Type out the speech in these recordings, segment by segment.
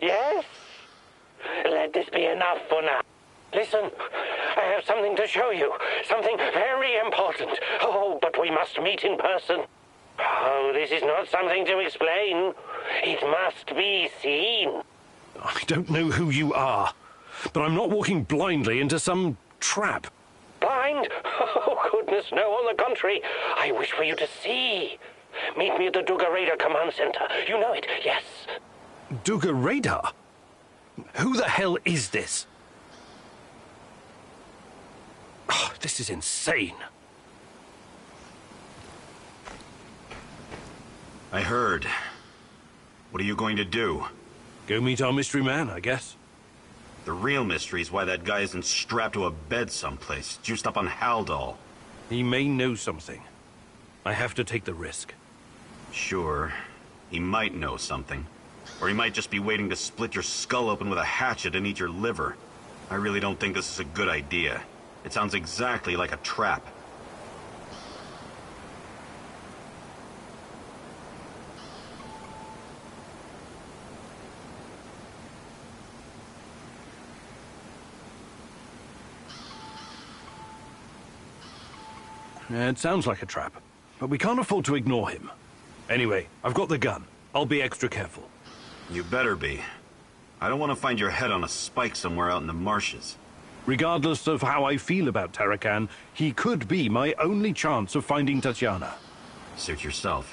Yes? Let this be enough for now. Listen, I have something to show you. Something very important. Oh, but we must meet in person. Oh, this is not something to explain. It must be seen. I don't know who you are, but I'm not walking blindly into some trap. Blind? Oh, goodness, no, on the contrary. I wish for you to see. Meet me at the Duga Radar Command Center. You know it, yes. Duga Radar? Who the hell is this? Oh, this is insane. I heard. What are you going to do? Go meet our mystery man, I guess. The real mystery is why that guy isn't strapped to a bed someplace, juiced up on Haldol. He may know something. I have to take the risk. Sure. He might know something. Or he might just be waiting to split your skull open with a hatchet and eat your liver. I really don't think this is a good idea. It sounds exactly like a trap. It sounds like a trap, but we can't afford to ignore him. Anyway, I've got the gun. I'll be extra careful. You better be. I don't want to find your head on a spike somewhere out in the marshes. Regardless of how I feel about Tarakan, he could be my only chance of finding Tatiana. Suit yourself.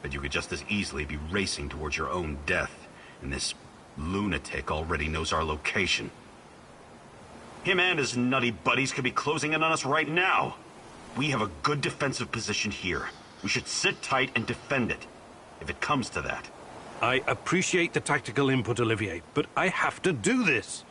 But you could just as easily be racing towards your own death, and this lunatic already knows our location. Him and his nutty buddies could be closing in on us right now. We have a good defensive position here. We should sit tight and defend it, if it comes to that. I appreciate the tactical input, Olivier, but I have to do this.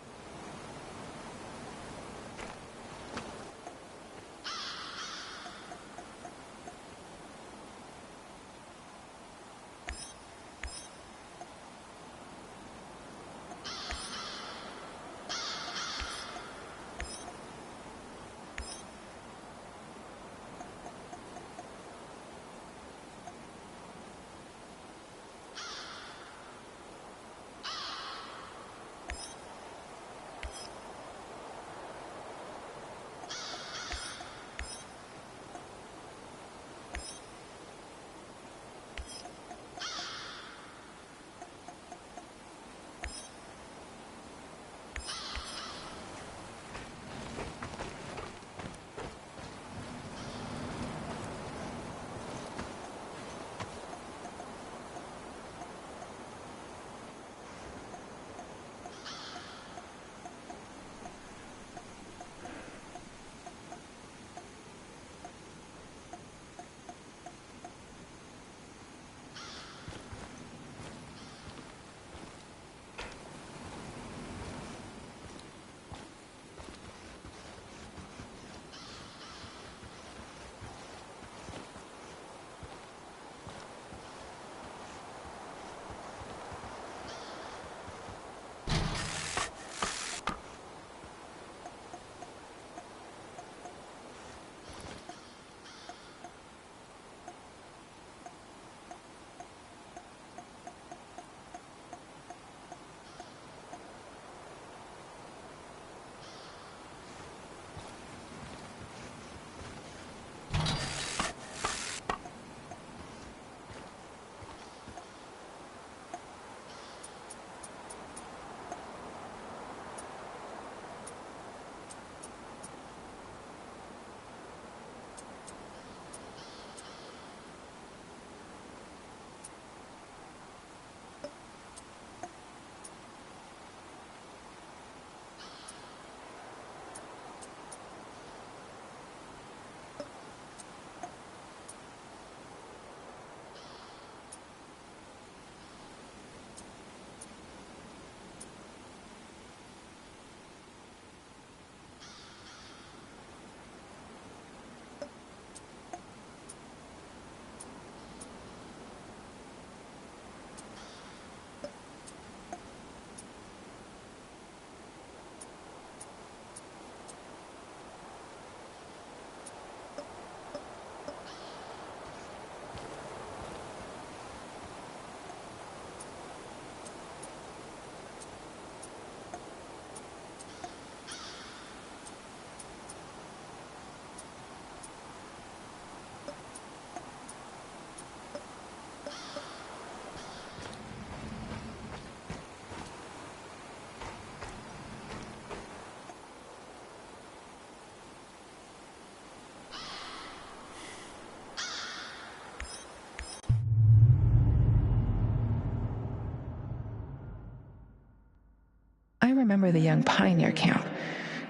remember the young pioneer camp.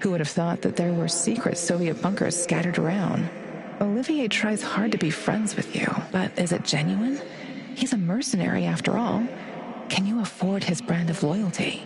Who would have thought that there were secret Soviet bunkers scattered around? Olivier tries hard to be friends with you, but is it genuine? He's a mercenary after all. Can you afford his brand of loyalty?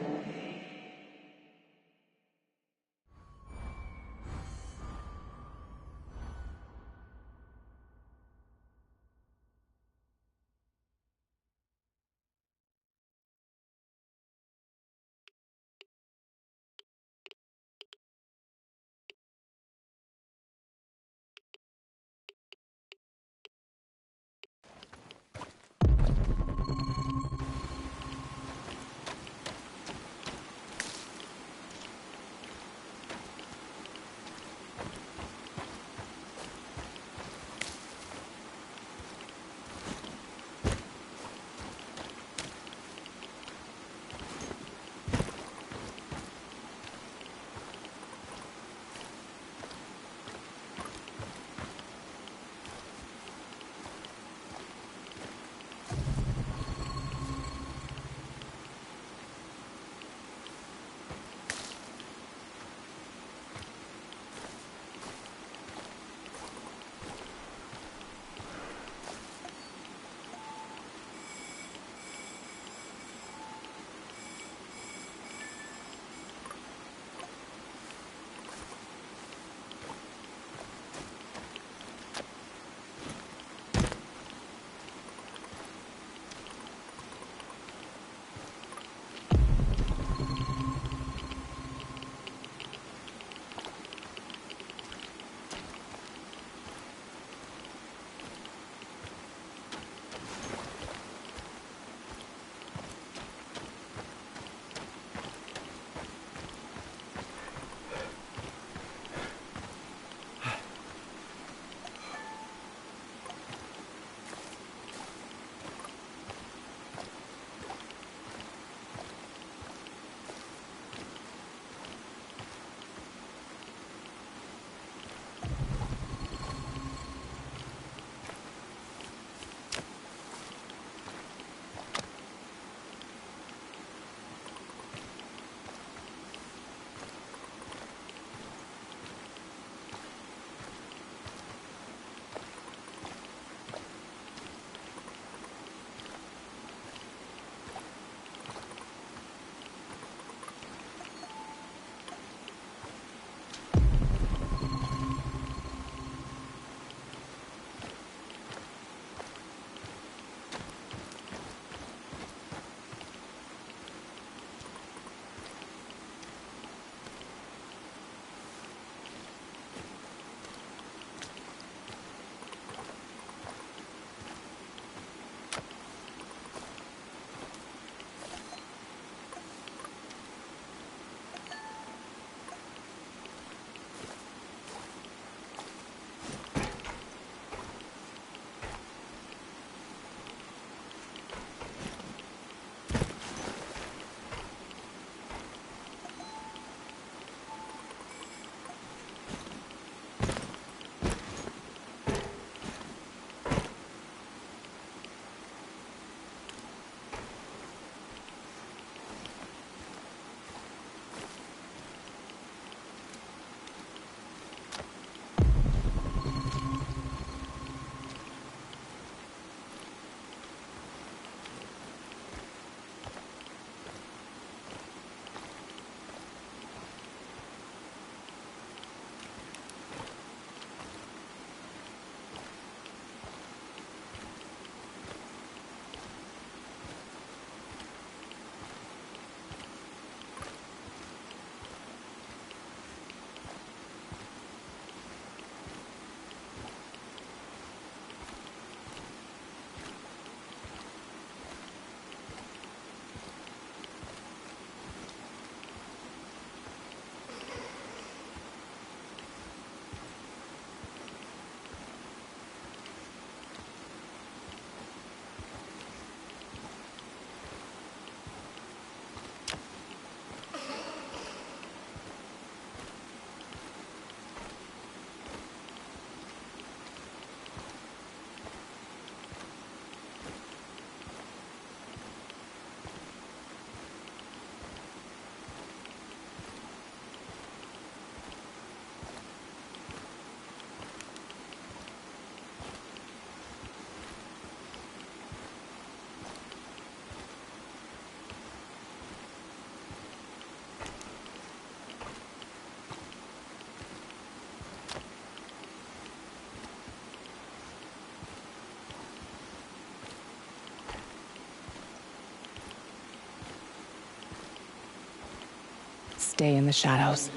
Stay in the shadows.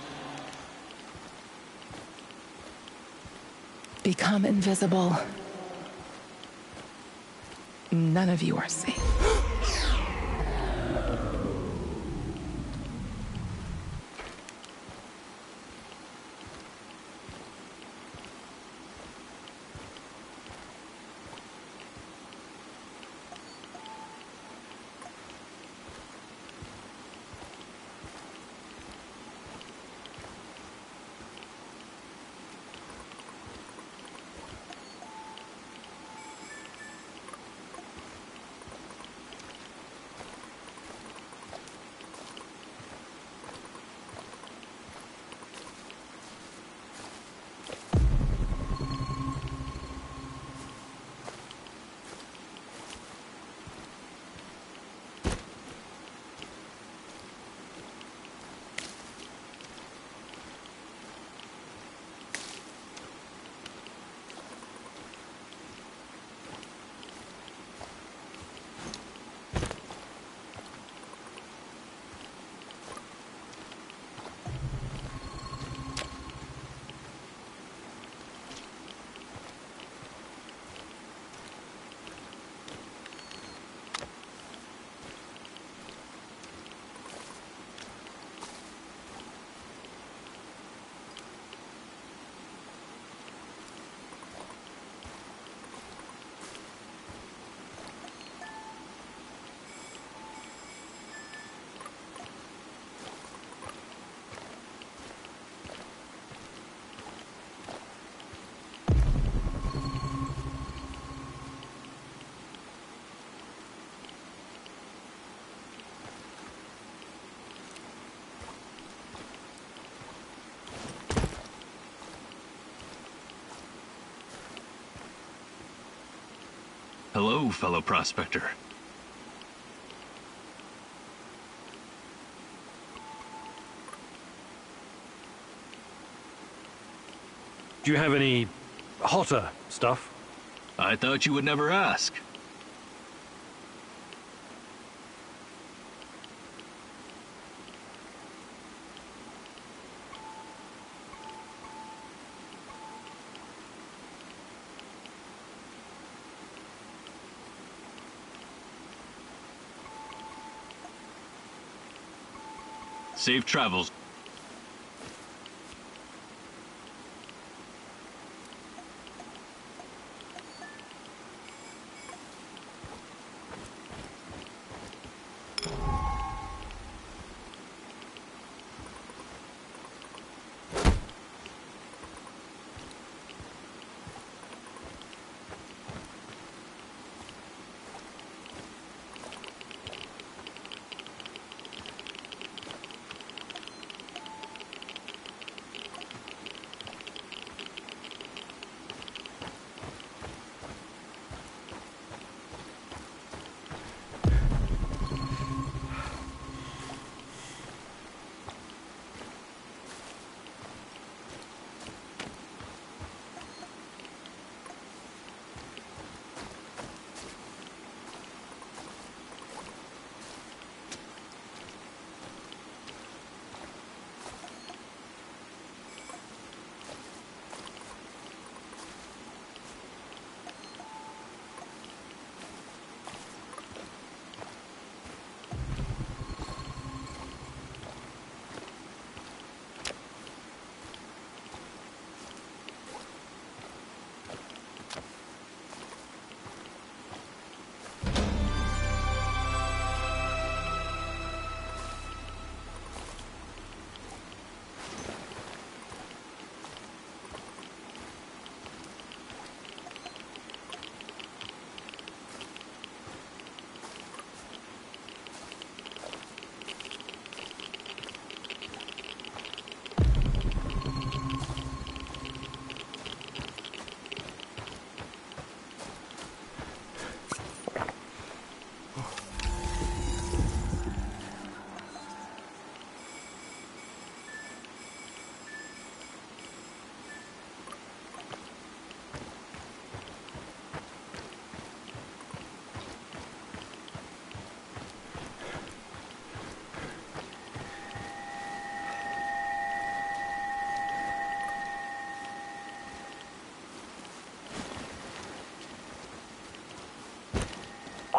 Become invisible. None of you are safe. Hello, fellow prospector. Do you have any hotter stuff? I thought you would never ask. Safe travels.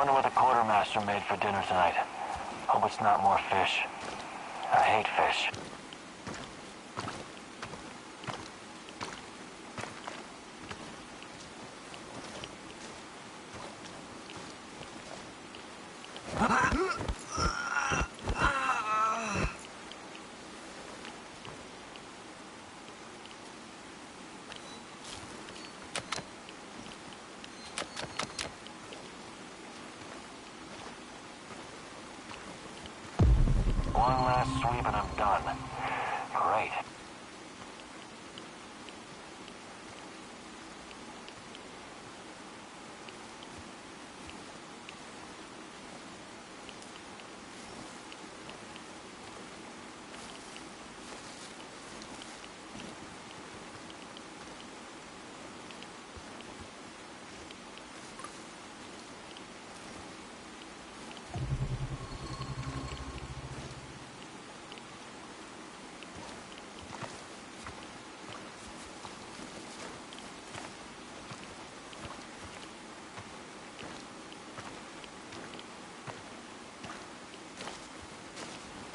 Wonder what the quartermaster made for dinner tonight. Hope it's not more fish. I hate fish. One last sweep and I'm done. Great.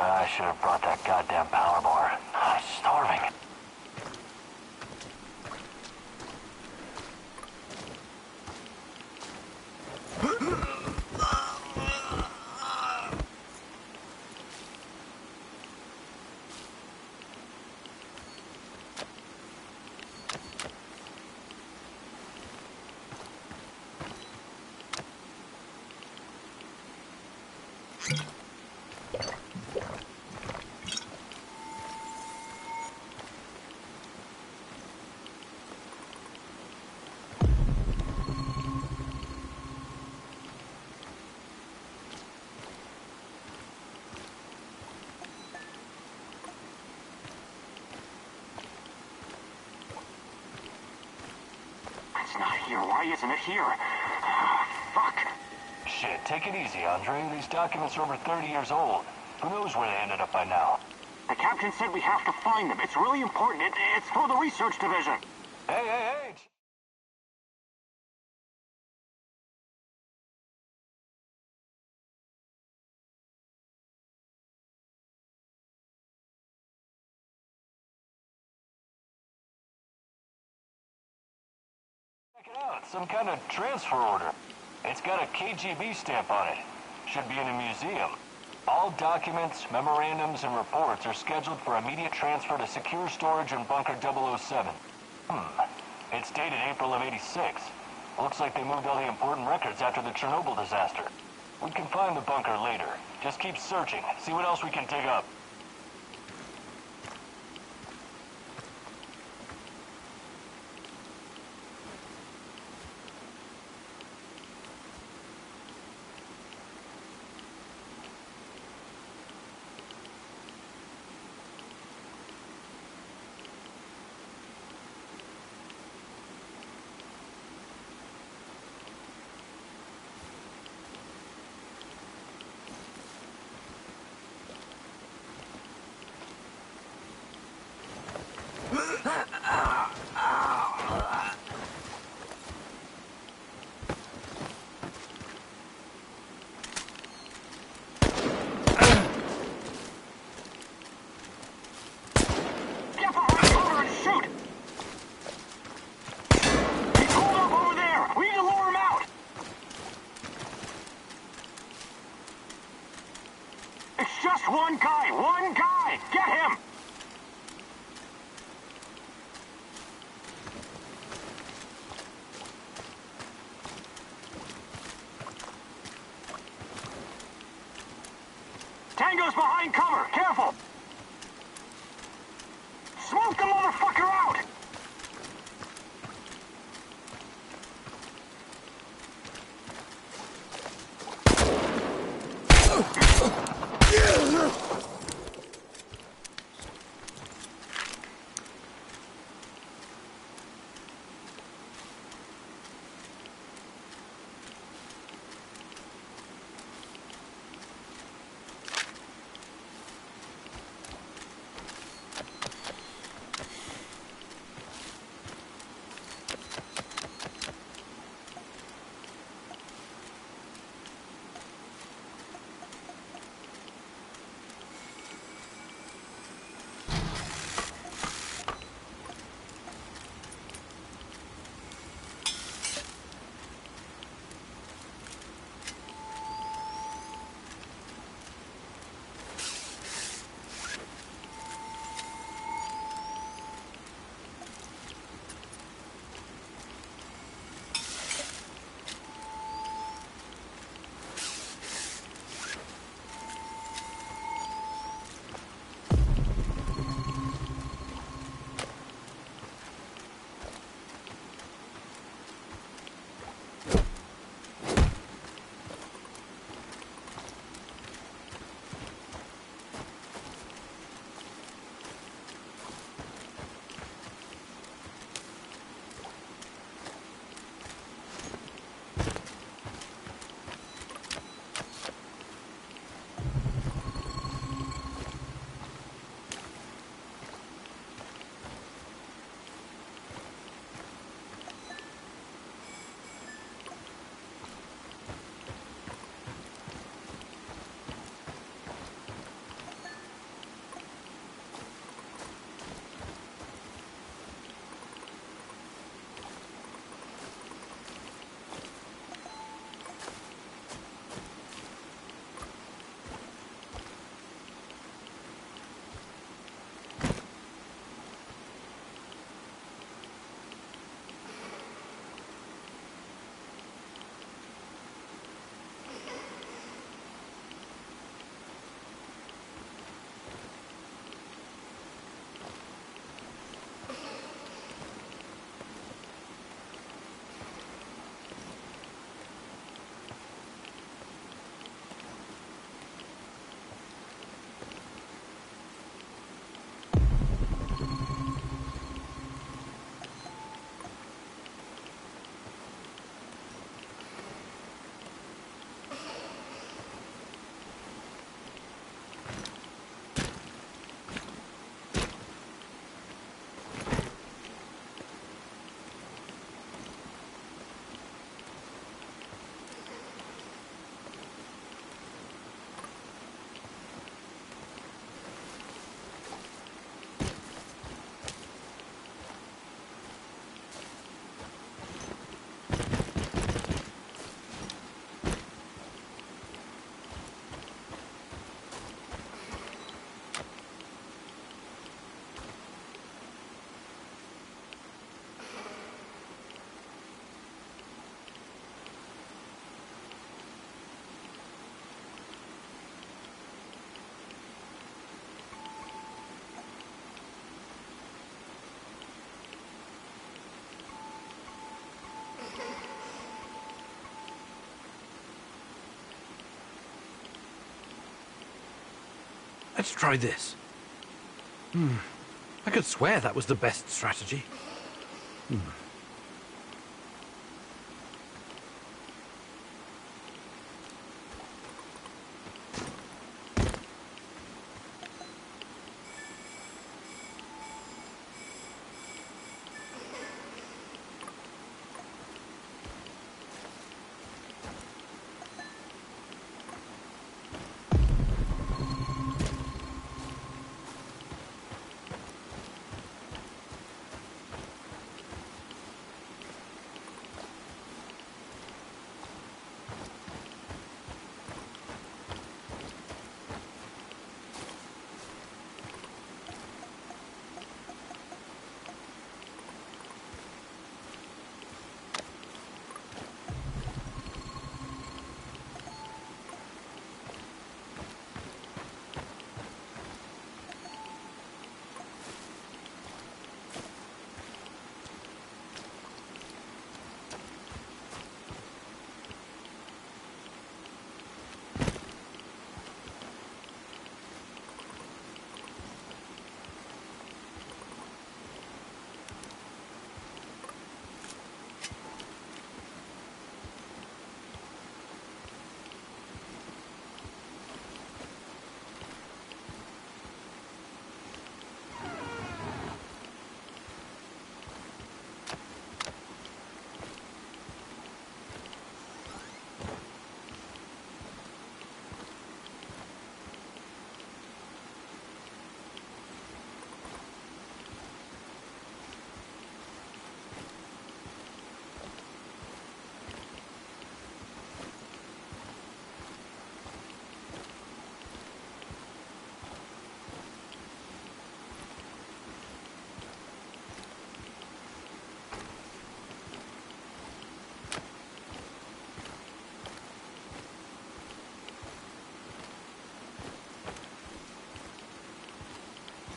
I should have brought that goddamn power bar. I'm starving. It's not here. Why isn't it here? Fuck. Shit, take it easy, Andre. These documents are over 30 years old. Who knows where they ended up by now? The captain said we have to find them. It's really important. It's for the research division. Hey. Check it out. Some kind of transfer order. It's got a KGB stamp on it. Should be in a museum. All documents, memorandums, and reports are scheduled for immediate transfer to secure storage in Bunker 007. It's dated April of '86. Looks like they moved all the important records after the Chernobyl disaster. We can find the bunker later. Just keep searching. See what else we can dig up. One guy! Get him! Tango's behind cover! Careful! Smoke the motherfucker out! Let's try this. I could swear that was the best strategy.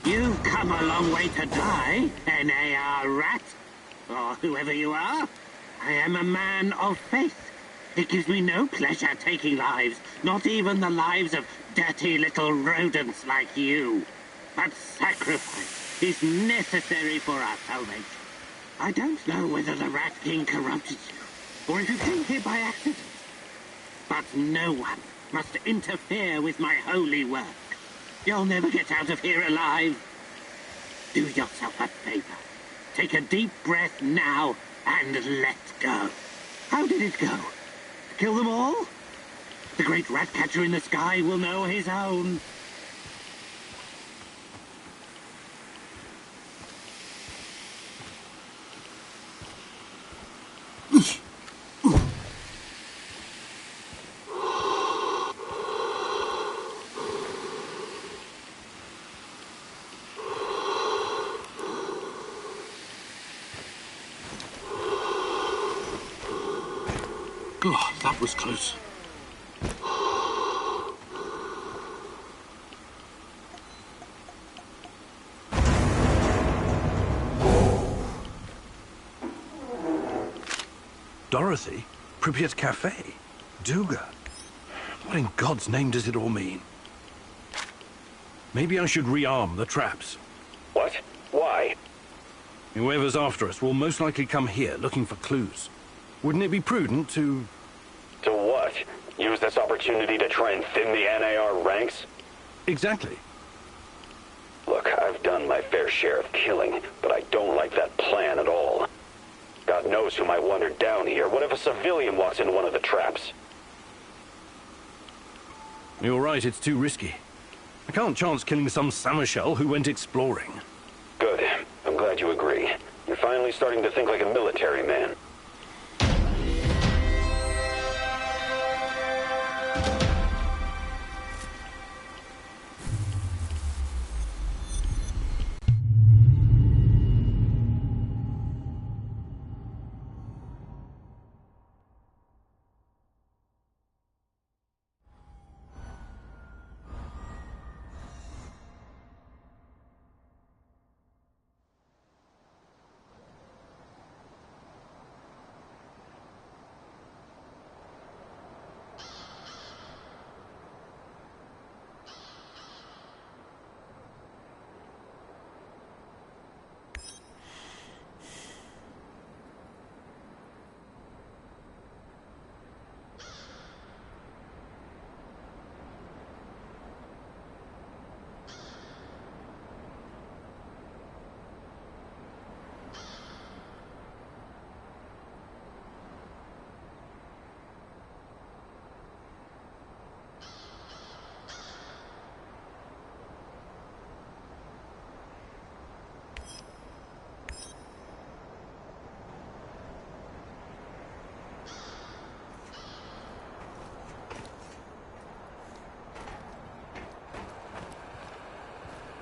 You've come a long way to die, NAR rat. Or whoever you are. I am a man of faith. It gives me no pleasure taking lives, not even the lives of dirty little rodents like you. But sacrifice is necessary for our salvation. I don't know whether the Rat King corrupted you, or if you came here by accident. But no one must interfere with my holy work. You'll never get out of here alive. Do yourself a favor. Take a deep breath now and let go. How did it go? Kill them all? The great rat catcher in the sky will know his own. God, that was close. Dorothy? Pripyat Cafe? Duga? What in God's name does it all mean? Maybe I should rearm the traps. What? Why? Whoever's after us will most likely come here looking for clues. Wouldn't it be prudent to... To what? Use this opportunity to try and thin the NAR ranks? Exactly. Look, I've done my fair share of killing, but I don't like that plan at all. God knows who might wander down here. What if a civilian walks into one of the traps? You're right, it's too risky. I can't chance killing some Samushel who went exploring. Good. I'm glad you agree. You're finally starting to think like a military man.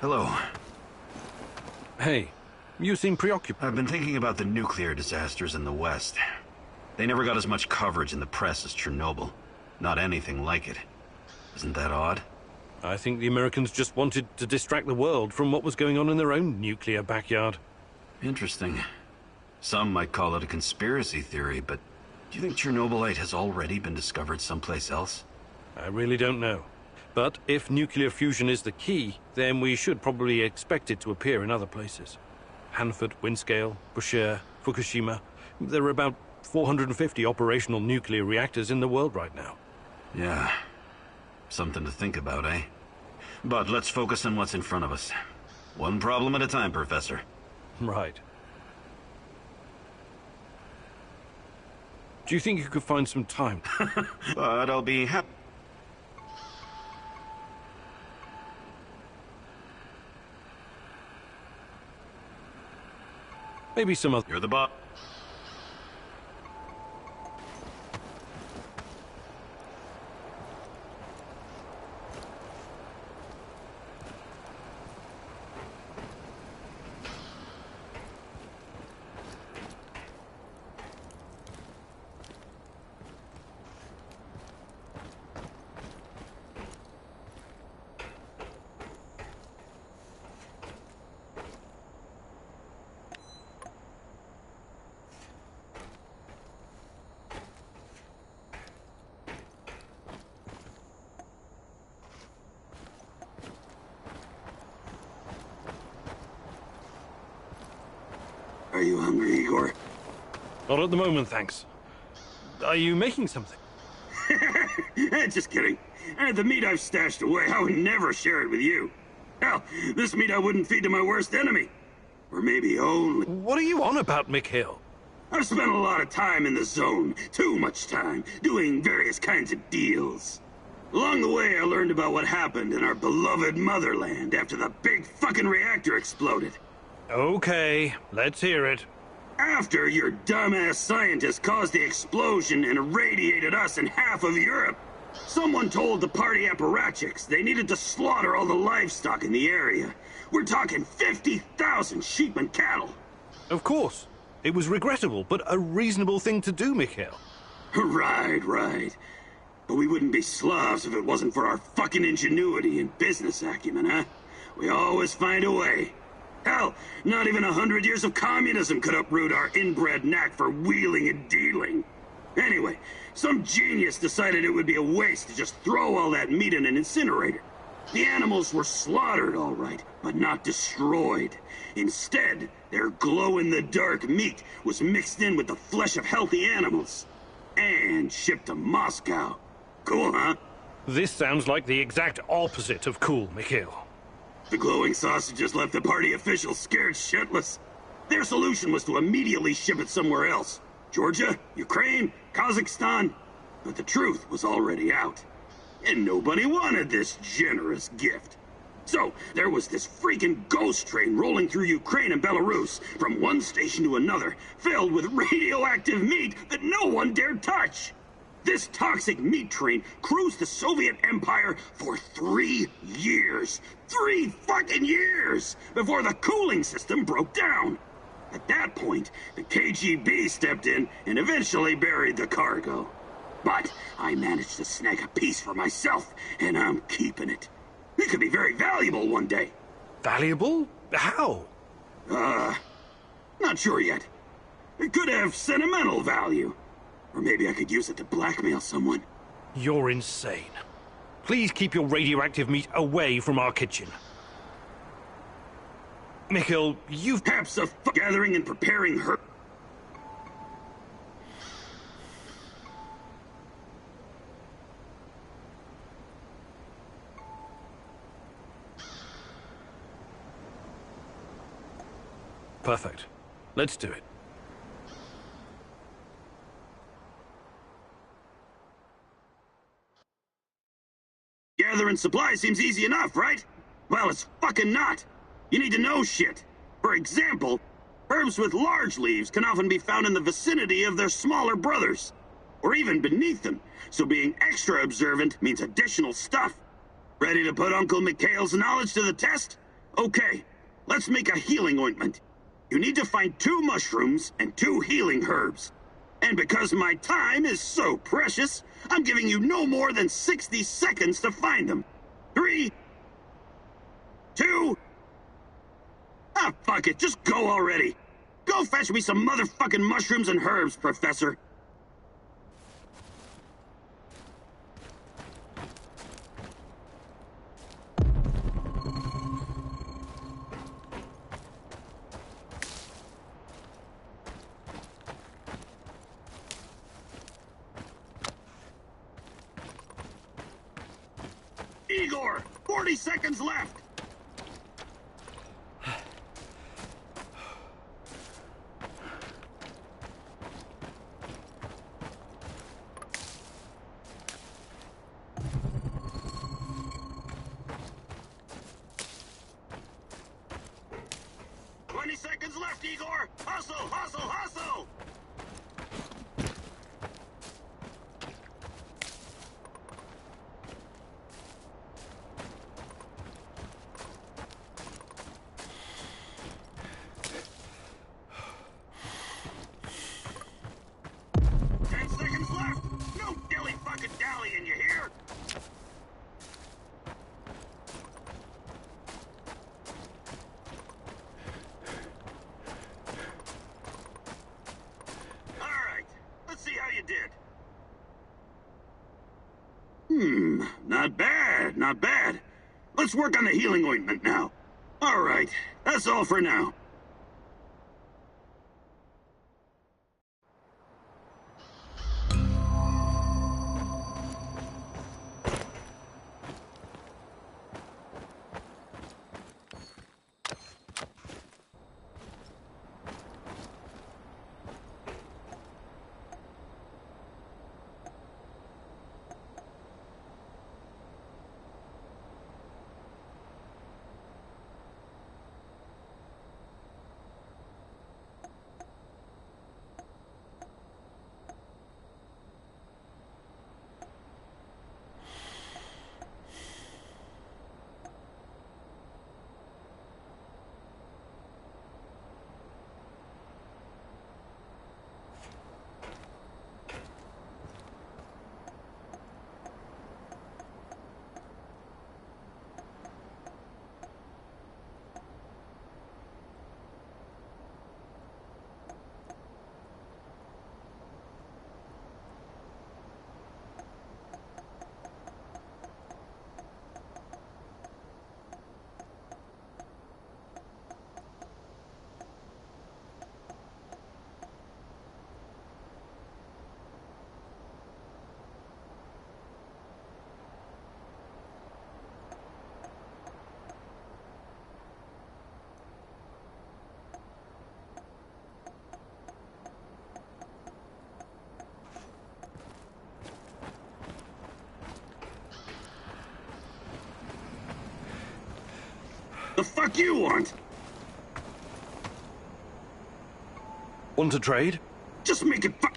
Hello. Hey, you seem preoccupied. I've been thinking about the nuclear disasters in the West. They never got as much coverage in the press as Chernobyl. Not anything like it. Isn't that odd? I think the Americans just wanted to distract the world from what was going on in their own nuclear backyard. Interesting. Some might call it a conspiracy theory, but do you think Chernobylite has already been discovered someplace else? I really don't know. But if nuclear fusion is the key, then we should probably expect it to appear in other places. Hanford, Windscale, Bushire, Fukushima. There are about 450 operational nuclear reactors in the world right now. Yeah. Something to think about, eh? But let's focus on what's in front of us. One problem at a time, Professor. Right. Do you think you could find some time? But I'll be happy. Maybe some other... You're the boss. Are you hungry, Igor? Not at the moment, thanks. Are you making something? Just kidding. The meat I've stashed away, I would never share it with you. Hell, this meat I wouldn't feed to my worst enemy. Or maybe only... What are you on about, Mikhail? I've spent a lot of time in the zone. Too much time. Doing various kinds of deals. Along the way, I learned about what happened in our beloved motherland after the big fucking reactor exploded. Okay, let's hear it. After your dumbass scientists caused the explosion and irradiated us and half of Europe, someone told the party apparatchiks they needed to slaughter all the livestock in the area. We're talking 50,000 sheep and cattle. Of course. It was regrettable, but a reasonable thing to do, Mikhail. Right. But we wouldn't be Slavs if it wasn't for our fucking ingenuity and business acumen, huh? We always find a way. Hell, not even 100 years of communism could uproot our inbred knack for wheeling and dealing. Anyway, some genius decided it would be a waste to just throw all that meat in an incinerator. The animals were slaughtered, all right, but not destroyed. Instead, their glow-in-the-dark meat was mixed in with the flesh of healthy animals. And shipped to Moscow. Cool, huh? This sounds like the exact opposite of cool, Mikhail. The glowing sausages left the party officials scared shitless. Their solution was to immediately ship it somewhere else. Georgia, Ukraine, Kazakhstan. But the truth was already out. And nobody wanted this generous gift. So, there was this freaking ghost train rolling through Ukraine and Belarus, from one station to another, filled with radioactive meat that no one dared touch. This toxic meat train cruised the Soviet Empire for 3 years. 3 fucking years! Before the cooling system broke down. At that point, the KGB stepped in and eventually buried the cargo. But I managed to snag a piece for myself, and I'm keeping it. It could be very valuable one day. Valuable? How? Not sure yet. It could have sentimental value. Or maybe I could use it to blackmail someone. You're insane. Please keep your radioactive meat away from our kitchen. Mikhail, you've... Perhaps a gathering and preparing her... Perfect. Let's do it. Gathering supplies seems easy enough, right? Well, it's fucking not. You need to know shit. For example, herbs with large leaves can often be found in the vicinity of their smaller brothers, or even beneath them, so being extra observant means additional stuff. Ready to put Uncle Mikhail's knowledge to the test? Okay, let's make a healing ointment. You need to find 2 mushrooms and 2 healing herbs. And because my time is so precious, I'm giving you no more than 60 seconds to find them. 3, 2... Ah, fuck it, just go already. Go fetch me some motherfucking mushrooms and herbs, Professor. Igor, 40 seconds left. Seconds left, Igor! Hustle, hustle, hustle! Not bad, not bad. Let's work on the healing ointment now. All right, that's all for now. The fuck you want? Want to trade? Just make it fuck.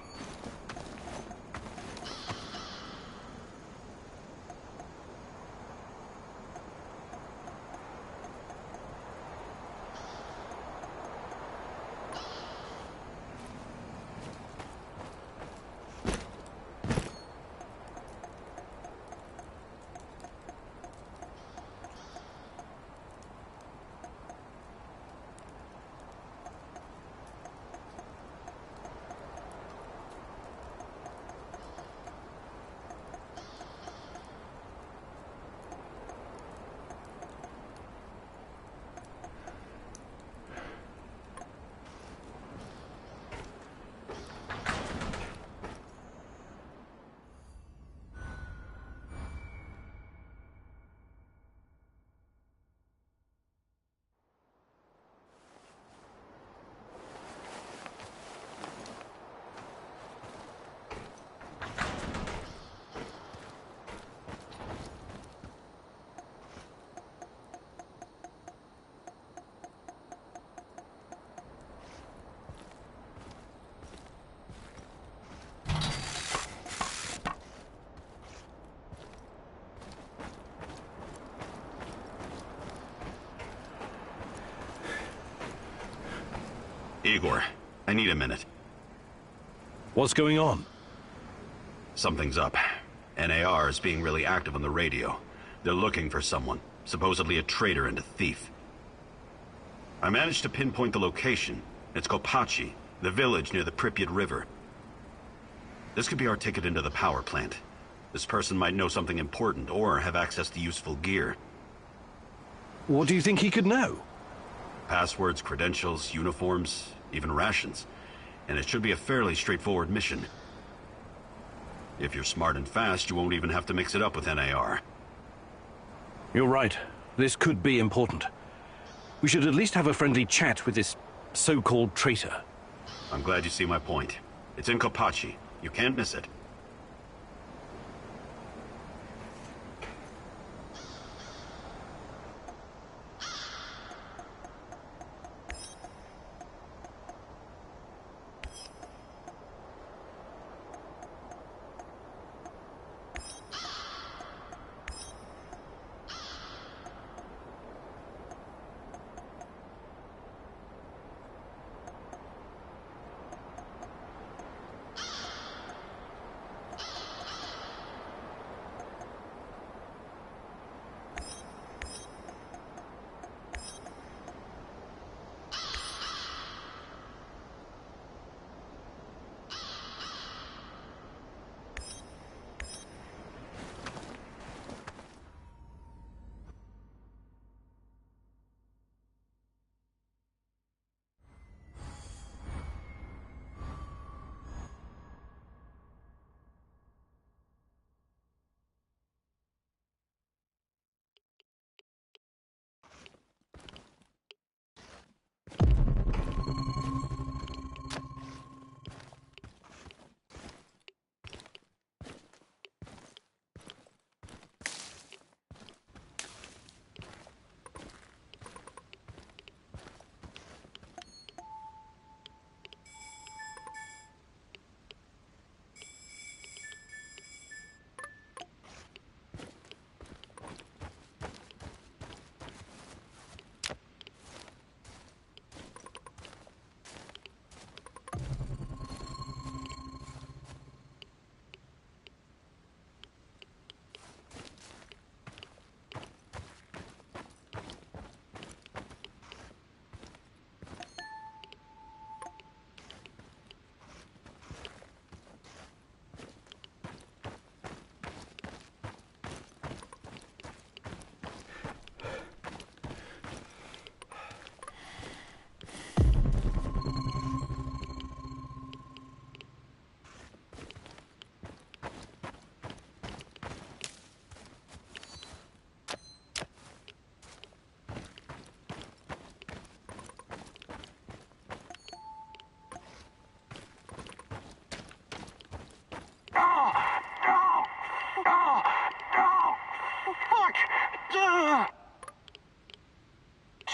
Igor, I need a minute. What's going on? Something's up. NAR is being really active on the radio. They're looking for someone, supposedly a traitor and a thief. I managed to pinpoint the location. It's Kopachi, the village near the Pripyat River. This could be our ticket into the power plant. This person might know something important or have access to useful gear. What do you think he could know? Passwords, credentials, uniforms, even rations. And it should be a fairly straightforward mission. If you're smart and fast, you won't even have to mix it up with NAR. You're right. This could be important. We should at least have a friendly chat with this so-called traitor. I'm glad you see my point. It's in Kopachi. You can't miss it.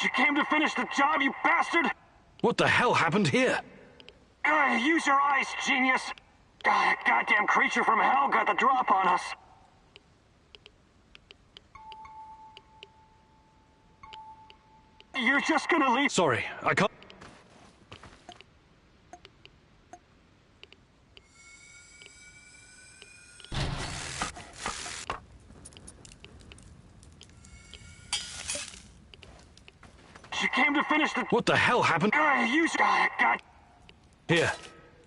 You came to finish the job, you bastard! What the hell happened here? Use your eyes, genius! Goddamn creature from hell got the drop on us. You're just gonna leave? Sorry, I can't... You came to finish the... What the hell happened? Use... God... Here,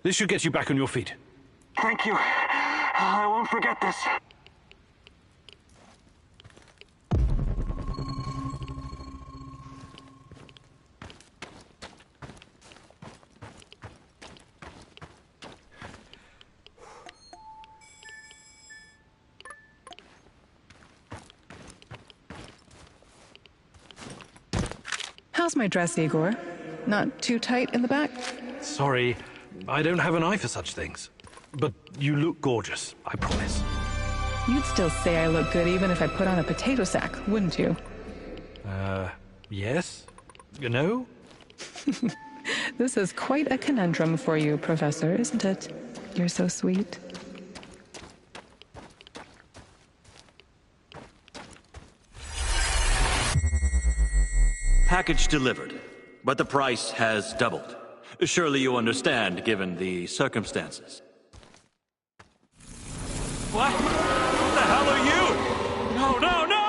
this should get you back on your feet. Thank you. I won't forget this. How's my dress, Igor? Not too tight in the back? Sorry, I don't have an eye for such things. But you look gorgeous, I promise. You'd still say I look good even if I put on a potato sack, wouldn't you? Yes? You know? This is quite a conundrum for you, Professor, isn't it? You're so sweet. Package delivered, but the price has doubled. Surely you understand, given the circumstances. What? What the hell are you? No, no, no!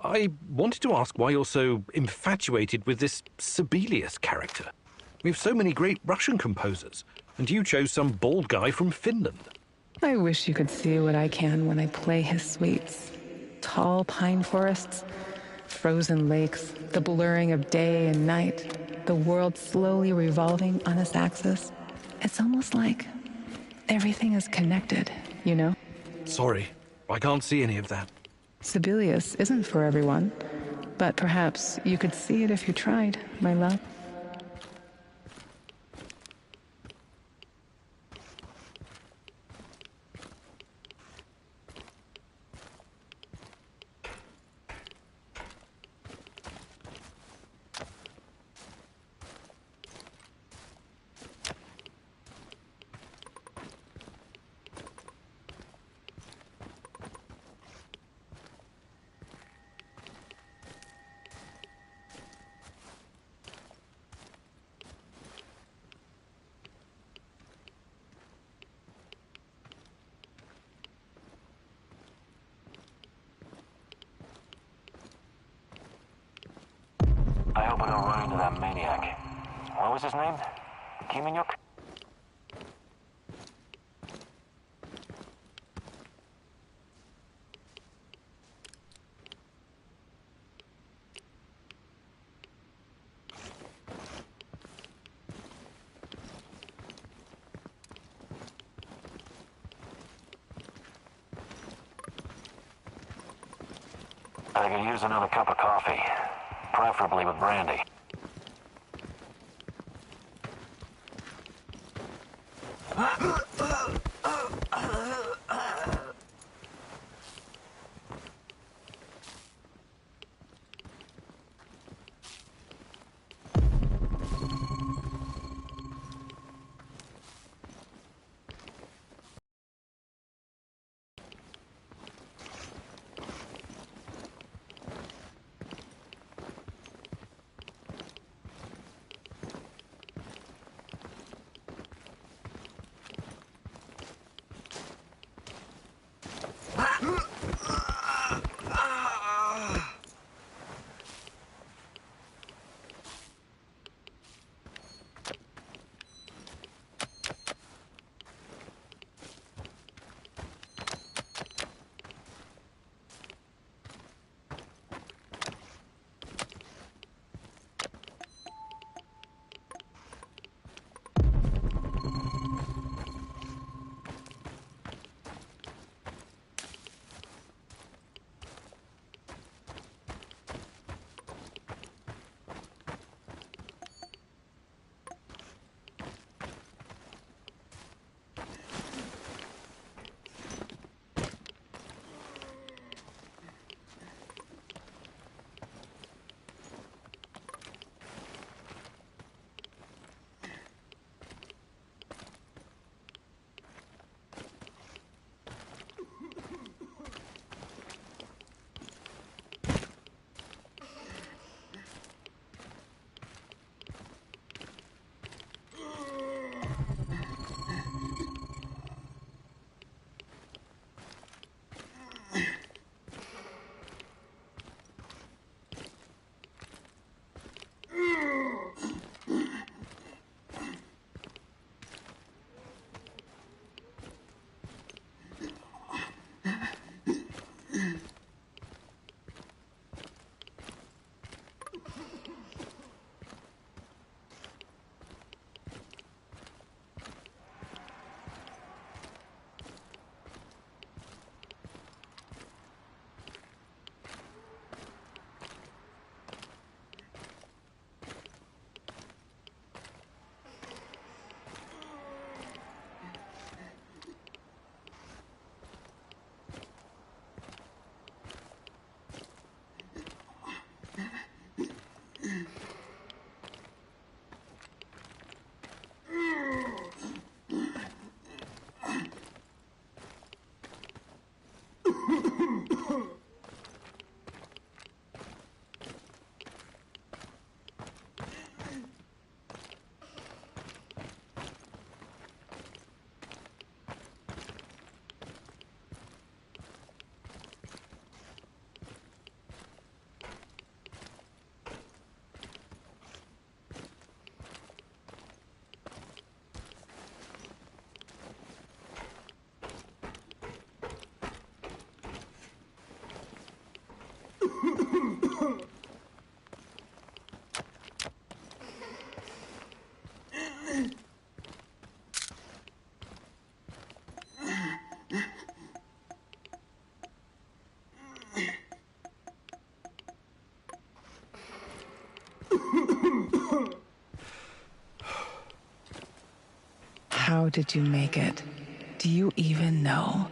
I wanted to ask why you're so infatuated with this Sibelius character. We have so many great Russian composers, and you chose some bald guy from Finland. I wish you could see what I can when I play his suites. Tall pine forests, frozen lakes, the blurring of day and night, the world slowly revolving on its axis. It's almost like everything is connected, you know? Sorry, I can't see any of that. Sibelius isn't for everyone, but perhaps you could see it if you tried, my love. I hope I don't run into that maniac. What was his name? Kimenyuk? I could use another cup of coffee, preferably with brandy. How did you make it? Do you even know?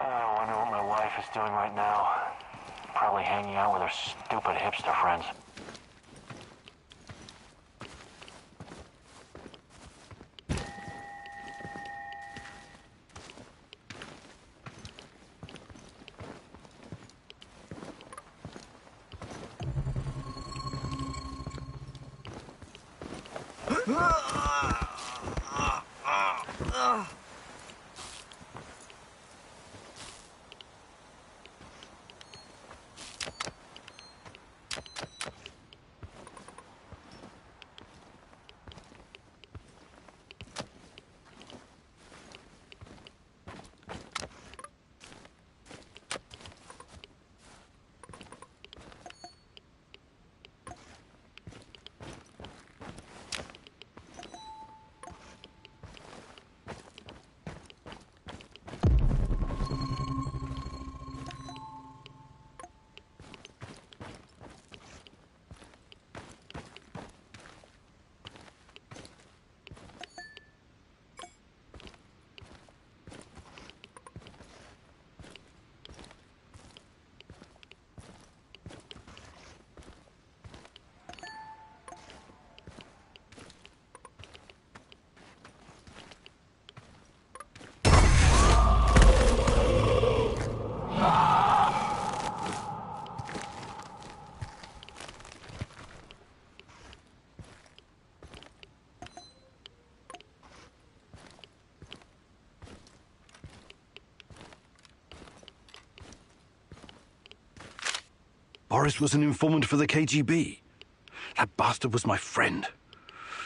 I wonder what my wife is doing right now. Probably hanging out with her stupid hipster friends. Boris was an informant for the KGB. That bastard was my friend.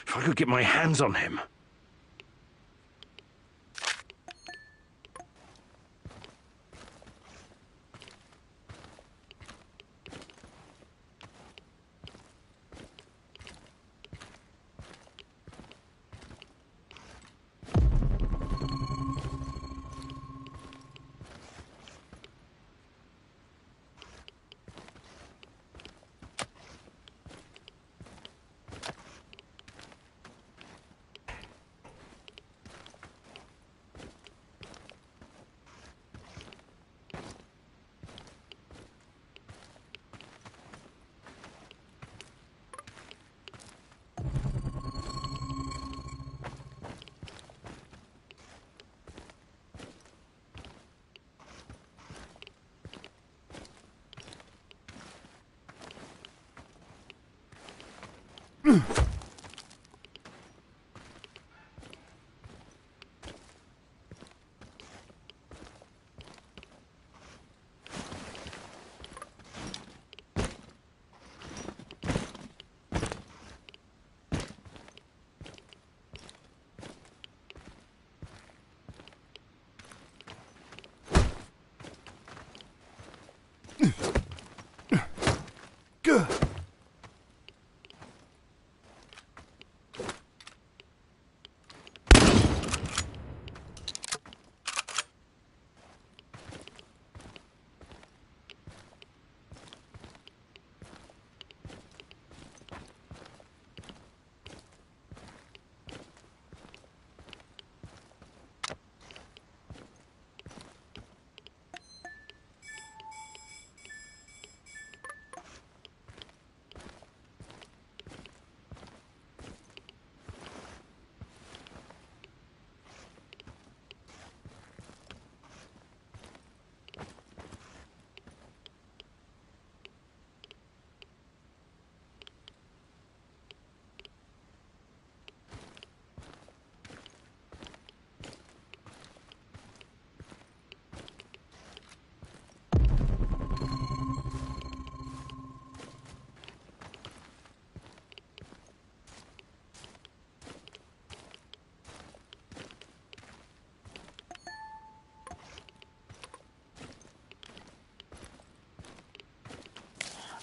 If I could get my hands on him...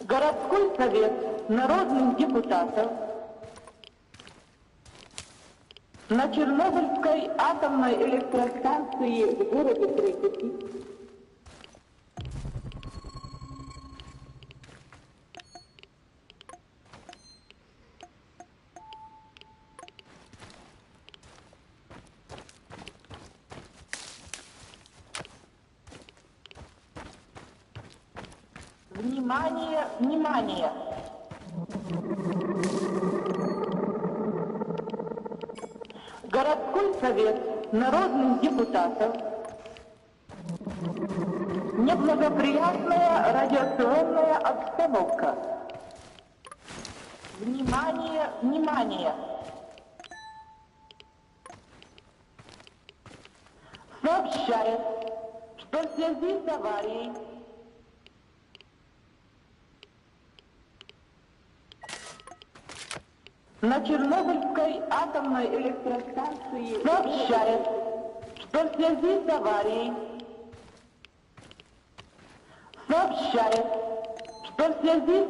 Городской совет народных депутатов на Чернобыльской атомной электростанции в городе Припяти Внимание, внимание! Городской совет народных депутатов. Неблагоприятная радиационная обстановка. Внимание, внимание! Сообщает, что в связи с аварией на Чернобыльской атомной электростанции сообщает, что в связи с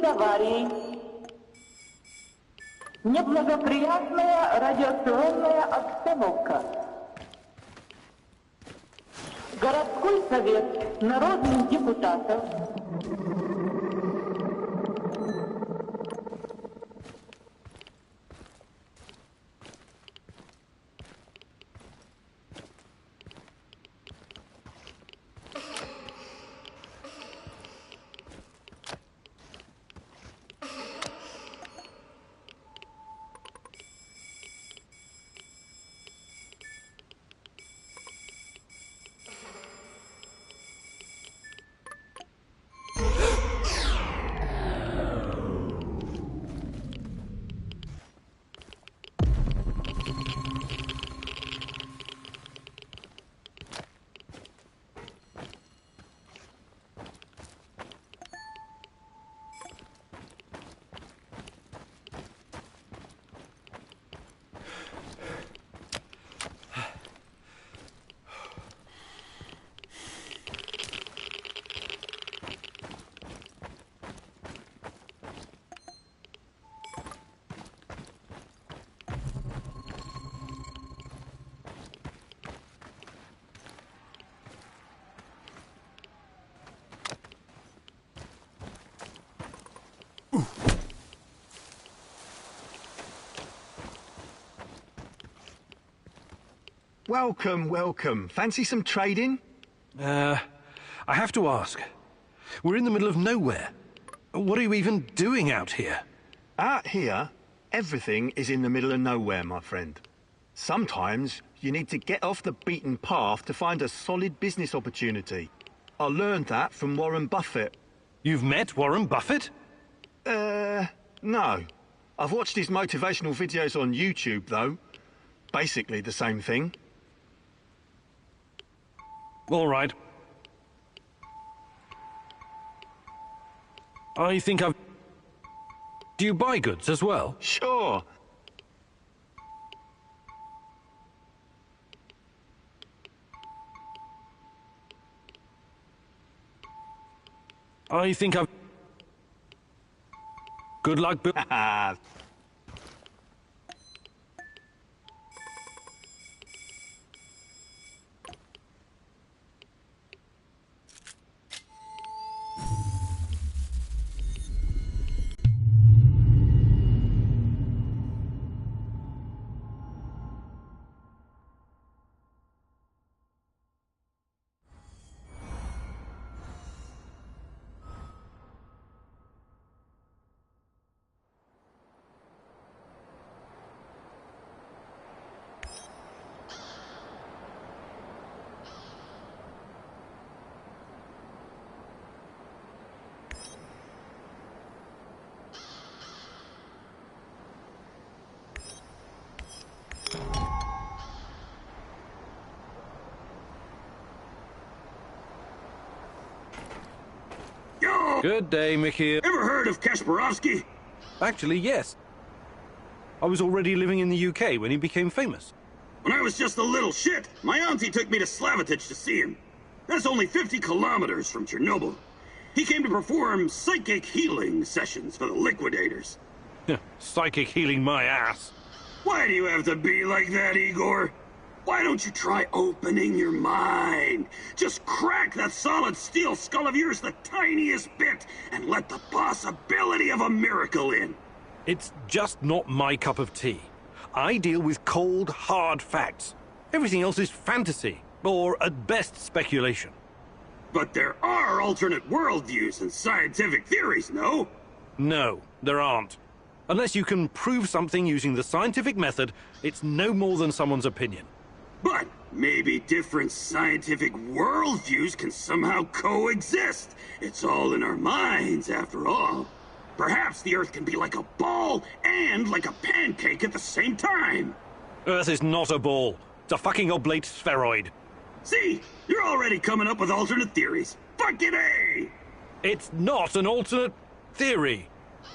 аварией неблагоприятная радиационная обстановка. Городской совет народных депутатов Welcome, welcome. Fancy some trading? I have to ask. We're in the middle of nowhere. What are you even doing out here? Out here, everything is in the middle of nowhere, my friend. Sometimes you need to get off the beaten path to find a solid business opportunity. I learned that from Warren Buffett. You've met Warren Buffett? No. I've watched his motivational videos on YouTube, though. Basically the same thing. All right. I think I've... Do you buy goods as well? Sure. I think I've... Good luck, Bill. Good day, Mickey. Ever heard of Kasparovsky? Actually, yes. I was already living in the UK when he became famous. When I was just a little shit, my auntie took me to Slavittich to see him. That's only 50 kilometers from Chernobyl. He came to perform psychic healing sessions for the liquidators. Psychic healing my ass. Why do you have to be like that, Igor? Why don't you try opening your mind? Just crack that solid steel skull of yours the tiniest bit and let the possibility of a miracle in. It's just not my cup of tea. I deal with cold, hard facts. Everything else is fantasy, or at best speculation. But there are alternate worldviews and scientific theories, no? No, there aren't. Unless you can prove something using the scientific method, it's no more than someone's opinion. But maybe different scientific worldviews can somehow coexist. It's all in our minds, after all. Perhaps the Earth can be like a ball and like a pancake at the same time. Earth is not a ball. It's a fucking oblate spheroid. See? You're already coming up with alternate theories. Fucking A! It's not an alternate theory.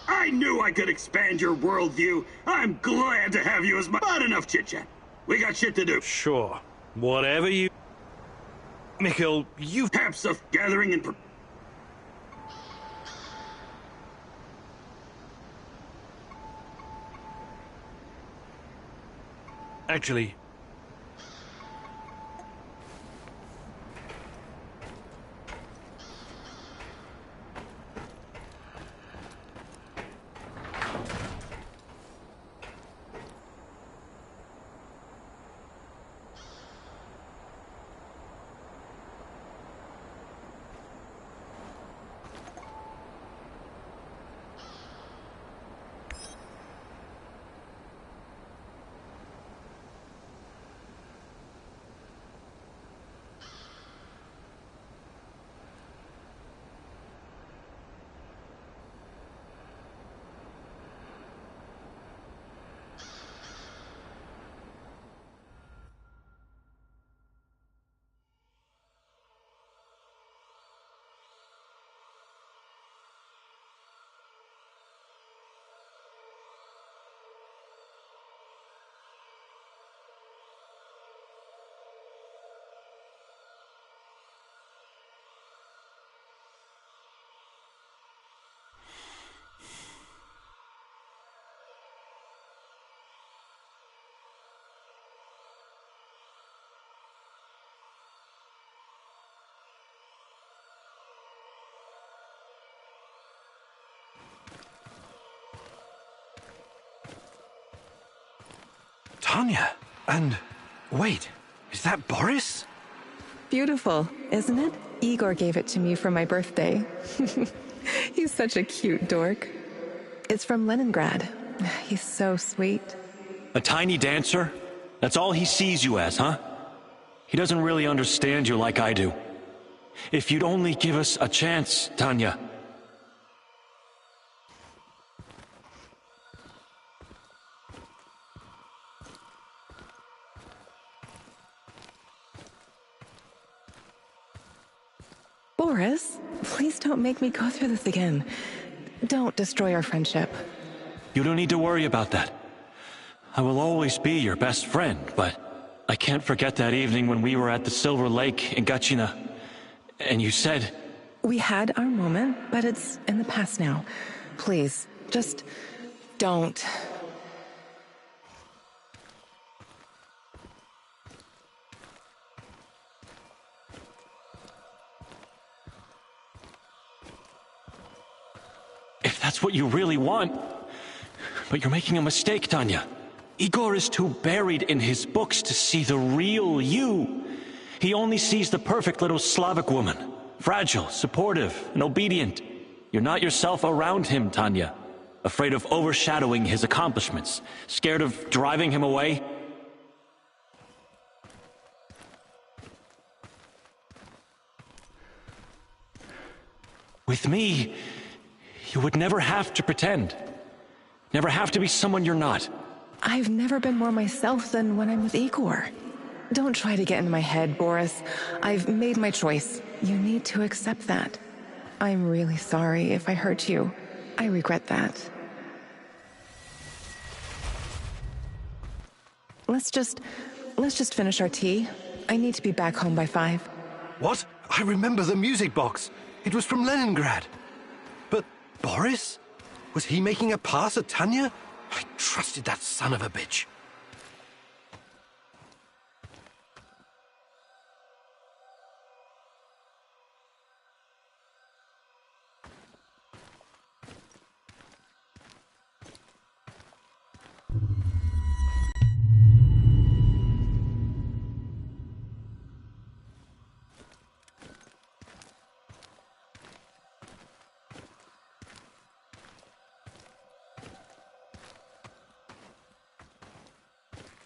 I knew I could expand your worldview. I'm glad to have you as my... But enough chit-chat. We got shit to do. Sure. Whatever you... Mikhail, you... Have stuff gathering and... Actually... Tanya, and wait, is that Boris? Beautiful, isn't it? Igor gave it to me for my birthday. He's such a cute dork. It's from Leningrad. He's so sweet. A tiny dancer? That's all he sees you as, huh? He doesn't really understand you like I do. If you'd only give us a chance, Tanya. Boris, please don't make me go through this again. Don't destroy our friendship. You don't need to worry about that. I will always be your best friend, but I can't forget that evening when we were at the Silver Lake in Gachina, and you said... We had our moment, but it's in the past now. Please, just don't. If that's what you really want... But you're making a mistake, Tanya. Igor is too buried in his books to see the real you. He only sees the perfect little Slavic woman. Fragile, supportive, and obedient. You're not yourself around him, Tanya. Afraid of overshadowing his accomplishments. Scared of driving him away. With me, you would never have to pretend. Never have to be someone you're not. I've never been more myself than when I'm with Igor. Don't try to get into my head, Boris. I've made my choice. You need to accept that. I'm really sorry if I hurt you. I regret that. Let's just finish our tea. I need to be back home by 5. What? I remember the music box. It was from Leningrad. But Boris? Was he making a pass at Tanya? I trusted that son of a bitch.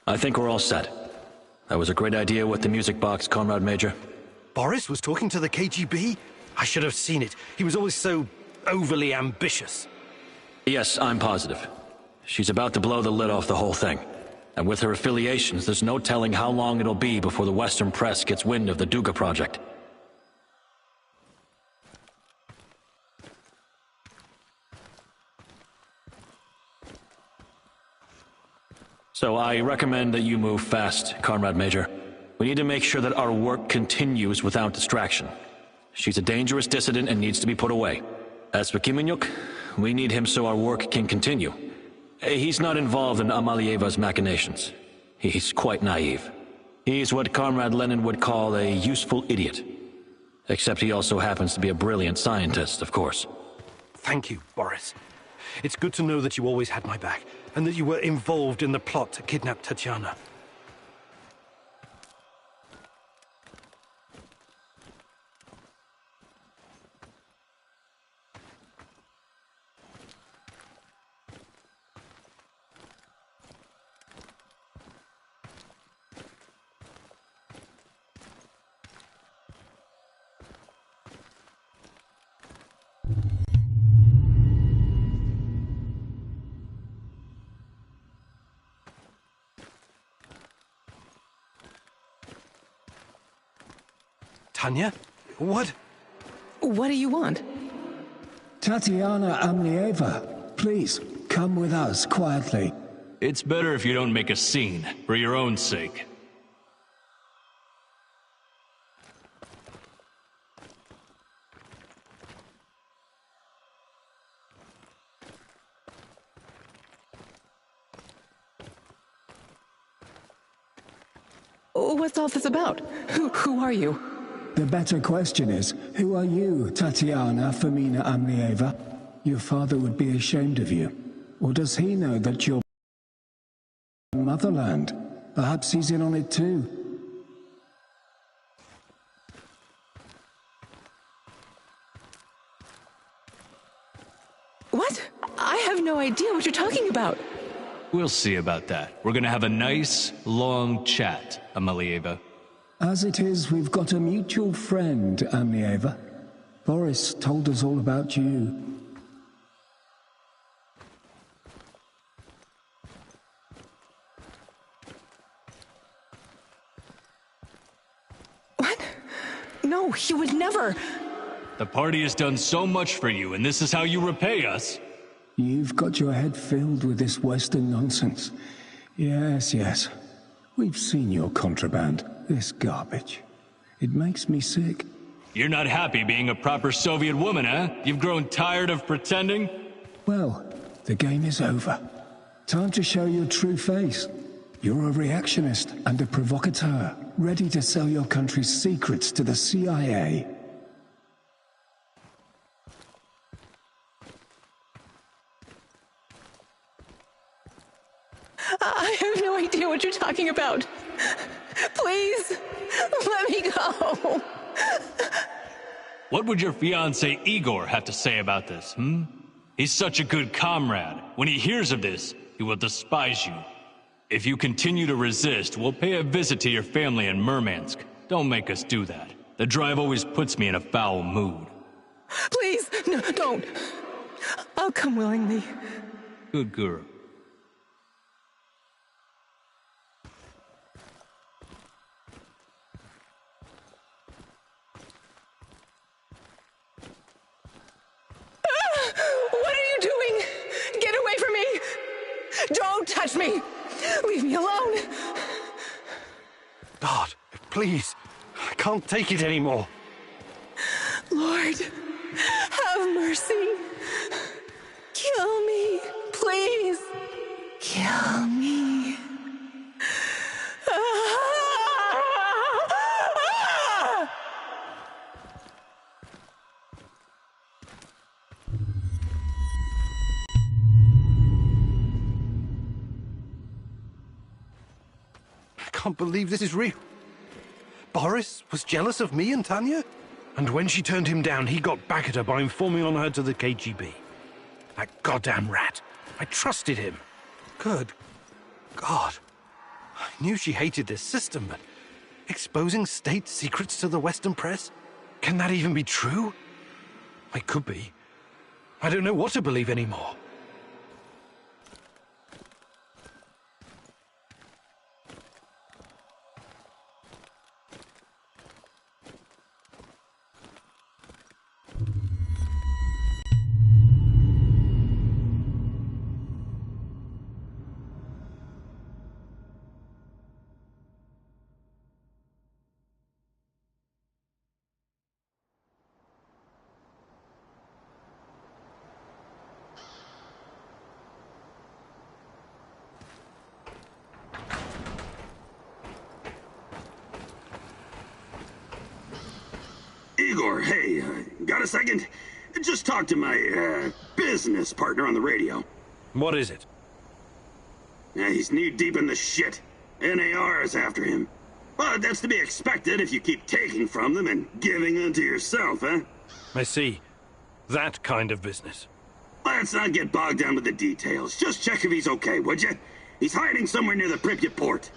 I think we're all set. That was a great idea with the music box, Comrade Major. Boris was talking to the KGB? I should have seen it. He was always so overly ambitious. Yes, I'm positive. She's about to blow the lid off the whole thing. And with her affiliations, there's no telling how long it'll be before the Western press gets wind of the Duga project. So I recommend that you move fast, Comrade Major. We need to make sure that our work continues without distraction. She's a dangerous dissident and needs to be put away. As for Kimenyuk, we need him so our work can continue. He's not involved in Amalieva's machinations. He's quite naive. He's what Comrade Lenin would call a useful idiot. Except he also happens to be a brilliant scientist, of course. Thank you, Boris. It's good to know that you always had my back, and that you were involved in the plot to kidnap Tatiana. Tanya? What? What do you want? Tatiana Amnieva, please, come with us quietly. It's better if you don't make a scene, for your own sake. What's all this about? Who are you? The better question is, who are you, Tatiana Femina Amnieva? Your father would be ashamed of you. Or does he know that you're motherland? Perhaps he's in on it too. What? I have no idea what you're talking about. We'll see about that. We're gonna have a nice, long chat, Amalieva. As it is, we've got a mutual friend, Amnieva. Boris told us all about you. What? No, he would never. The party has done so much for you, and this is how you repay us. You've got your head filled with this Western nonsense. Yes, yes. We've seen your contraband, this garbage. It makes me sick. You're not happy being a proper Soviet woman, huh? You've grown tired of pretending? Well, the game is over. Time to show your true face. You're a reactionist and a provocateur, ready to sell your country's secrets to the CIA. I have no idea what you're talking about. Please, let me go. What would your fiancé Igor have to say about this, He's such a good comrade. When he hears of this, he will despise you. If you continue to resist, we'll pay a visit to your family in Murmansk. Don't make us do that. The drive always puts me in a foul mood. Please, no, don't. I'll come willingly. Good girl. What are you doing? Get away from me! Don't touch me! Leave me alone! God, please. I can't take it anymore. Lord, Have mercy. Kill me, please. Kill me. I can't believe this is real. Boris was jealous of me and Tanya? And when she turned him down, he got back at her by informing on her to the KGB. That goddamn rat. I trusted him. Good God. I knew she hated this system, but exposing state secrets to the Western press? Can that even be true? It could be. I don't know what to believe anymore. Igor, hey, got a second? Just talk to my, business partner on the radio. What is it? He's knee-deep in the shit. NAR is after him. But that's to be expected if you keep taking from them and giving unto yourself, huh? I see. That kind of business. Let's not get bogged down with the details. Just check if he's okay, would you? He's hiding somewhere near the Pripyat port.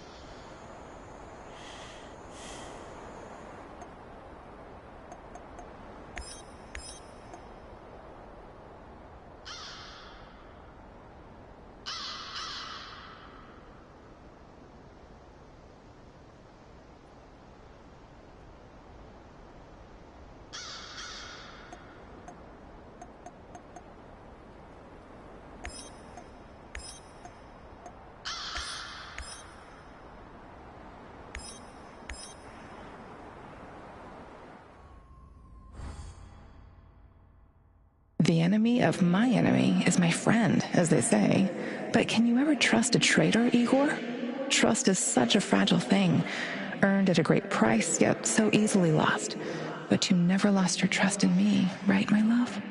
The enemy of my enemy is my friend, as they say. But can you ever trust a traitor, Igor? Trust is such a fragile thing, earned at a great price, yet so easily lost. But you never lost your trust in me, right, my love?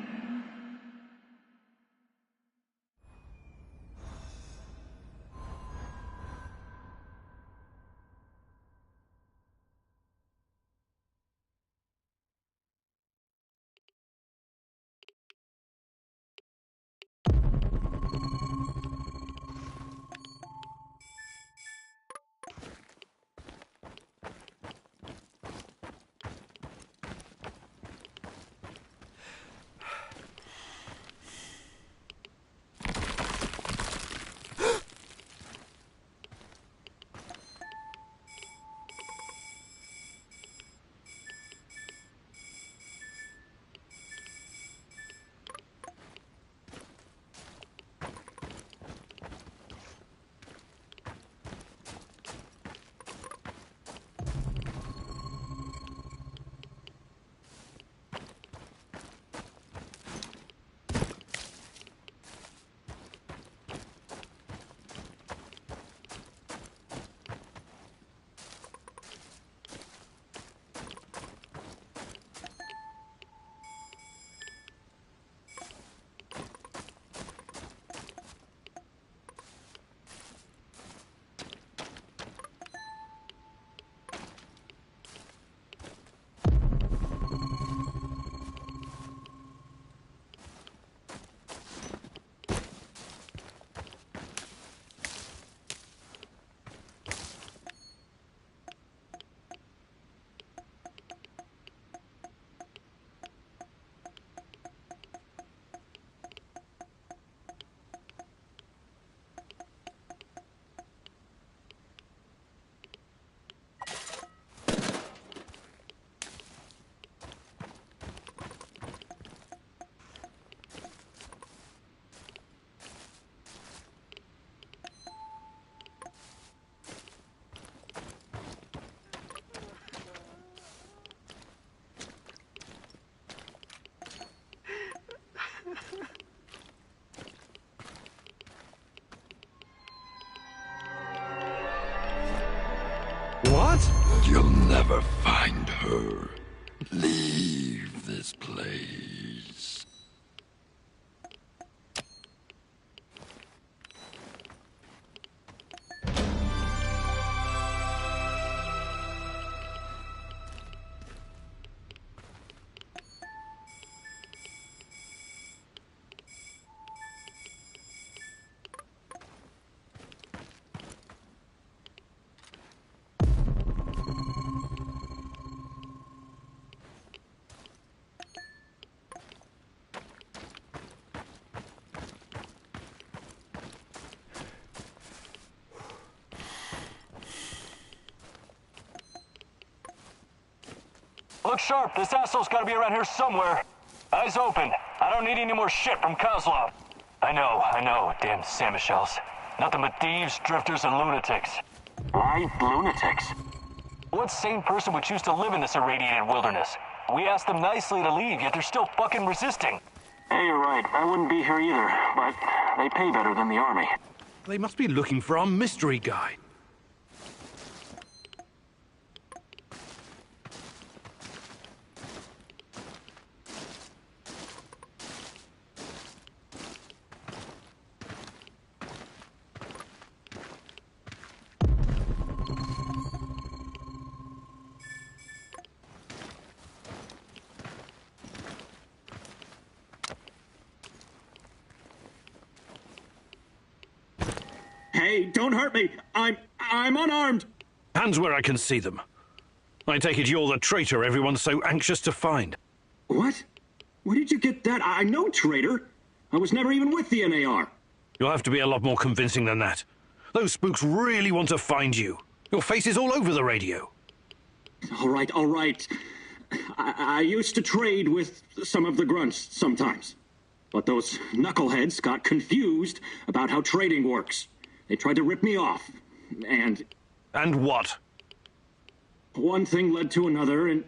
What? You'll never find her. Leave this place. Look sharp, this asshole's gotta be around here somewhere. Eyes open. I don't need any more shit from Kozlov. I know, damn Samushells. Nothing but thieves, drifters, and lunatics. Why lunatics? What sane person would choose to live in this irradiated wilderness? We asked them nicely to leave, yet they're still fucking resisting. Hey, you're right. I wouldn't be here either, but they pay better than the army. They must be looking for our mystery guy. Hey, don't hurt me. I'm unarmed. Hands where I can see them. I take it you're the traitor everyone's so anxious to find. What? Where did you get that? I'm no traitor. I was never even with the NAR. You'll have to be a lot more convincing than that. Those spooks really want to find you. Your face is all over the radio. All right. I used to trade with some of the grunts sometimes. But those knuckleheads got confused about how trading works. They tried to rip me off, and... And what? One thing led to another, and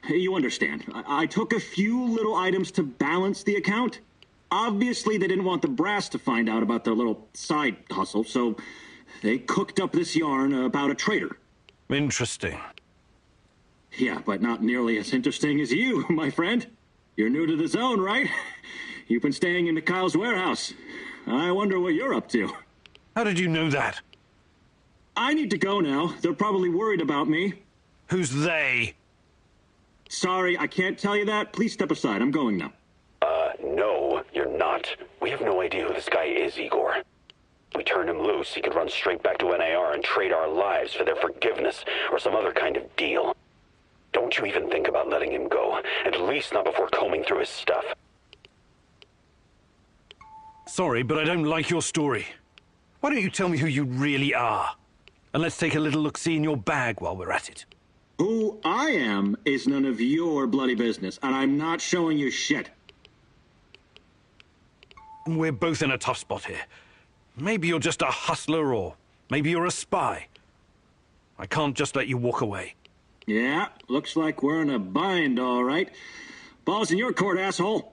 you understand. I took a few little items to balance the account. Obviously, they didn't want the brass to find out about their little side hustle, so they cooked up this yarn about a traitor. Interesting. Yeah, but not nearly as interesting as you, my friend. You're new to the zone, right? You've been staying in Mikhail's warehouse. I wonder what you're up to. How did you know that? I need to go now. They're probably worried about me. Who's they? Sorry, I can't tell you that. Please step aside. I'm going now. No, you're not. We have no idea who this guy is, Igor. We turn him loose, he could run straight back to NAR and trade our lives for their forgiveness or some other kind of deal. Don't you even think about letting him go. At least not before combing through his stuff. Sorry, but I don't like your story. Why don't you tell me who you really are? And let's take a little look-see in your bag while we're at it. Who I am is none of your bloody business, and I'm not showing you shit. We're both in a tough spot here. Maybe you're just a hustler, or maybe you're a spy. I can't just let you walk away. Yeah, looks like we're in a bind, all right. Ball's in your court, asshole.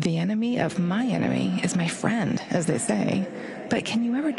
The enemy of my enemy is my friend, as they say. But can you ever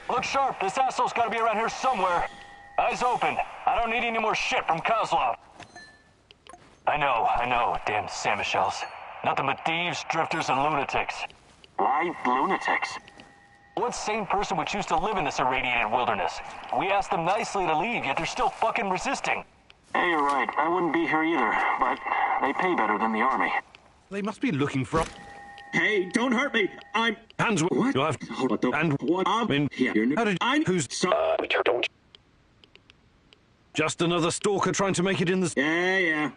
Look sharp, this asshole's gotta be around here somewhere. Eyes open. I don't need any more shit from Kozlov. I know, damn Samushells. Nothing but thieves, drifters, and lunatics. Why lunatics? What sane person would choose to live in this irradiated wilderness? We asked them nicely to leave, yet they're still fucking resisting. Hey, you're right. I wouldn't be here either, but they pay better than the army. They must be looking for... Hey, don't hurt me! I'm... Hands... What? You have... What the... And... What? In... Here. How did... Who's... We don't... Just another stalker trying to make it in the... Yeah.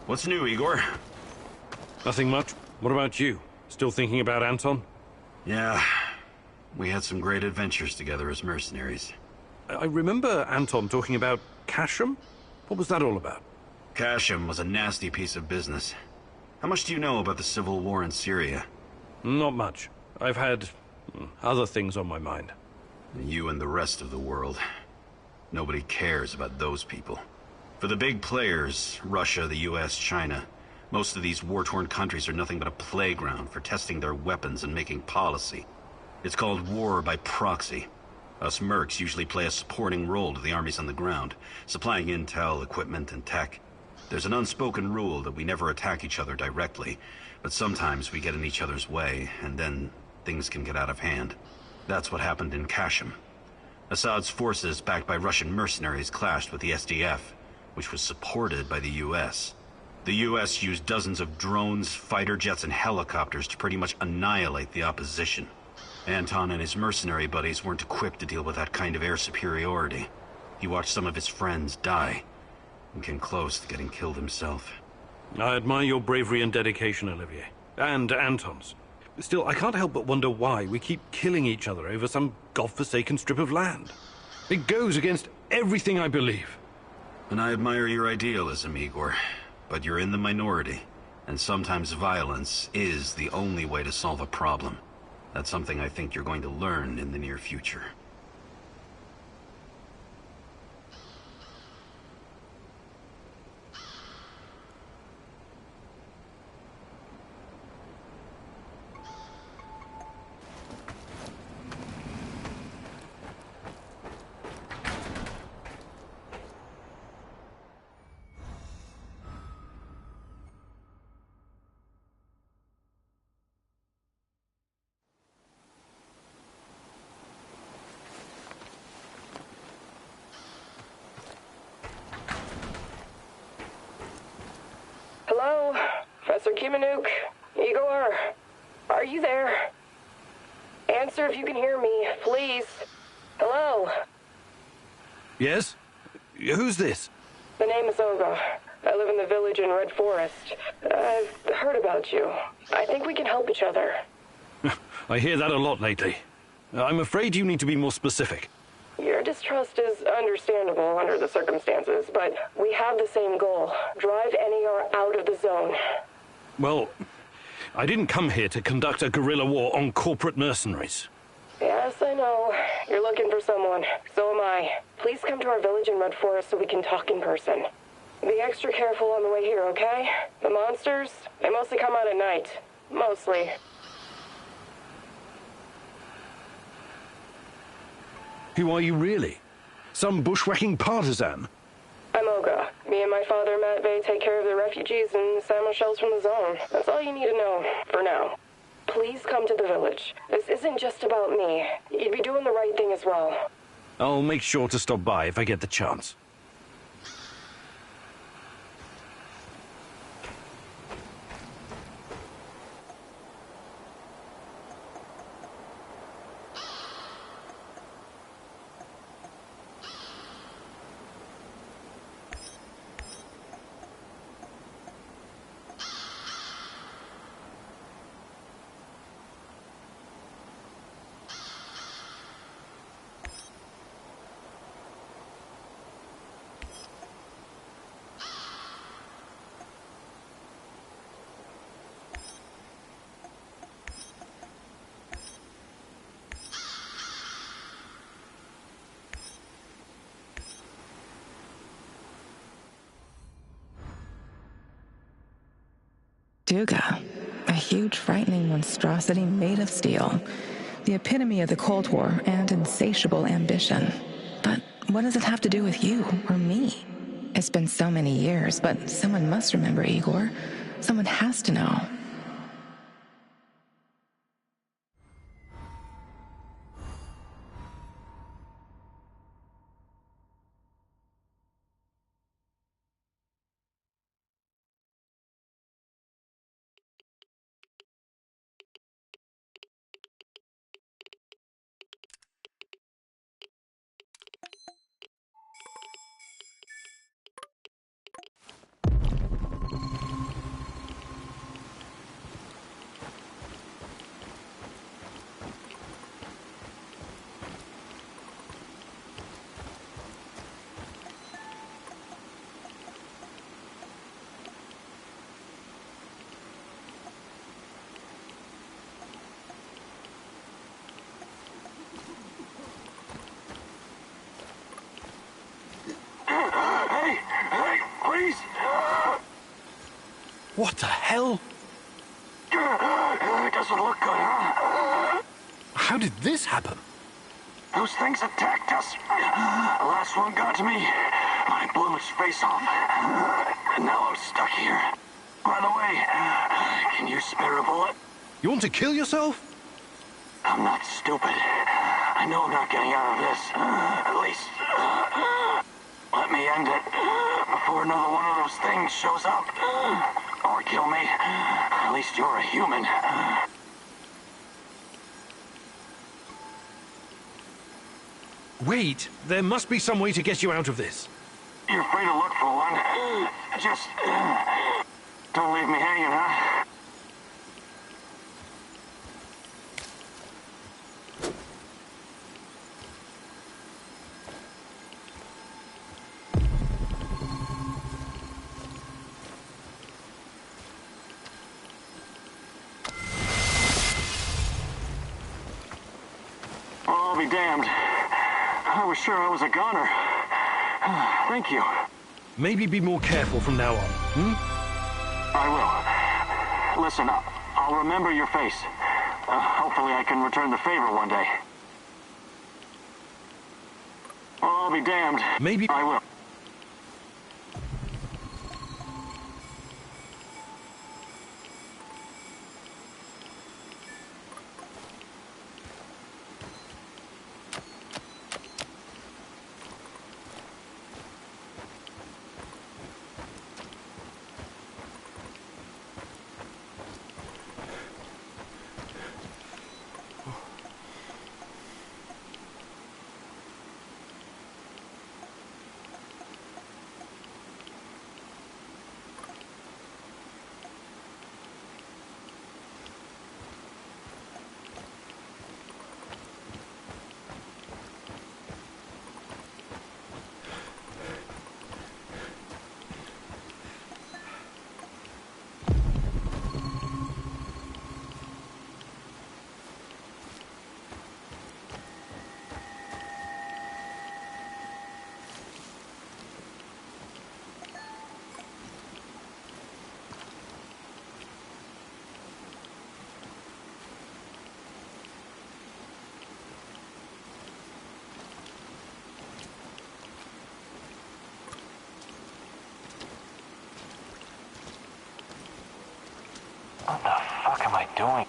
What's new, Igor? Nothing much. What about you? Still thinking about Anton? Yeah. We had some great adventures together as mercenaries. I remember Anton talking about Kashem. What was that all about? Kashem was a nasty piece of business. How much do you know about the civil war in Syria? Not much. I've had other things on my mind. You and the rest of the world. Nobody cares about those people. For the big players, Russia, the US, China, most of these war-torn countries are nothing but a playground for testing their weapons and making policy. It's called war by proxy. Us mercs usually play a supporting role to the armies on the ground, supplying intel, equipment, and tech. There's an unspoken rule that we never attack each other directly, but sometimes we get in each other's way, and then things can get out of hand. That's what happened in Kashem. Assad's forces, backed by Russian mercenaries, clashed with the SDF, which was supported by the US. The US used dozens of drones, fighter jets, and helicopters to pretty much annihilate the opposition. Anton and his mercenary buddies weren't equipped to deal with that kind of air superiority. He watched some of his friends die, and came close to getting killed himself. I admire your bravery and dedication, Olivier. And Anton's. Still, I can't help but wonder why we keep killing each other over some godforsaken strip of land. It goes against everything I believe. And I admire your idealism, Igor. But you're in the minority, and sometimes violence is the only way to solve a problem. That's something I think you're going to learn in the near future. Hello? Professor Kimanuk? Igor? Are you there? Answer if you can hear me, please. Hello? Yes? Who's this? The name is Olga. I live in the village in Red Forest. I've heard about you. I think we can help each other. I hear that a lot lately. I'm afraid you need to be more specific. Your distrust is understandable under the circumstances, but we have the same goal. Drive NER out of the zone. Well, I didn't come here to conduct a guerrilla war on corporate mercenaries. Yes, I know. You're looking for someone. So am I. Please come to our village in Red Forest so we can talk in person. Be extra careful on the way here, okay? The monsters, they mostly come out at night. Mostly. Who are you really? Some bushwhacking partisan? I'm Olga. Me and my father, Matvey, take care of the refugees and salmon shells from the zone. That's all you need to know, for now. Please come to the village. This isn't just about me. You'd be doing the right thing as well. I'll make sure to stop by if I get the chance. Duga, a huge, frightening monstrosity made of steel. The epitome of the Cold War and insatiable ambition. But what does it have to do with you or me? It's been so many years, but someone must remember Igor. Someone has to know. What the hell? It doesn't look good, huh? How did this happen? Those things attacked us. The last one got to me. I blew its face off. And now I'm stuck here. By the way, can you spare a bullet? You want to kill yourself? I'm not stupid. I know I'm not getting out of this. At least, let me end it before another one of those things shows up. Or kill me. At least you're a human. Wait, there must be some way to get you out of this. You're free to look for one. Just don't leave me hanging, huh? I'll be damned. I was sure I was a goner. Thank you. Maybe be more careful from now on, I will. Listen, I'll remember your face. Hopefully I can return the favor one day. I'll be damned. Maybe I will. What the fuck am I doing?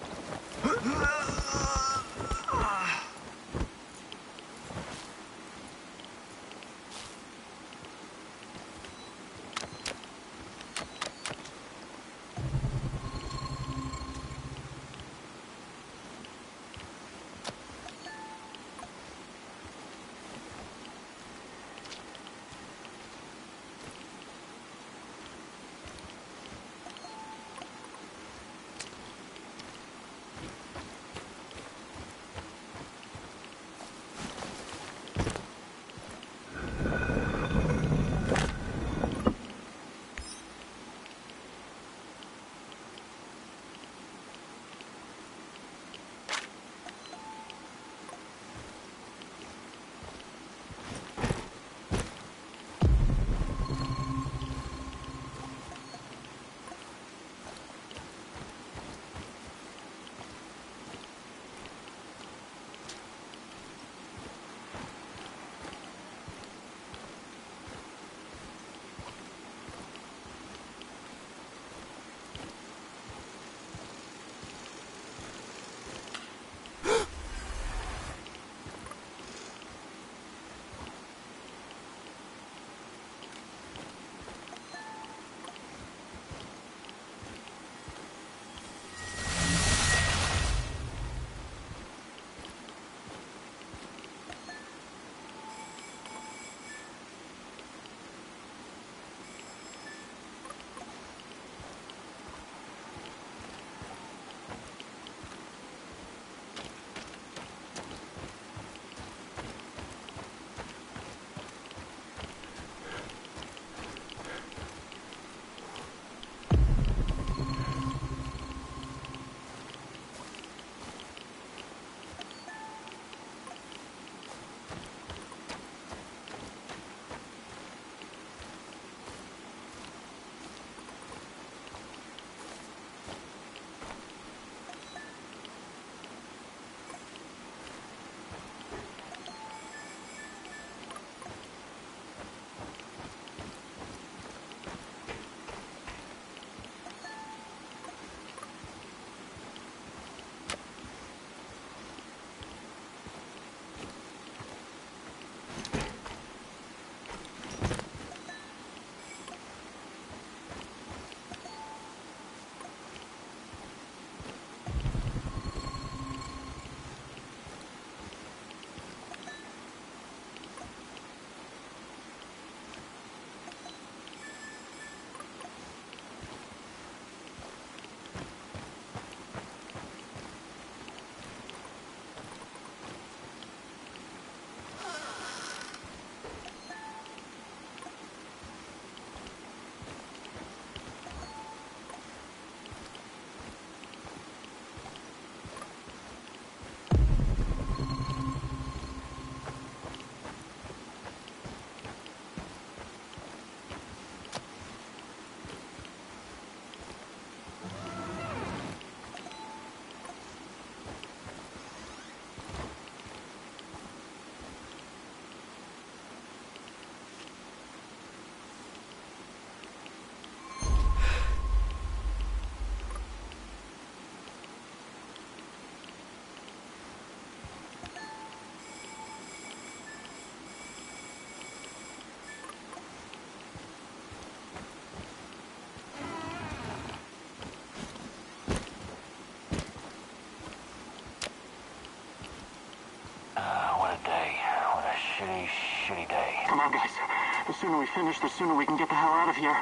we finish, the sooner we can get the hell out of here.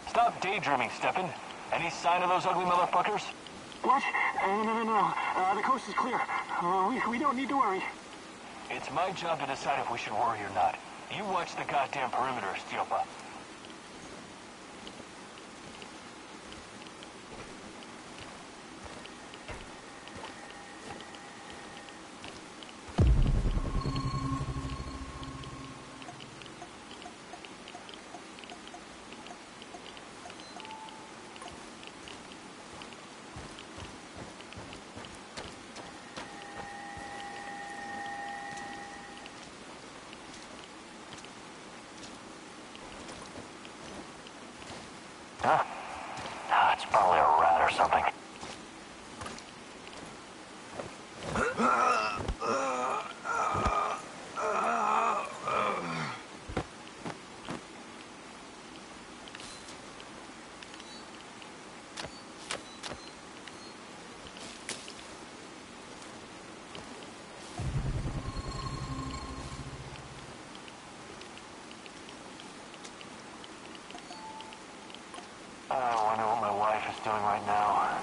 Stop daydreaming, Stefan. Any sign of those ugly motherfuckers? What? No. The coast is clear. We don't need to worry. It's my job to decide if we should worry or not. You watch the goddamn perimeter, Stiopa. Huh? It's probably a rat or something. I wonder what my wife is doing right now.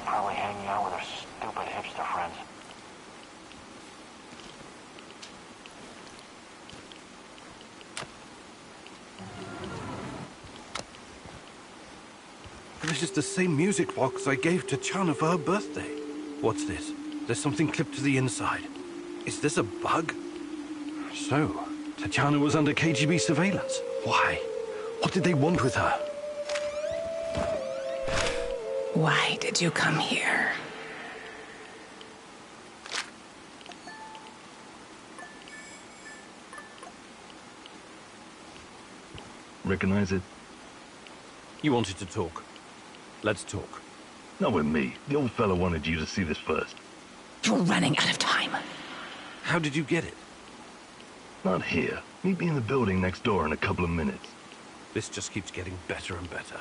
Probably hanging out with her stupid hipster friends. This is the same music box I gave to Chana for her birthday. What's this? There's something clipped to the inside. Is this a bug? So, Tatiana was under KGB surveillance. Why? What did they want with her? Why did you come here? Recognize it? You wanted to talk. Let's talk. Not with me. The old fella wanted you to see this first. You're running out of time. How did you get it? Not here. Meet me in the building next door in a couple of minutes. This just keeps getting better and better.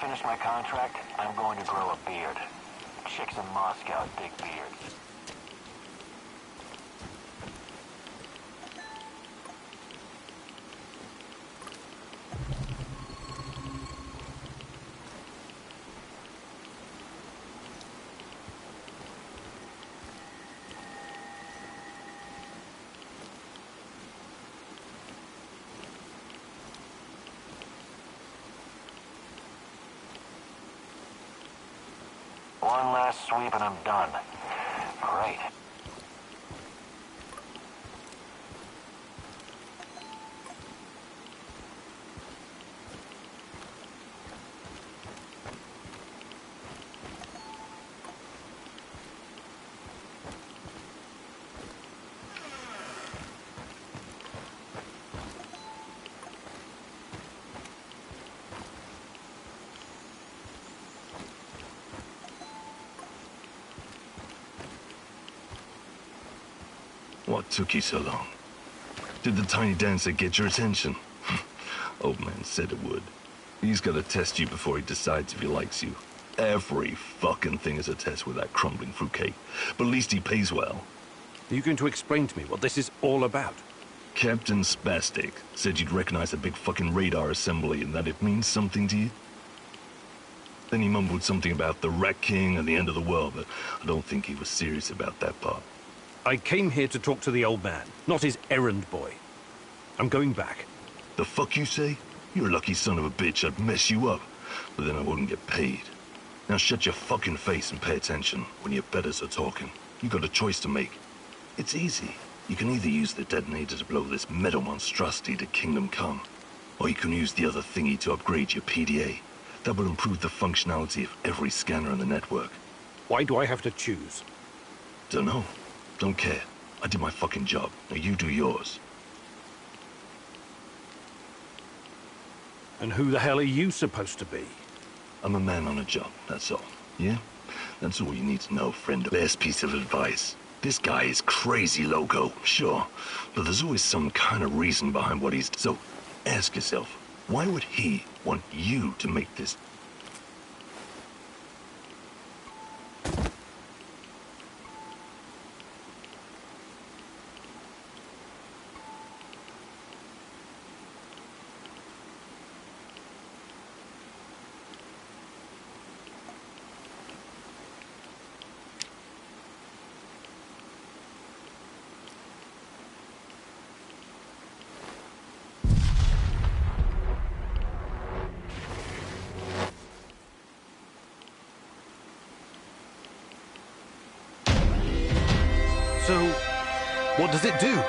finish my contract, I'm going to grow a beard. Chicks in Moscow dig beards. One last sweep and I'm done. Great. What took you so long? Did the tiny dancer get your attention? Old man said it would. He's gotta test you before he decides if he likes you. Every fucking thing is a test with that crumbling fruitcake. But at least he pays well. Are you going to explain to me what this is all about? Captain Spastic said you'd recognize a big fucking radar assembly and that it means something to you. Then he mumbled something about the Rat King and the end of the world, but I don't think he was serious about that part. I came here to talk to the old man, not his errand boy. I'm going back. The fuck you say? You're a lucky son of a bitch. I'd mess you up, but then I wouldn't get paid. Now shut your fucking face and pay attention when your betters are talking. You got a choice to make. It's easy. You can either use the detonator to blow this metal monstrosity to Kingdom Come, or you can use the other thingy to upgrade your PDA. That will improve the functionality of every scanner in the network. Why do I have to choose? Dunno. Don't care. I did my fucking job. Now you do yours. And who the hell are you supposed to be? I'm a man on a job, that's all. Yeah? That's all you need to know, friend. Best piece of advice. This guy is crazy loco, sure. But there's always some kind of reason behind what he's... So, ask yourself, why would he want you to make this... So, what does it do?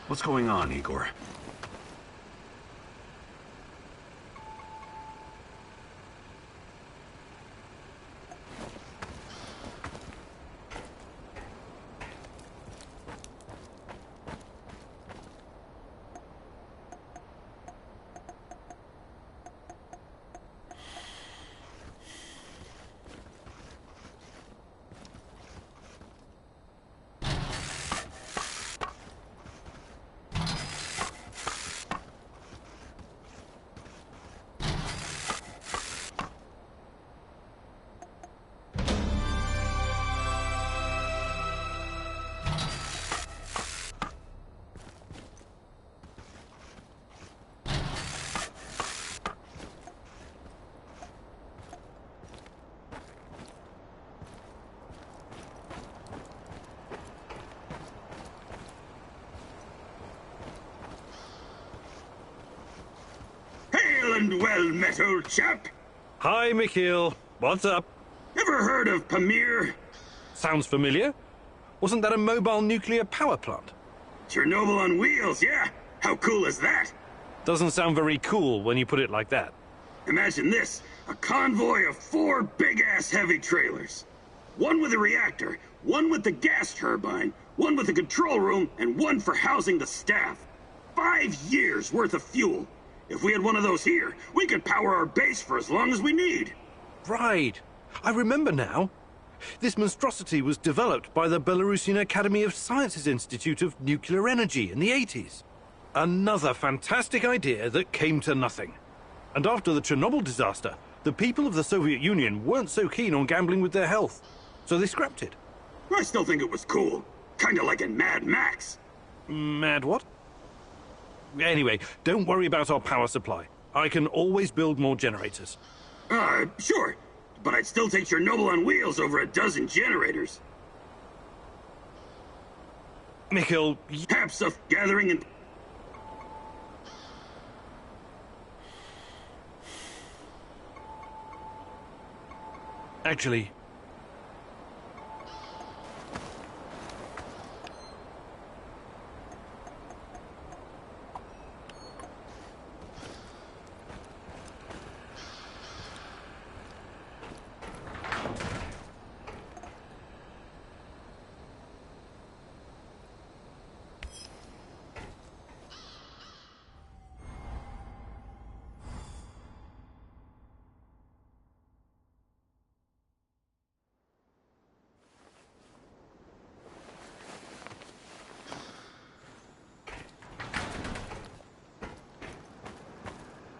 What's going on, Igor? and well met, old chap. Hi, Mikhail. What's up? Ever heard of Pamir? Sounds familiar. Wasn't that a mobile nuclear power plant? Chernobyl on wheels, yeah. How cool is that? Doesn't sound very cool when you put it like that. Imagine this, a convoy of 4 big-ass heavy trailers. One with a reactor, one with the gas turbine, one with the control room, and one for housing the staff. 5 years worth of fuel. If we had one of those here, we could power our base for as long as we need. Right. I remember now. This monstrosity was developed by the Belarusian Academy of Sciences Institute of Nuclear Energy in the 80s. Another fantastic idea that came to nothing. And after the Chernobyl disaster, the people of the Soviet Union weren't so keen on gambling with their health, so they scrapped it. I still think it was cool. Kinda like in Mad Max. Mad what? Anyway, don't worry about our power supply. I can always build more generators. Sure. But I'd still take Chernobyl on wheels over a dozen generators. Mikhail... Perhaps of gathering and... Actually...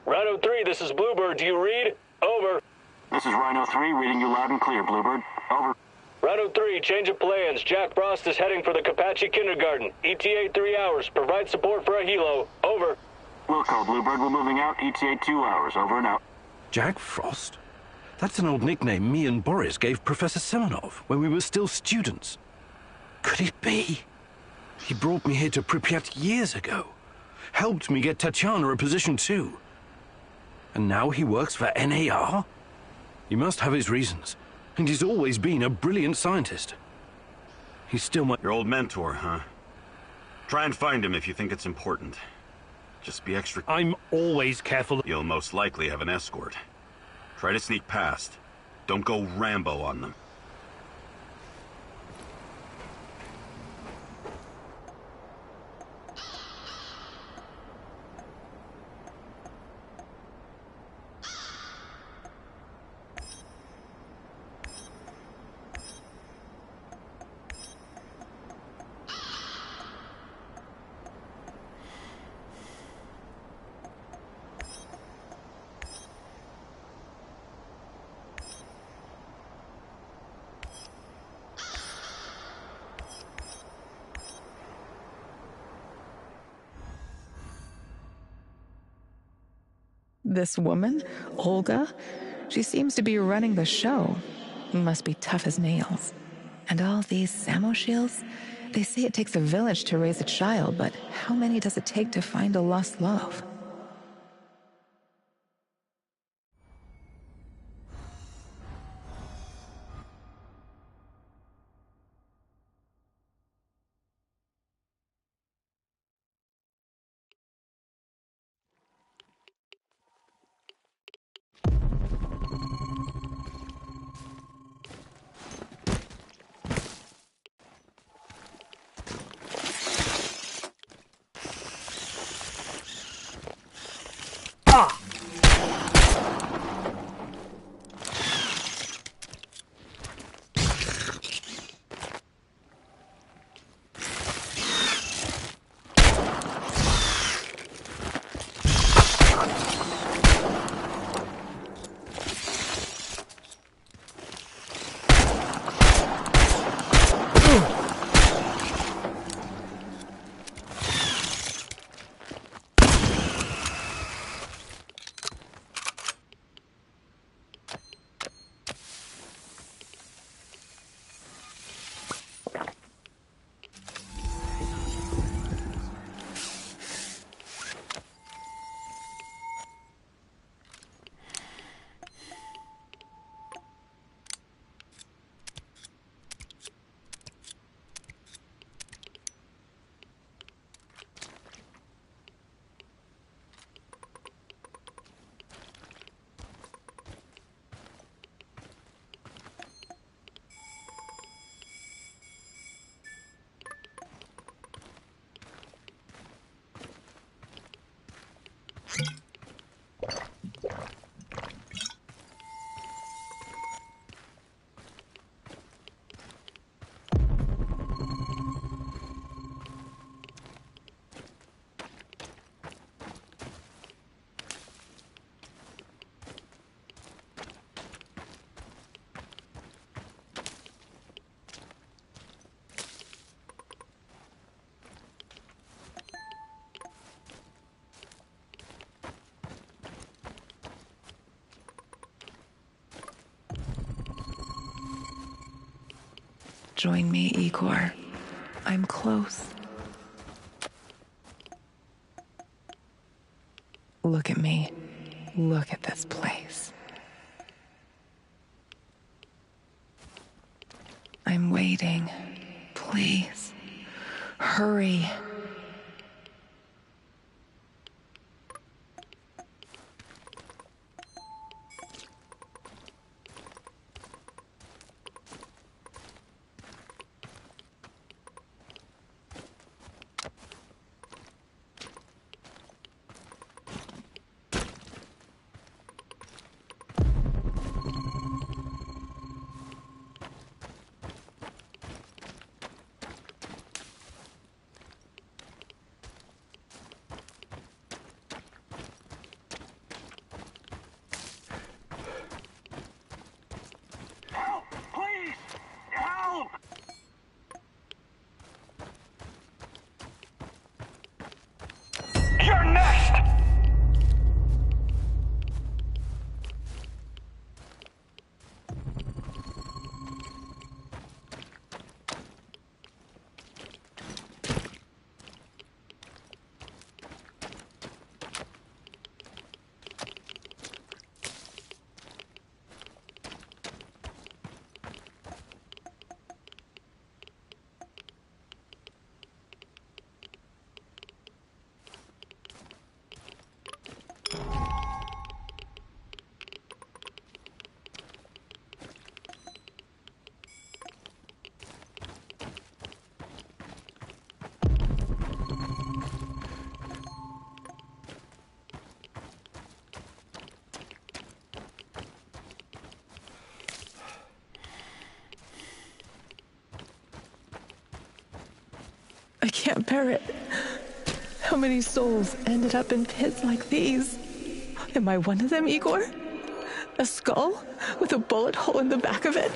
Rhino 3, this is Bluebird. Do you read? Over. This is Rhino 3, reading you loud and clear, Bluebird. Over. Rhino 3, change of plans. Jack Frost is heading for the Kapachi Kindergarten. ETA 3 hours. Provide support for a helo. Over. Wilco, Bluebird, we're moving out. ETA 2 hours. Over and out. Jack Frost? That's an old nickname me and Boris gave Professor Semenov when we were still students. Could it be? He brought me here to Pripyat years ago. Helped me get Tatiana a position too. And now he works for NAR? He must have his reasons. And he's always been a brilliant scientist. He's still my... Your old mentor, huh? Try and find him if you think it's important. Just be extra... I'm always careful. You'll most likely have an escort. Try to sneak past. Don't go Rambo on them. This woman, Olga, she seems to be running the show. Must be tough as nails. And all these Samoshiels? They say it takes a village to raise a child, but how many does it take to find a lost love? Join me, Igor. I'm close. Look at me. Look at this place. I'm waiting. Please, hurry. You're next! I can't bear it. How many souls ended up in pits like these? Am I one of them, Igor? A skull with a bullet hole in the back of it?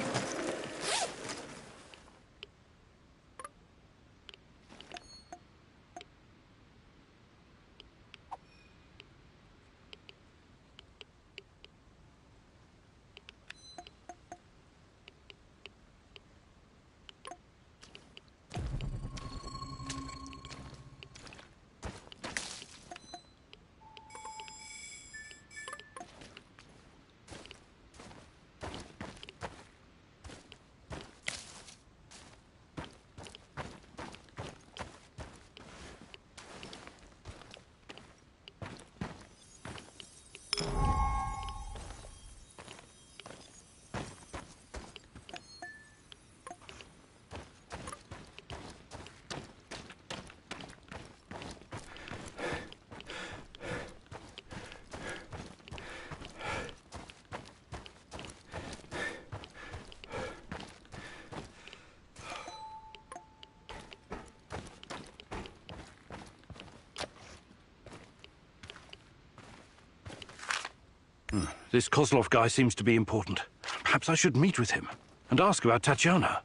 This Kozlov guy seems to be important. Perhaps I should meet with him and ask about Tatiana.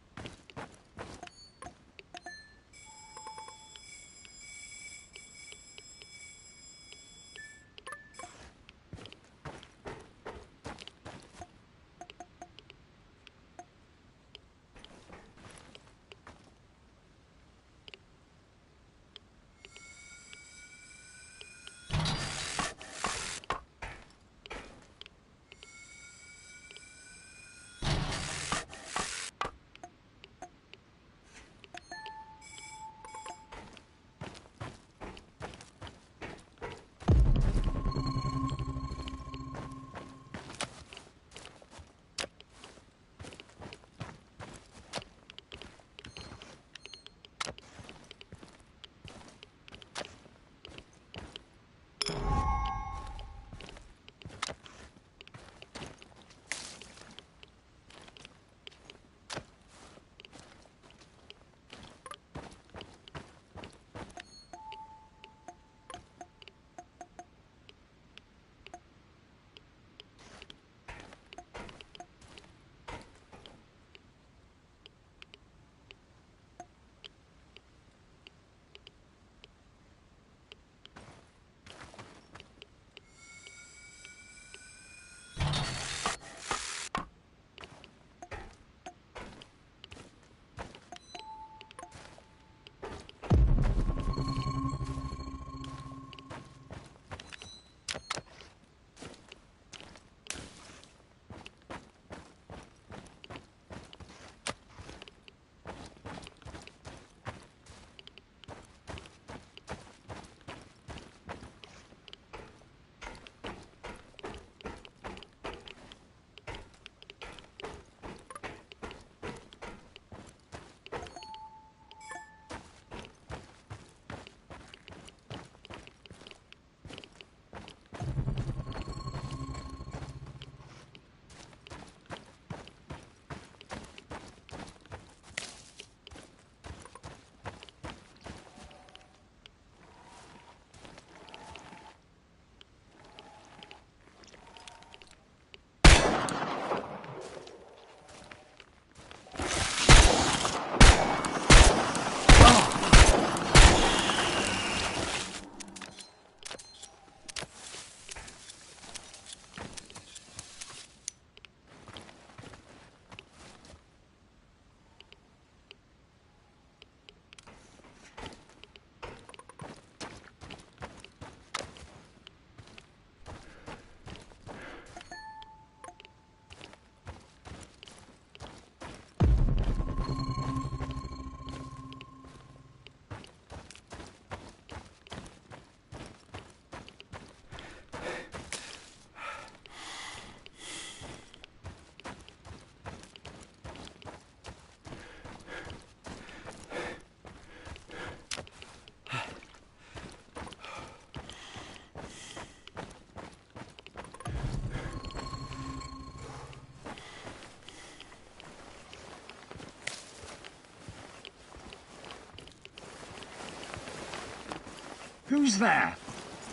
Who's there?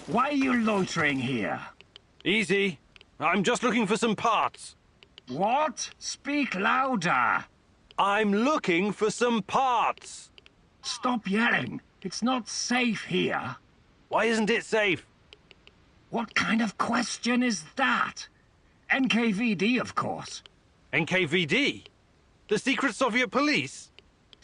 Why are you loitering here? Easy. I'm just looking for some parts. What? Speak louder. I'm looking for some parts. Stop yelling. It's not safe here. Why isn't it safe? What kind of question is that? NKVD, of course. NKVD? The secret Soviet police?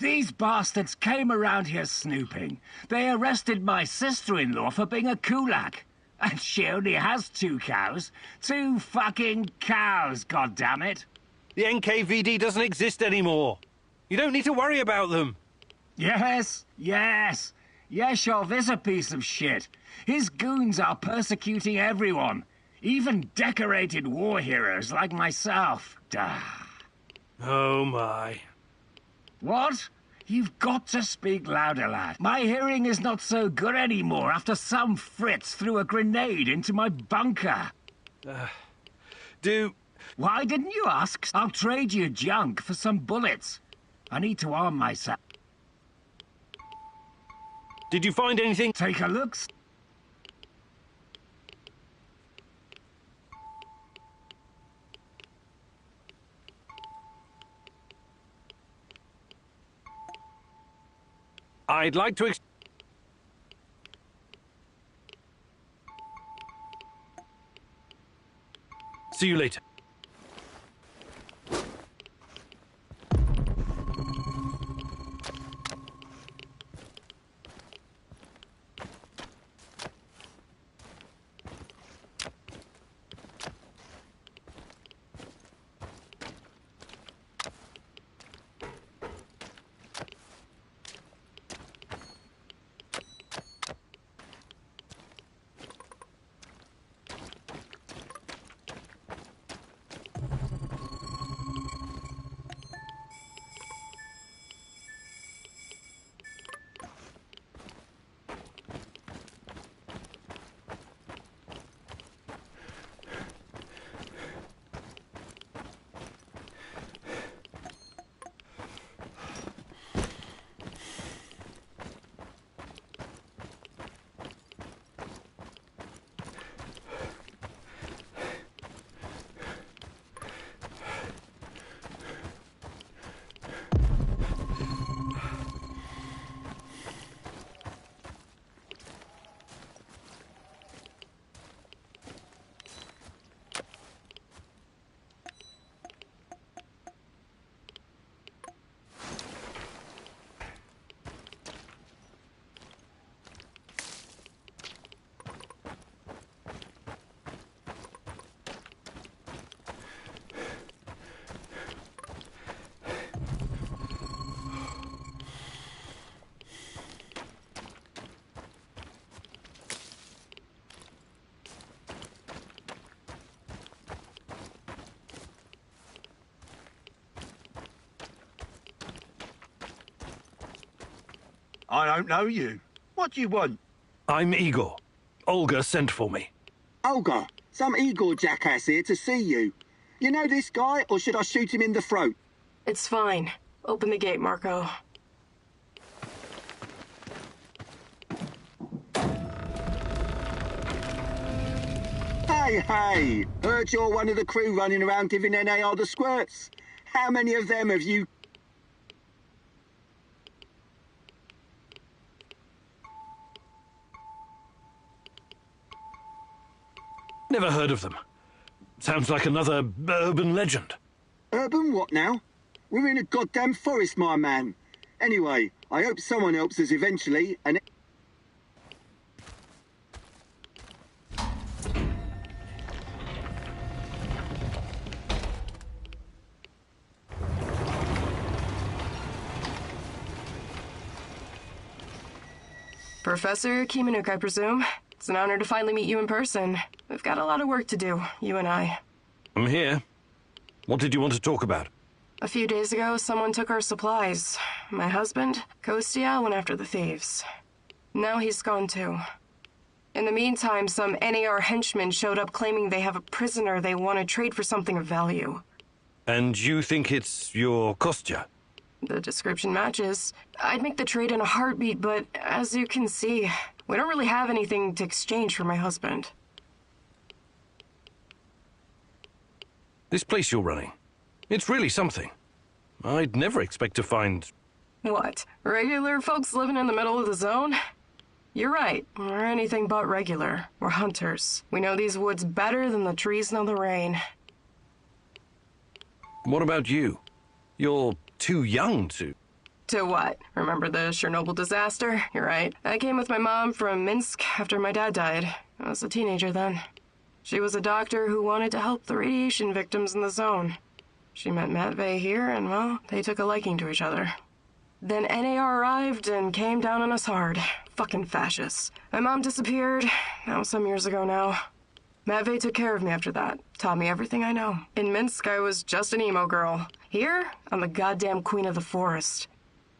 These bastards came around here snooping. They arrested my sister-in-law for being a kulak. And she only has 2 cows. 2 fucking cows, goddammit. The NKVD doesn't exist anymore. You don't need to worry about them. Yes. Yeshov is a piece of shit. His goons are persecuting everyone. Even decorated war heroes like myself. Duh. Oh my. What? You've got to speak louder, lad. My hearing is not so good anymore after some Fritz threw a grenade into my bunker. Why didn't you ask? I'll trade you junk for some bullets. I need to arm myself. Did you find anything? Take a look. I'd like to see you later. I don't know you. What do you want? I'm Igor. Olga sent for me. Olga, some Igor jackass here to see you. You know this guy, or should I shoot him in the throat? It's fine. Open the gate, Marco. Hey! Heard you're one of the crew running around giving NAR the squirts. How many of them have you... Never heard of them. Sounds like another urban legend. Urban what now? We're in a goddamn forest, my man. Anyway, I hope someone helps us eventually, and... Professor Kimanuk, I presume. It's an honor to finally meet you in person. We've got a lot of work to do, you and I. I'm here. What did you want to talk about? A few days ago, someone took our supplies. My husband, Kostya, went after the thieves. Now he's gone too. In the meantime, some NAR henchmen showed up claiming they have a prisoner they want to trade for something of value. And you think it's your Kostya? The description matches. I'd make the trade in a heartbeat, but as you can see, We don't really have anything to exchange for my husband. This place you're running, it's really something. I'd never expect to find... What? Regular folks living in the middle of the zone? You're right. We're anything but regular. We're hunters. We know these woods better than the trees know the rain. What about you? You're too young to... To what? Remember the Chernobyl disaster? You're right. I came with my mom from Minsk after my dad died. I was a teenager then. She was a doctor who wanted to help the radiation victims in the zone. She met Matvey here, and, well, they took a liking to each other. Then NAR arrived and came down on us hard. Fucking fascists. My mom disappeared. That was some years ago now. Matvey took care of me after that. Taught me everything I know. In Minsk, I was just an emo girl. Here, I'm the goddamn queen of the forest.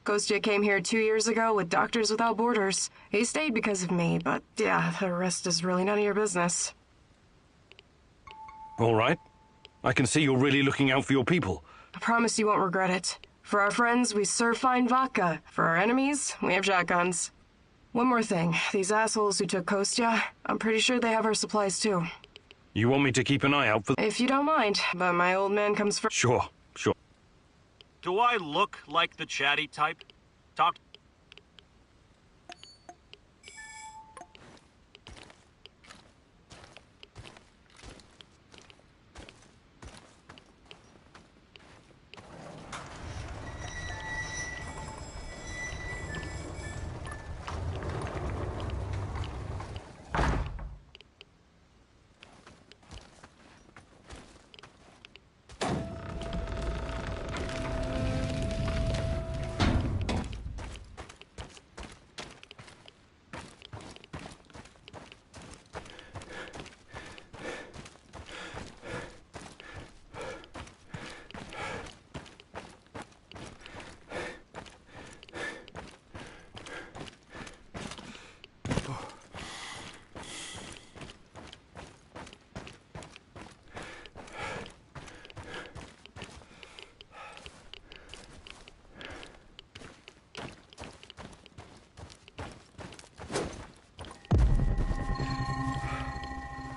Kostya came here 2 years ago with Doctors Without Borders. He stayed because of me, but yeah, the rest is really none of your business. All right. I can see you're really looking out for your people. I promise you won't regret it. For our friends, we serve fine vodka. For our enemies, we have shotguns. One more thing. These assholes who took Kostya, I'm pretty sure they have our supplies too. You want me to keep an eye out for... If you don't mind, but my old man comes first. Sure. Do I look like the chatty type? Talk...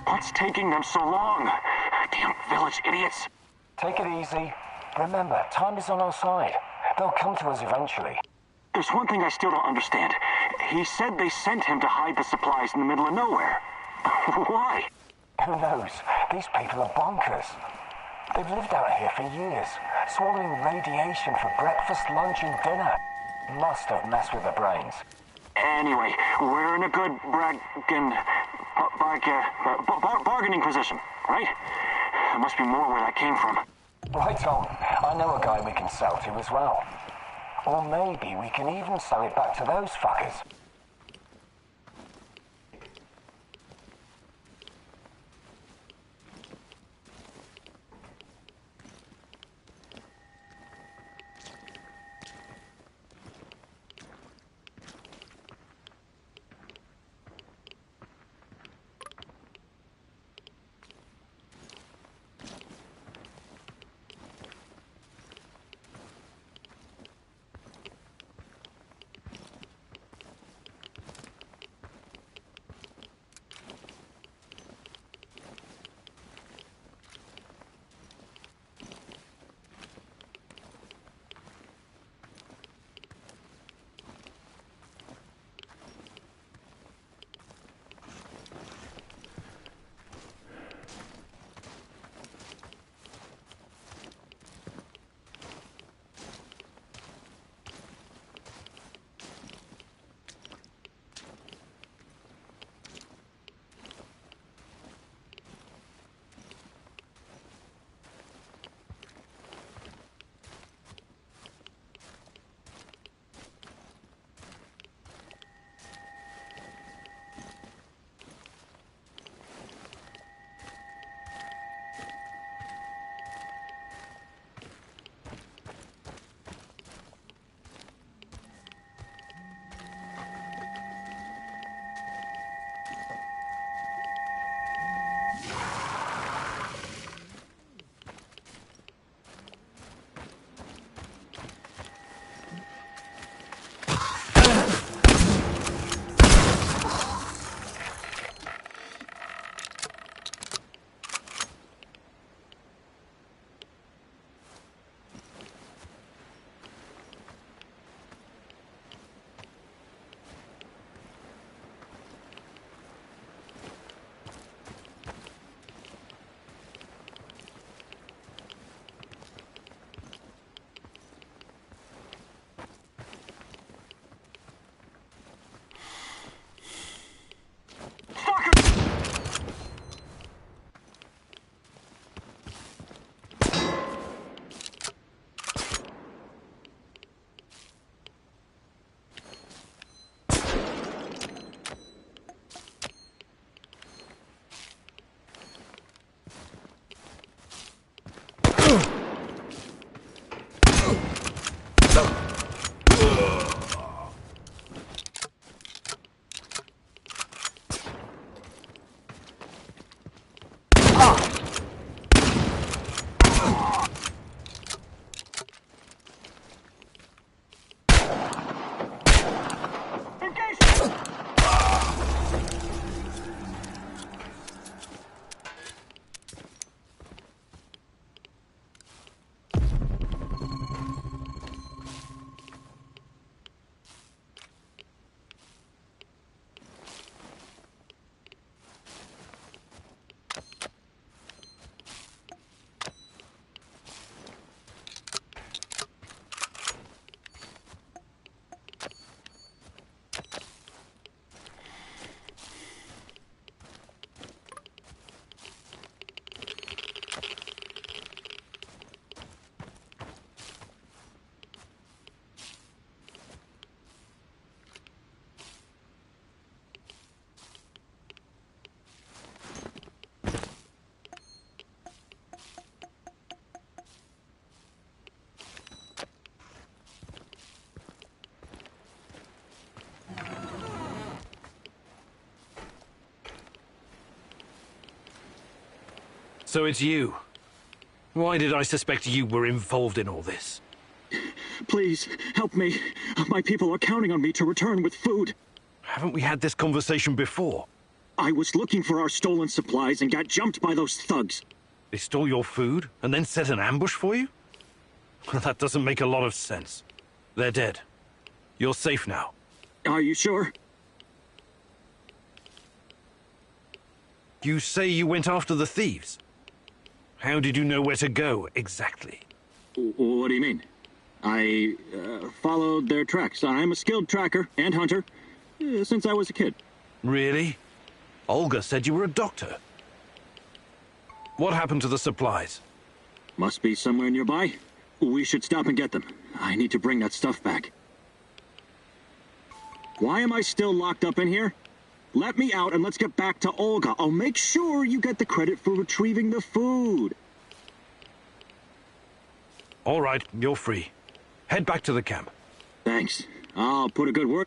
What's taking them so long? Damn village idiots. Take it easy. Remember, time is on our side. They'll come to us eventually. There's one thing I still don't understand. He said they sent him to hide the supplies in the middle of nowhere. Why? Who knows? These people are bonkers. They've lived out here for years, swallowing radiation for breakfast, lunch, and dinner. Must have messed with their brains. Anyway, we're in a good bargaining position, right? There must be more where that came from. Right on. I know a guy we can sell to as well. Or maybe we can even sell it back to those fuckers. So it's you. Why did I suspect you were involved in all this? Please, help me. My people are counting on me to return with food. Haven't we had this conversation before? I was looking for our stolen supplies and got jumped by those thugs. They stole your food and then set an ambush for you? Well, that doesn't make a lot of sense. They're dead. You're safe now. Are you sure? You say you went after the thieves. How did you know where to go, exactly? What do you mean? I followed their tracks. I'm a skilled tracker and hunter since I was a kid. Really? Olga said you were a doctor. What happened to the supplies? Must be somewhere nearby. We should stop and get them. I need to bring that stuff back. Why am I still locked up in here? Let me out and let's get back to Olga. I'll make sure you get the credit for retrieving the food. All right, you're free. Head back to the camp. Thanks. I'll put a good word.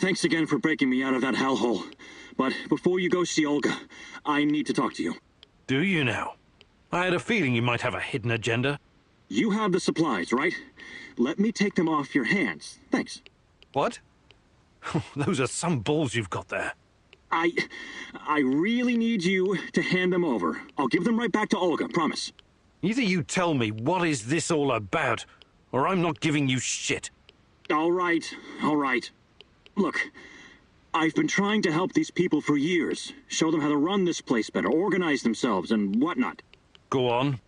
Thanks again for breaking me out of that hellhole. But before you go see Olga, I need to talk to you. Do you now? I had a feeling you might have a hidden agenda. You have the supplies, right? Let me take them off your hands. Thanks. What? Those are some balls you've got there. I really need you to hand them over. I'll give them right back to Olga, promise. Either you tell me what is this all about, or I'm not giving you shit. All right. Look, I've been trying to help these people for years. Show them how to run this place better, organize themselves, and whatnot. Go on.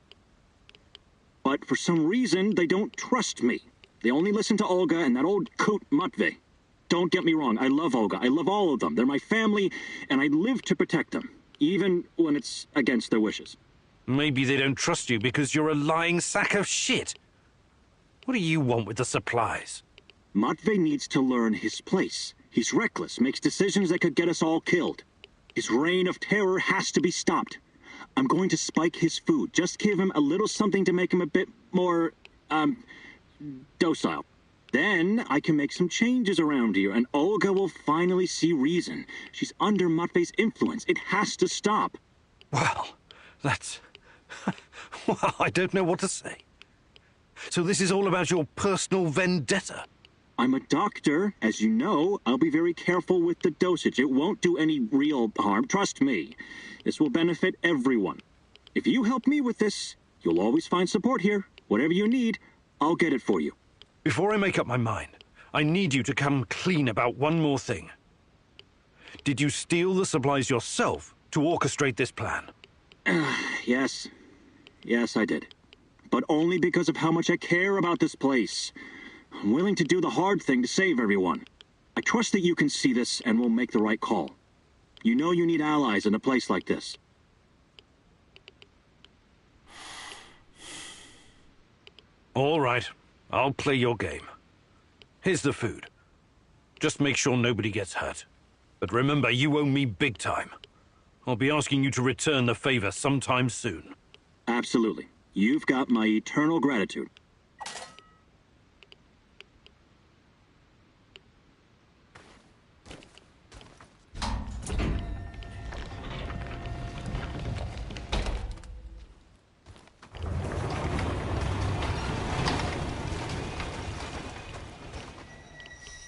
But for some reason, they don't trust me. They only listen to Olga and that old coot Matvey. Don't get me wrong, I love Olga. I love all of them. They're my family, and I live to protect them, even when it's against their wishes. Maybe they don't trust you because you're a lying sack of shit. What do you want with the supplies? Matvey needs to learn his place. He's reckless, makes decisions that could get us all killed. His reign of terror has to be stopped. I'm going to spike his food. Just give him a little something to make him a bit more, docile. Then I can make some changes around here, and Olga will finally see reason. She's under Matvey's influence. It has to stop. Well, that's... well, I don't know what to say. So this is all about your personal vendetta? I'm a doctor. As you know, I'll be very careful with the dosage. It won't do any real harm. Trust me. This will benefit everyone. If you help me with this, you'll always find support here. Whatever you need, I'll get it for you. Before I make up my mind, I need you to come clean about one more thing. Did you steal the supplies yourself to orchestrate this plan? Yes. Yes, I did. But only because of how much I care about this place. I'm willing to do the hard thing to save everyone. I trust that you can see this and will make the right call. You know you need allies in a place like this. All right. I'll play your game. Here's the food. Just make sure nobody gets hurt. But remember, you owe me big time. I'll be asking you to return the favor sometime soon. Absolutely. You've got my eternal gratitude.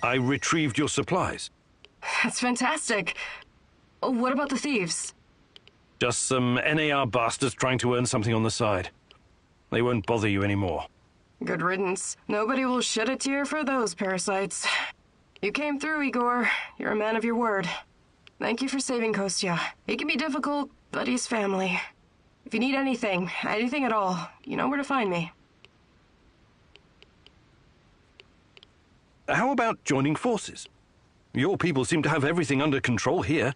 I retrieved your supplies. That's fantastic. What about the thieves? Just some NAR bastards trying to earn something on the side. They won't bother you anymore. Good riddance. Nobody will shed a tear for those parasites. You came through, Igor. You're a man of your word. Thank you for saving Kostya. He can be difficult, but he's family. If you need anything at all, you know where to find me. How about joining forces? Your people seem to have everything under control here.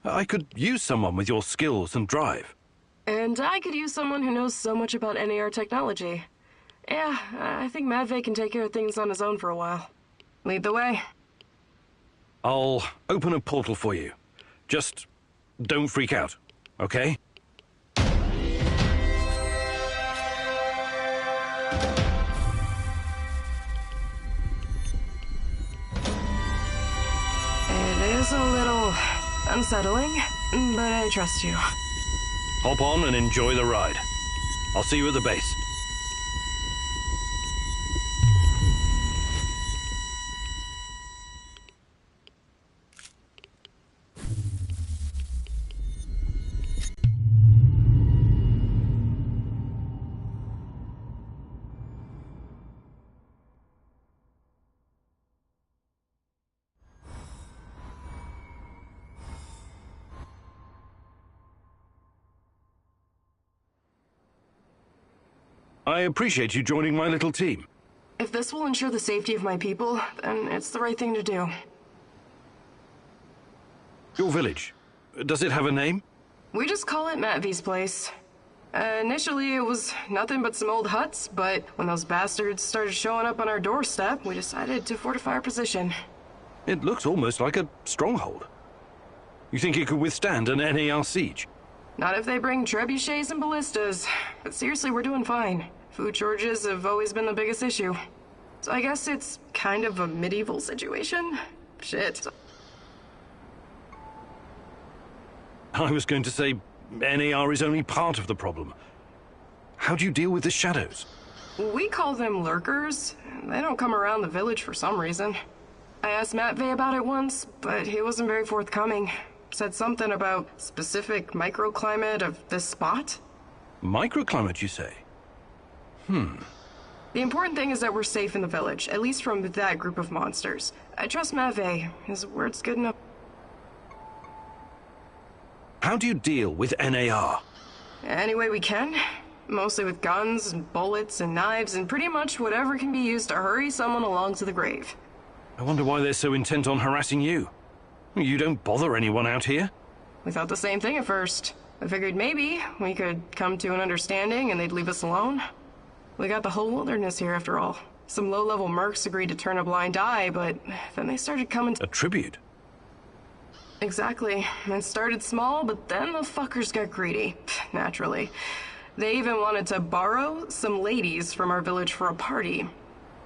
I could use someone with your skills and drive. And I could use someone who knows so much about NAR technology. Yeah, I think Matvey can take care of things on his own for a while. Lead the way. I'll open a portal for you. Just don't freak out, okay? It is a little unsettling, but I trust you. Hop on and enjoy the ride. I'll see you at the base. I appreciate you joining my little team. If this will ensure the safety of my people, then it's the right thing to do. Your village, does it have a name? We just call it Matvey's place. Initially, it was nothing but some old huts, but when those bastards started showing up on our doorstep, we decided to fortify our position. It looks almost like a stronghold. You think it could withstand an NAR siege? Not if they bring trebuchets and ballistas. But seriously, we're doing fine. Food shortages have always been the biggest issue. So I guess it's kind of a medieval situation? Shit. I was going to say NAR is only part of the problem. How do you deal with the shadows? We call them lurkers. They don't come around the village for some reason. I asked Matvey about it once, but he wasn't very forthcoming. Said something about specific microclimate of this spot? Microclimate, you say? The important thing is that we're safe in the village, at least from that group of monsters. I trust Matvey. His word's good enough. How do you deal with NAR? Any way we can. Mostly with guns and bullets and knives and pretty much whatever can be used to hurry someone along to the grave. I wonder why they're so intent on harassing you. You don't bother anyone out here? We thought the same thing at first. I figured maybe we could come to an understanding and they'd leave us alone. We got the whole wilderness here after all. Some low-level mercs agreed to turn a blind eye, but then they started coming to... A tribute? Exactly. It started small, but then the fuckers got greedy. Naturally. They even wanted to borrow some ladies from our village for a party.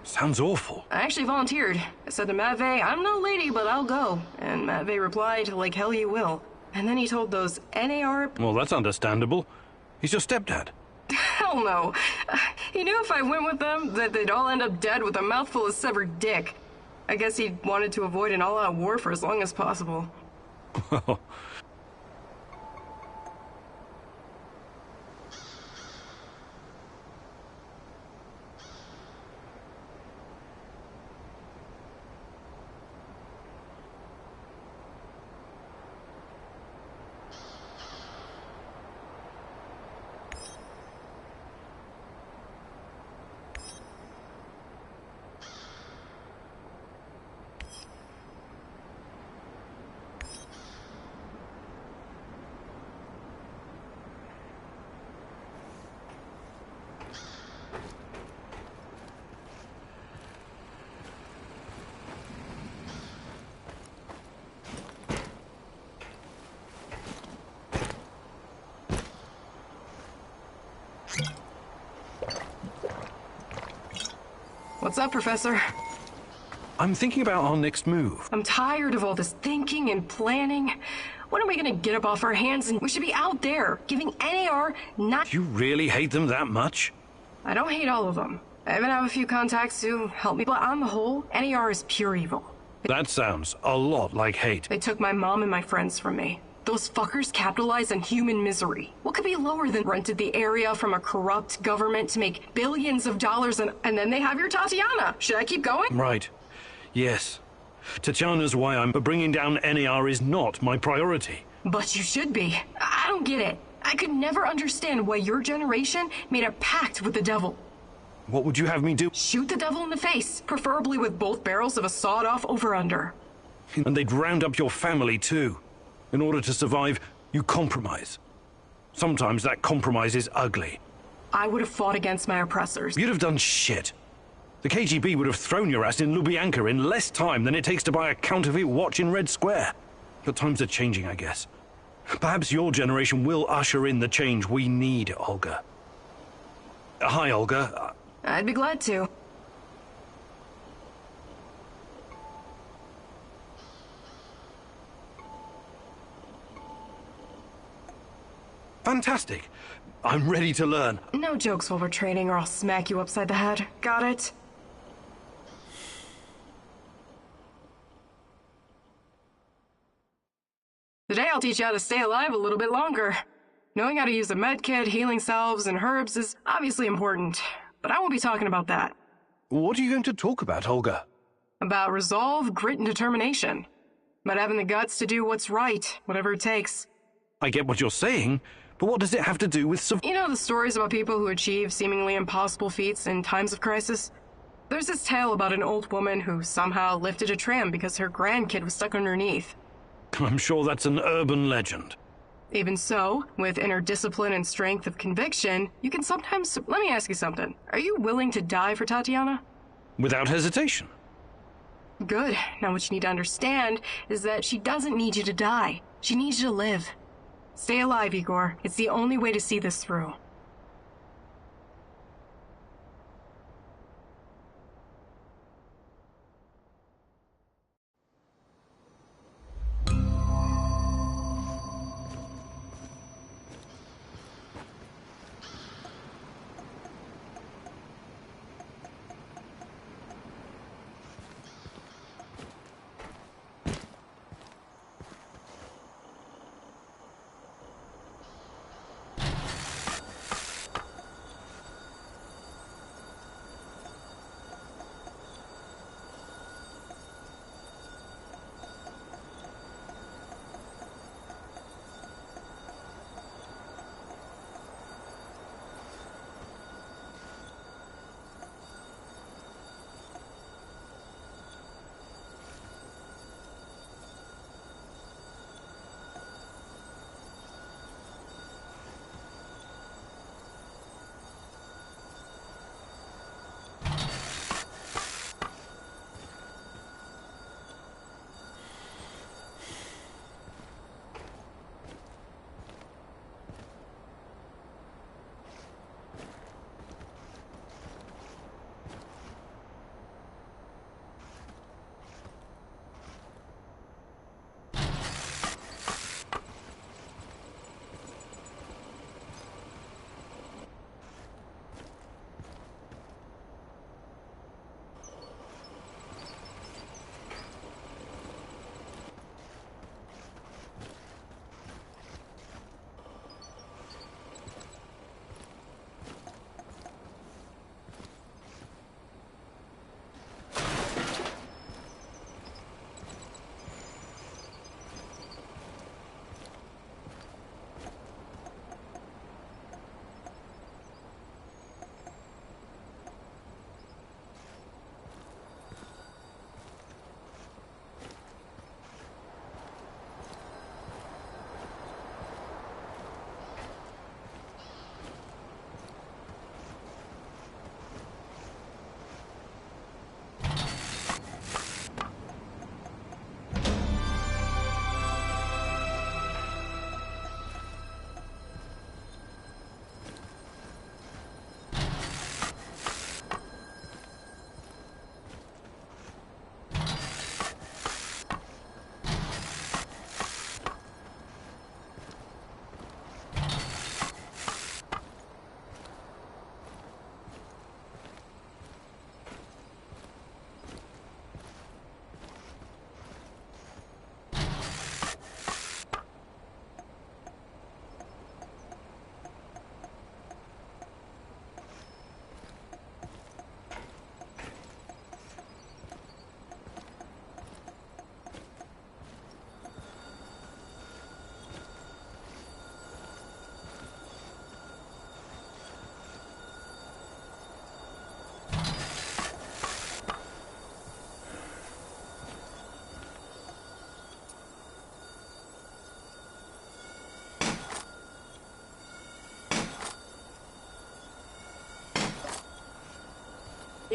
Sounds awful. I actually volunteered. I said to Matvey, I'm no lady, but I'll go. And Matvey replied, like hell you will. And then he told those NAR... Well, that's understandable. He's your stepdad. Hell no. He knew if I went with them, that they'd all end up dead with a mouthful of severed dick. I guess he wanted to avoid an all-out war for as long as possible. What's up, Professor? I'm thinking about our next move. I'm tired of all this thinking and planning. When are we gonna get up off our hands and we should be out there, giving NAR not... You really hate them that much? I don't hate all of them. I even have a few contacts who help me, but on the whole, NAR is pure evil. That sounds a lot like hate. They took my mom and my friends from me. Those fuckers capitalize on human misery. What could be lower than rented the area from a corrupt government to make billions of dollars and then they have your Tatiana? Should I keep going? Right. Yes. Tatiana's why I'm... But bringing down NAR is not my priority. But you should be. I don't get it. I could never understand why your generation made a pact with the devil. What would you have me do? Shoot the devil in the face, preferably with both barrels of a sawed-off over-under. And they'd round up your family, too. In order to survive, you compromise. Sometimes that compromise is ugly. I would have fought against my oppressors. You'd have done shit. The KGB would have thrown your ass in Lubyanka in less time than it takes to buy a counterfeit watch in Red Square. But times are changing, I guess. Perhaps your generation will usher in the change we need, Olga. Hi, Olga. I'd be glad to. Fantastic. I'm ready to learn. No jokes while we're training or I'll smack you upside the head. Got it? Today I'll teach you how to stay alive a little bit longer. Knowing how to use a medkit, healing salves, and herbs is obviously important, but I won't be talking about that. What are you going to talk about, Olga? About resolve, grit, and determination. About having the guts to do what's right, whatever it takes. I get what you're saying, but what does it have to do with You know the stories about people who achieve seemingly impossible feats in times of crisis? There's this tale about an old woman who somehow lifted a tram because her grandkid was stuck underneath. I'm sure that's an urban legend. Even so, with inner discipline and strength of conviction, you can sometimes... Let me ask you something. Are you willing to die for Tatiana? Without hesitation. Good. Now what you need to understand is that she doesn't need you to die. She needs you to live. Stay alive, Igor. It's the only way to see this through.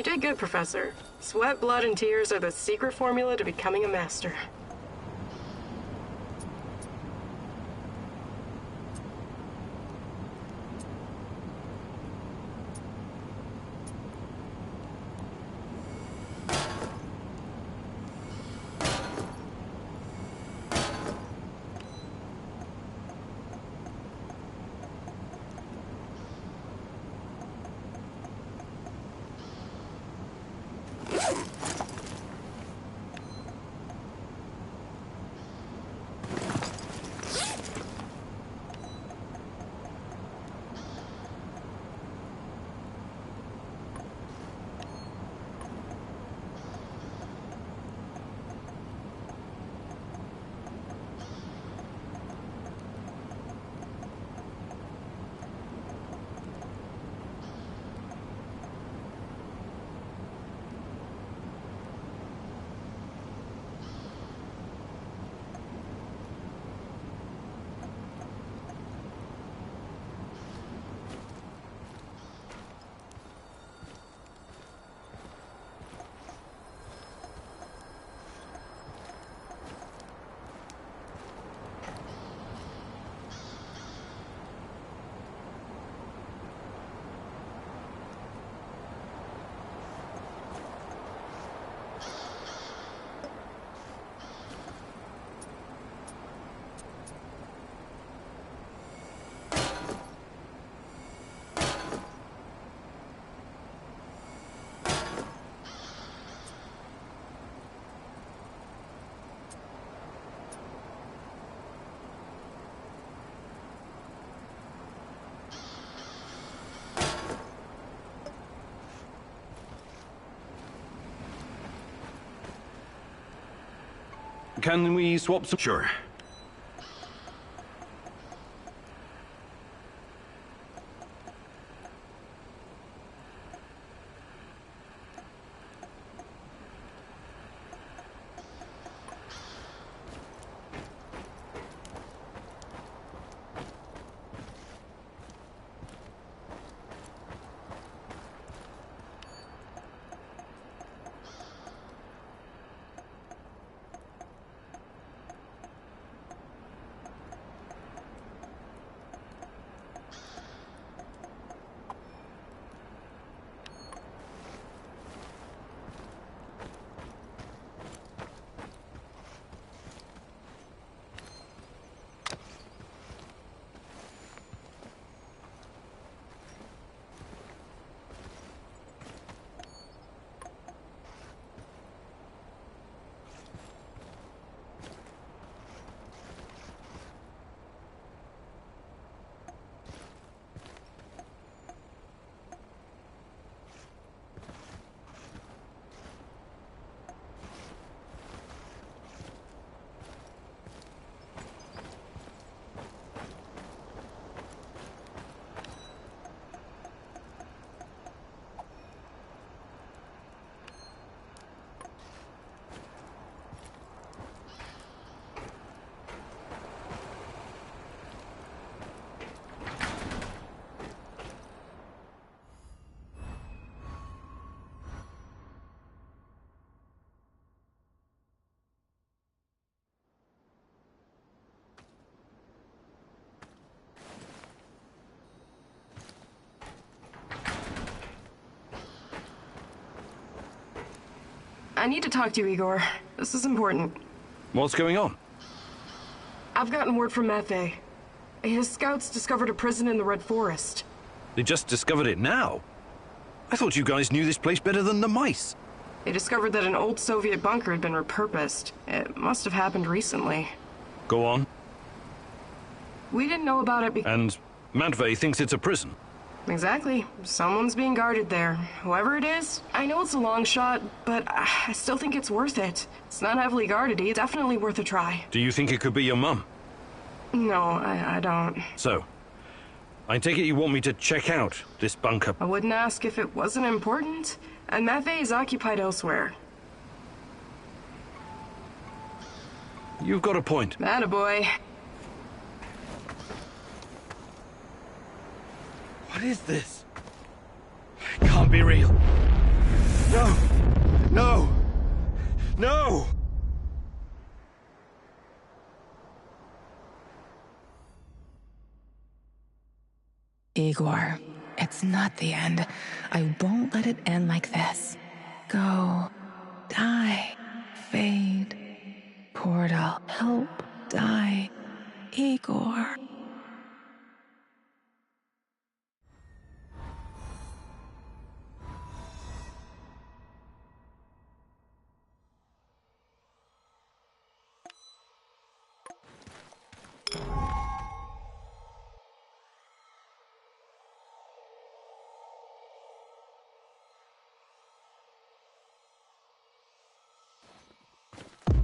You did good, Professor. Sweat, blood, and tears are the secret formula to becoming a master. Can we swap some? Sure. I need to talk to you, Igor. This is important. What's going on? I've gotten word from Matvey. His scouts discovered a prison in the Red Forest. They just discovered it now? I thought you guys knew this place better than the mice. They discovered that an old Soviet bunker had been repurposed. It must have happened recently. Go on. We didn't know about it because... And Matvey thinks it's a prison. Exactly. Someone's being guarded there. Whoever it is, I know it's a long shot, but I still think it's worth it. It's not heavily guarded. It's definitely worth a try. Do you think it could be your mum? No, I don't. So, I take it you want me to check out this bunker? I wouldn't ask if it wasn't important. And Matvey is occupied elsewhere. You've got a point. Attaboy. What is this? It can't be real. No! No! No! Igor, it's not the end. I won't let it end like this. Go. Die. Fade. Portal. Help. Die. Igor.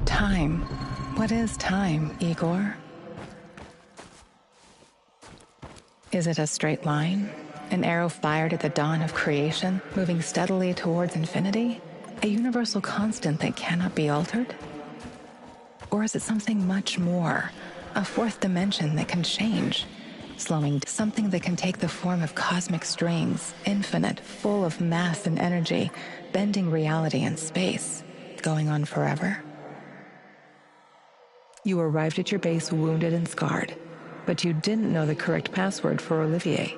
Time. What is time, Igor? Is it a straight line? An arrow fired at the dawn of creation, moving steadily towards infinity? A universal constant that cannot be altered? Or is it something much more? A fourth dimension that can change? Slowing, something that can take the form of cosmic strings, infinite, full of mass and energy, bending reality and space, going on forever? You arrived at your base wounded and scarred, but you didn't know the correct password for Olivier.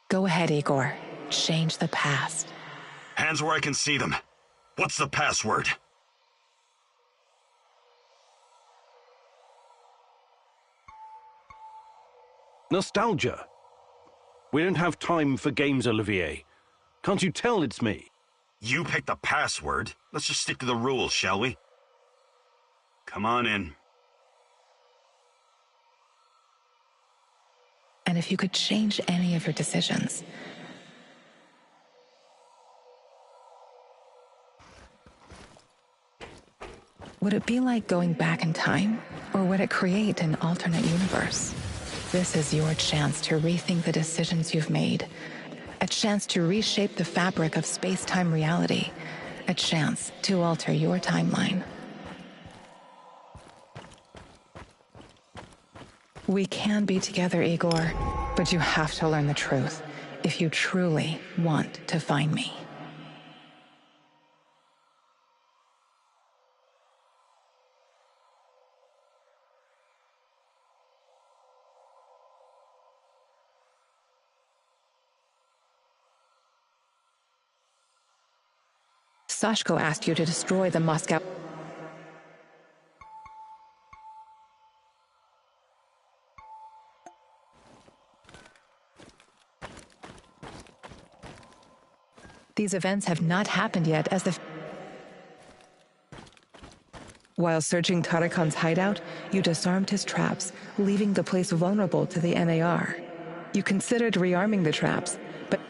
Go ahead, Igor. Change the past. Hands where I can see them. What's the password? Nostalgia. We don't have time for games, Olivier. Can't you tell it's me? You picked the password. Let's just stick to the rules, shall we? Come on in. And if you could change any of your decisions, would it be like going back in time, or would it create an alternate universe? This is your chance to rethink the decisions you've made, a chance to reshape the fabric of space-time reality, a chance to alter your timeline. We can be together, Igor, but you have to learn the truth if you truly want to find me. Sashko asked you to destroy the Moscow. These events have not happened yet as the... While searching Tarakan's hideout, you disarmed his traps, leaving the place vulnerable to the NAR. You considered rearming the traps, but...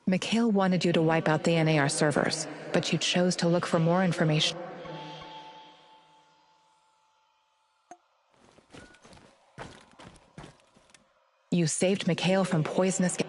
Mikhail wanted you to wipe out the NAR servers, but you chose to look for more information. You saved Mikhail from poisonous gas.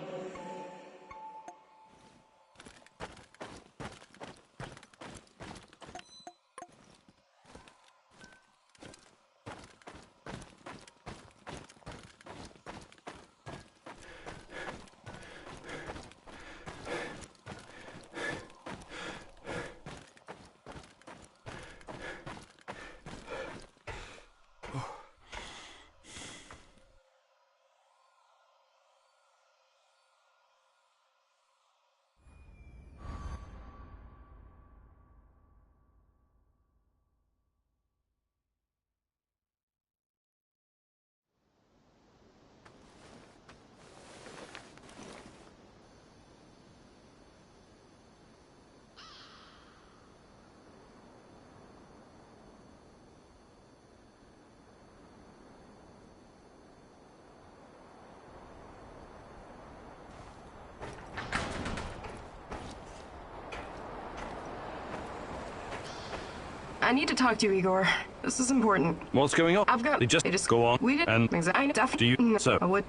I need to talk to you, Igor. This is important. What's going on? I've got... Just go on. We did... And I definitely... do you... So... I would...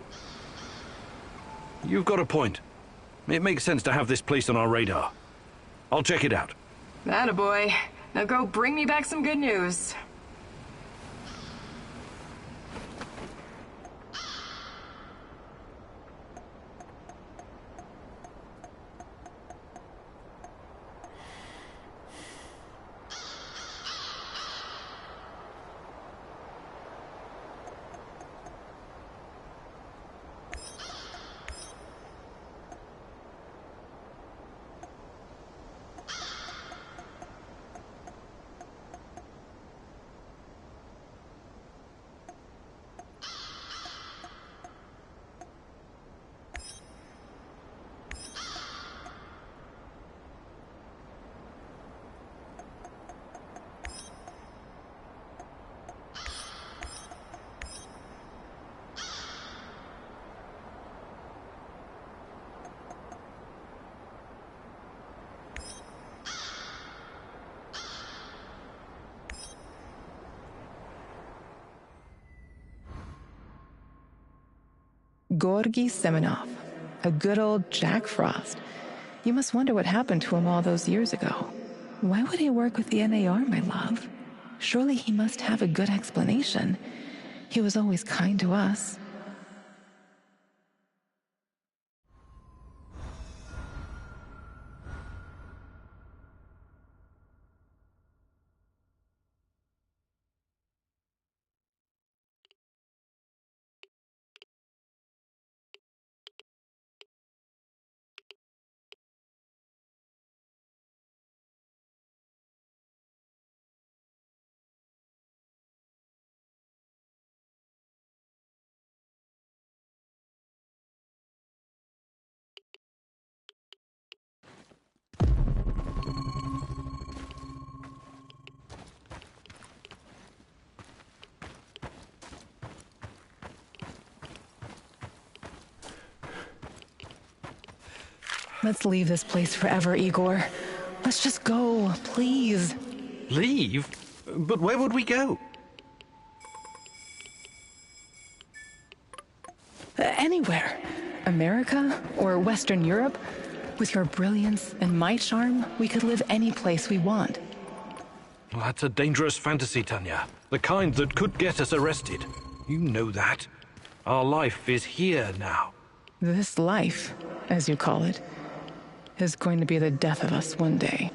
You've got a point. It makes sense to have this place on our radar. I'll check it out. Attaboy. Now go bring me back some good news. Georgy Semenov, a good old Jack Frost. You must wonder what happened to him all those years ago. Why would he work with the NAR, my love? Surely he must have a good explanation. He was always kind to us. Let's leave this place forever, Igor. Let's just go, please. Leave? But where would we go? Anywhere. America or Western Europe. With your brilliance and my charm, we could live any place we want. Well, that's a dangerous fantasy, Tanya. The kind that could get us arrested. You know that. Our life is here now. This life, as you call it, is going to be the death of us one day.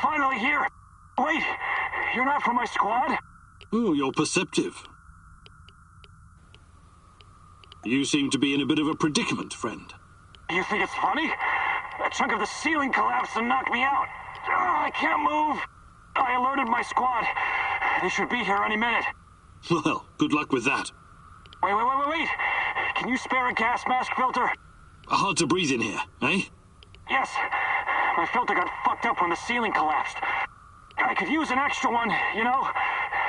finally here. Wait, you're not from my squad? Oh, you're perceptive. You seem to be in a bit of a predicament, friend. You think it's funny? A chunk of the ceiling collapsed and knocked me out. I can't move. I alerted my squad. They should be here any minute. Well, good luck with that. Wait. Can you spare a gas mask filter? Hard to breathe in here, eh? Yes. My filter got fucked up when the ceiling collapsed. I could use an extra one, you know?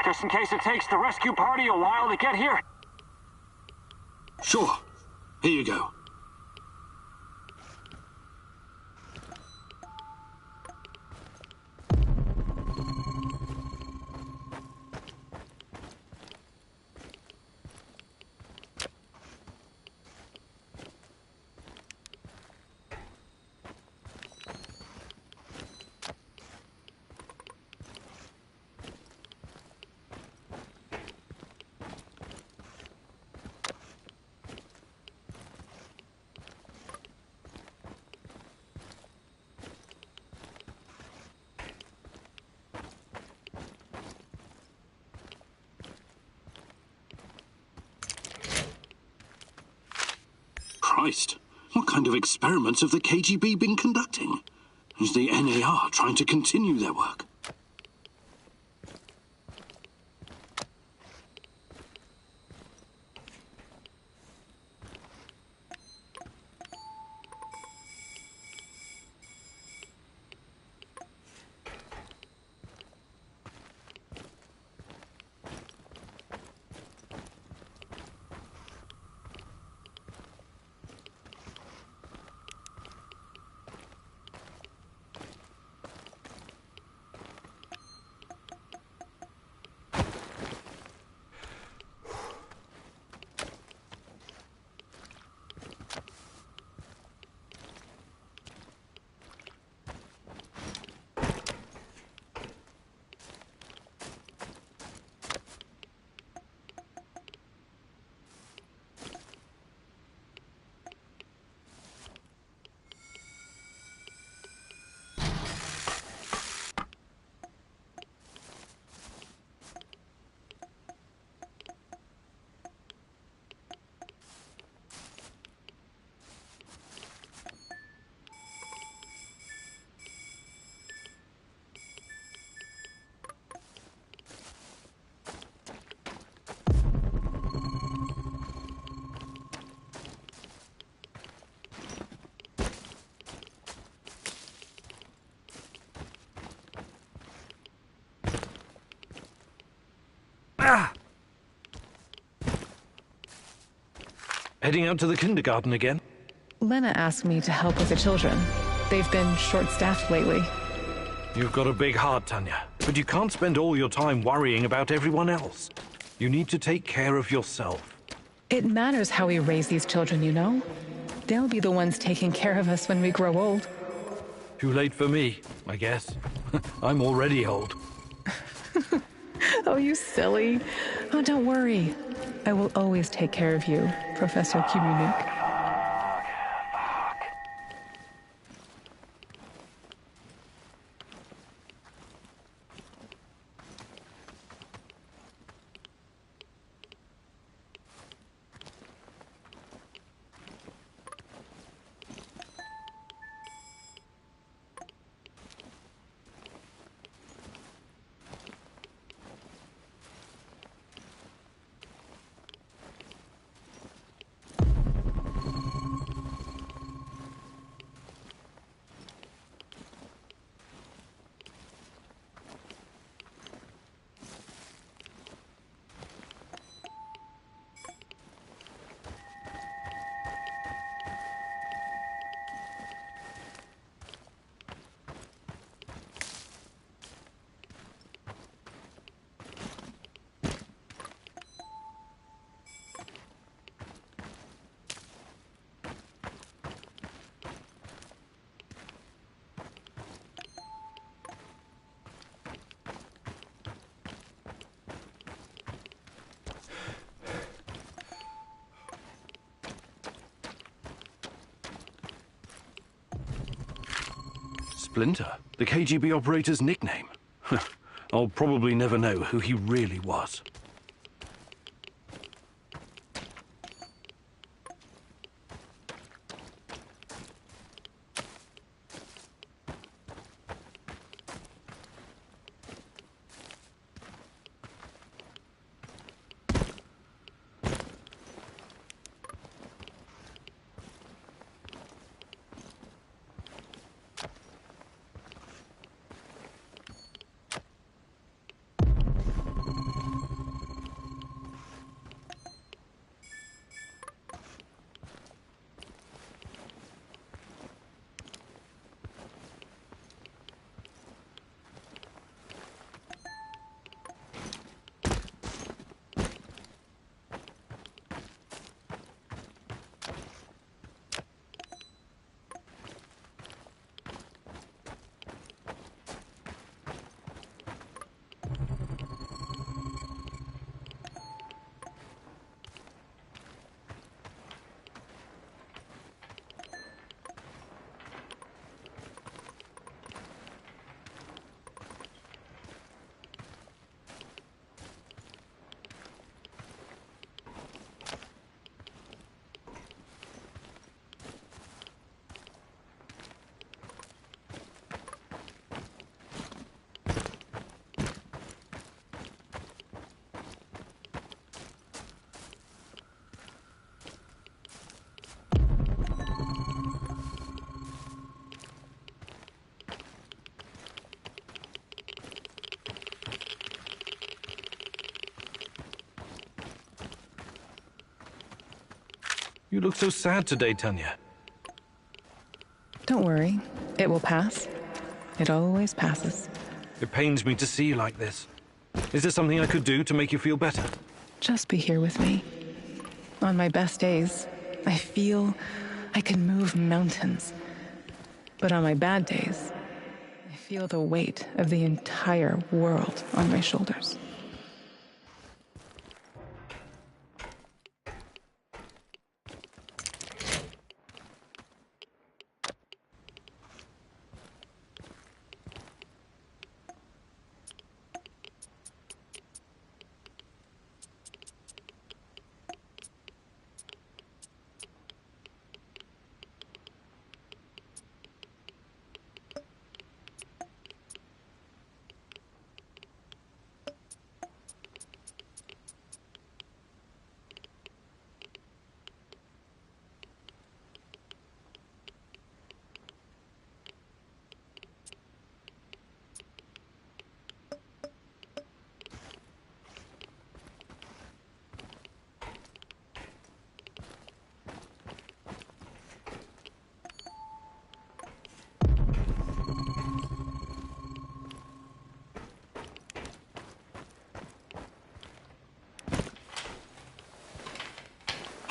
Just in case it takes the rescue party a while to get here. Sure. Here you go. Christ, what kind of experiments have the KGB been conducting? Is the NAR trying to continue their work? Heading out to the kindergarten again? Lena asked me to help with the children. They've been short-staffed lately. You've got a big heart, Tanya, but you can't spend all your time worrying about everyone else. You need to take care of yourself. It matters how we raise these children, you know? They'll be the ones taking care of us when we grow old. Too late for me, I guess. I'm already old. Oh, you silly. Oh, don't worry. I will always take care of you, Professor Kumunik. Splinter? The KGB operator's nickname. I'll probably never know who he really was. You look so sad today, Tanya. Don't worry. It will pass. It always passes. It pains me to see you like this. Is there something I could do to make you feel better? Just be here with me. On my best days, I feel I can move mountains. But on my bad days, I feel the weight of the entire world on my shoulders.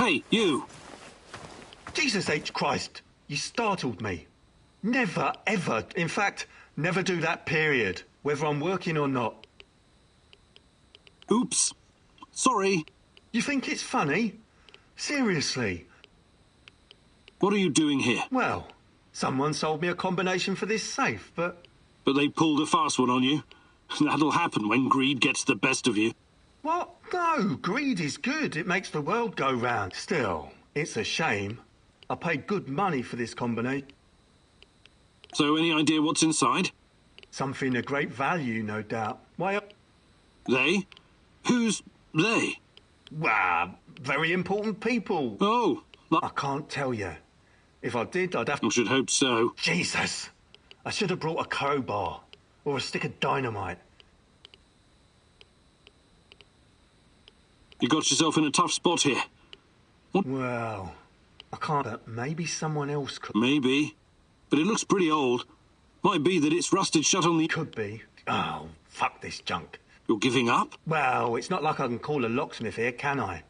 Hey, you! Jesus H. Christ, you startled me. Never, ever, in fact, never do that, period, whether I'm working or not. Oops. Sorry. You think it's funny? Seriously? What are you doing here? Well, someone sold me a combination for this safe, but... But they pulled a fast one on you. That'll happen when greed gets the best of you. What? No, greed is good. It makes the world go round. Still, it's a shame. I paid good money for this combination. So, any idea what's inside? Something of great value, no doubt. Why? They? Who's they? Well, very important people. Oh. I can't tell you. If I did, I'd have to... I should hope so. Jesus! I should have brought a crowbar. Or a stick of dynamite. You got yourself in a tough spot here. What? Well, I can't, but maybe someone else could. Maybe. But it looks pretty old. Might be that it's rusted shut on the... Could be. Oh, fuck this junk. You're giving up? Well, it's not like I can call a locksmith here, can I?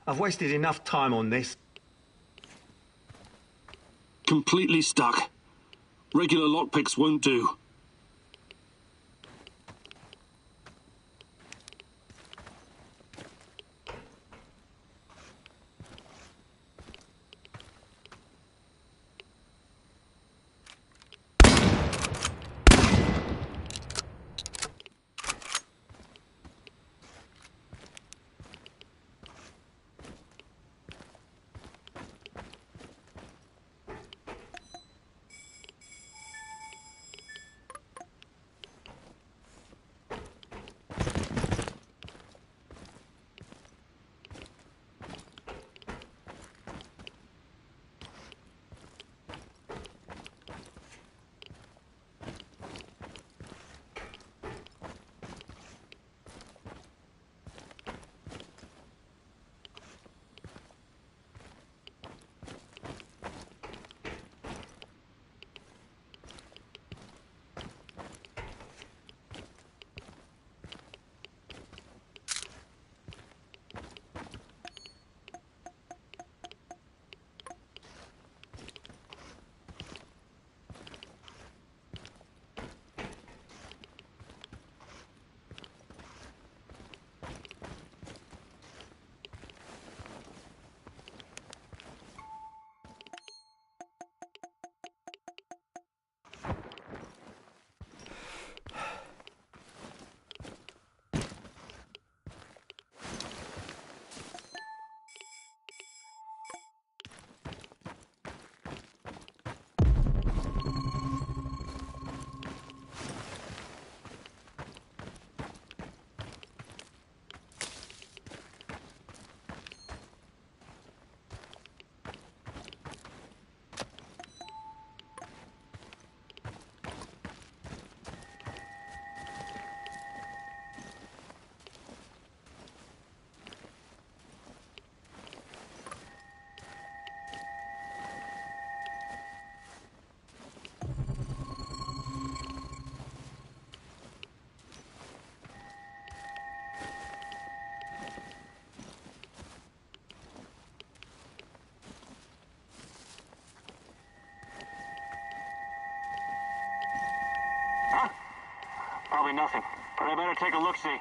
I've wasted enough time on this. Completely stuck. Regular lockpicks won't do. nothing, but I better take a look-see.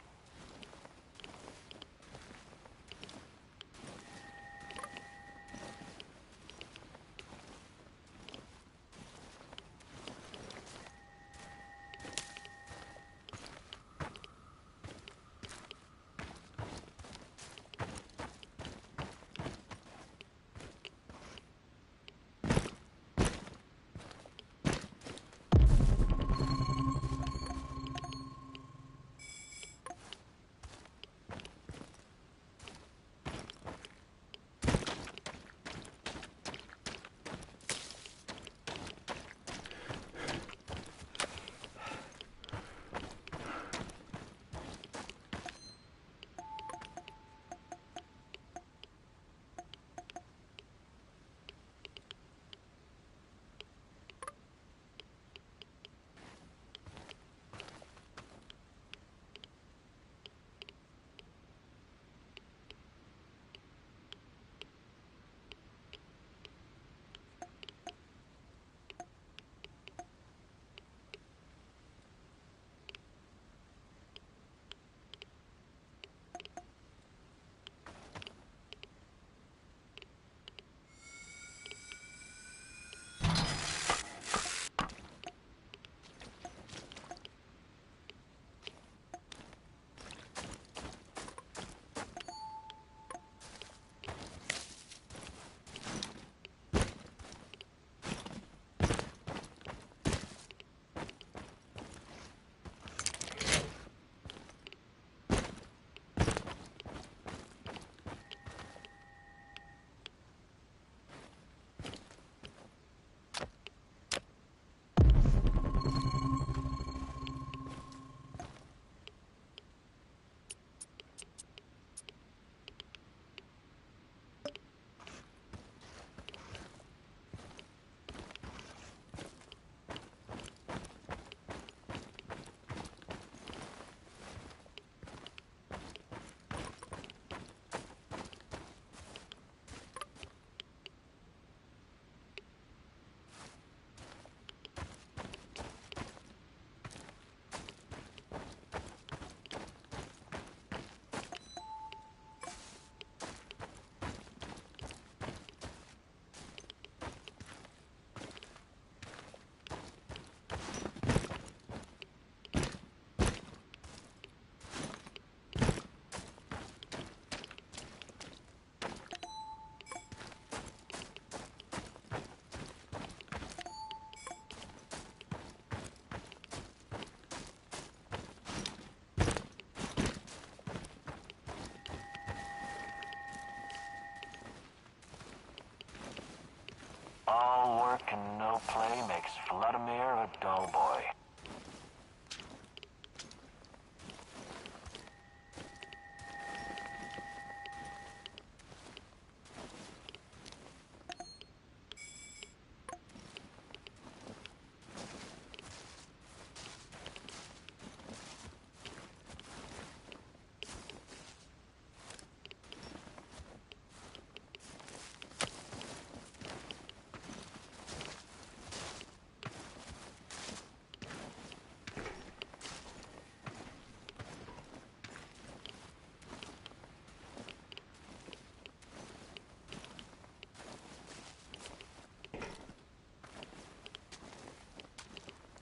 All work and no play makes Vladimir a dull boy.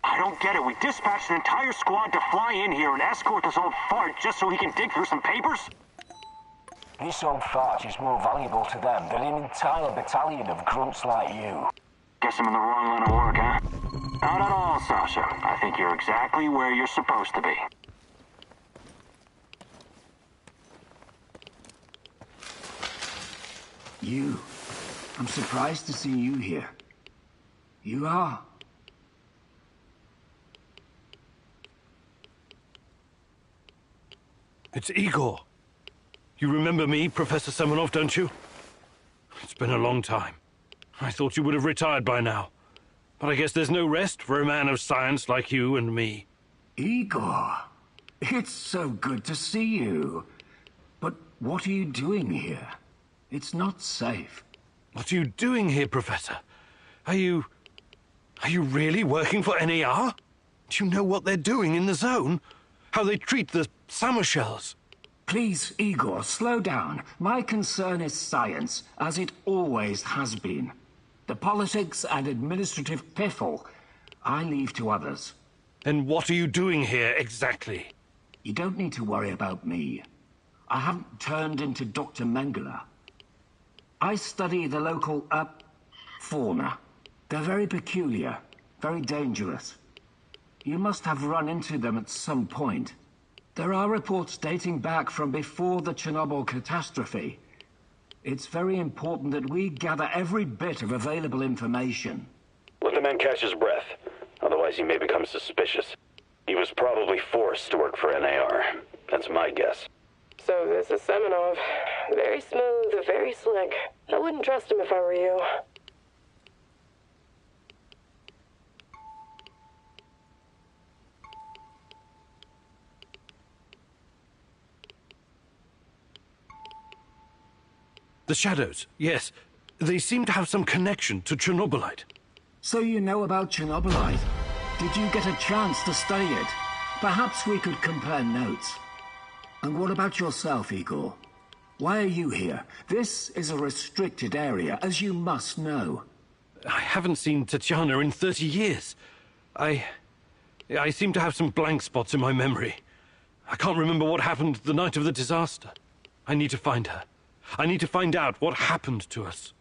I don't get it. We dispatched an entire squad to fly in here and escort this old fart just so he can dig through some papers? This old fart is more valuable to them than an entire battalion of grunts like you. Guess I'm in the wrong line of work, huh? Not at all, Sasha. I think you're exactly where you're supposed to be. You. I'm surprised to see you here. You are. It's Igor. You remember me, Professor Semenov, don't you? It's been a long time. I thought you would have retired by now. But I guess there's no rest for a man of science like you and me. Igor, it's so good to see you. But what are you doing here? It's not safe. What are you doing here, Professor? Are you really working for NAR? Do you know what they're doing in the zone? How they treat the summer shells. Please, Igor, slow down. My concern is science, as it always has been. The politics and administrative piffle, I leave to others. And what are you doing here, exactly? You don't need to worry about me. I haven't turned into Dr. Mengele. I study the local, fauna. They're very peculiar, very dangerous. You must have run into them at some point. There are reports dating back from before the Chernobyl catastrophe. It's very important that we gather every bit of available information. Let the man catch his breath. Otherwise he may become suspicious. He was probably forced to work for NAR. That's my guess. So this is Semenov. Very smooth, very slick. I wouldn't trust him if I were you. The shadows, yes. They seem to have some connection to Chernobylite. So you know about Chernobylite? Did you get a chance to study it? Perhaps we could compare notes. And what about yourself, Igor? Why are you here? This is a restricted area, as you must know. I haven't seen Tatiana in 30 years. I seem to have some blank spots in my memory. I can't remember what happened the night of the disaster. I need to find her. I need to find out what happened to us.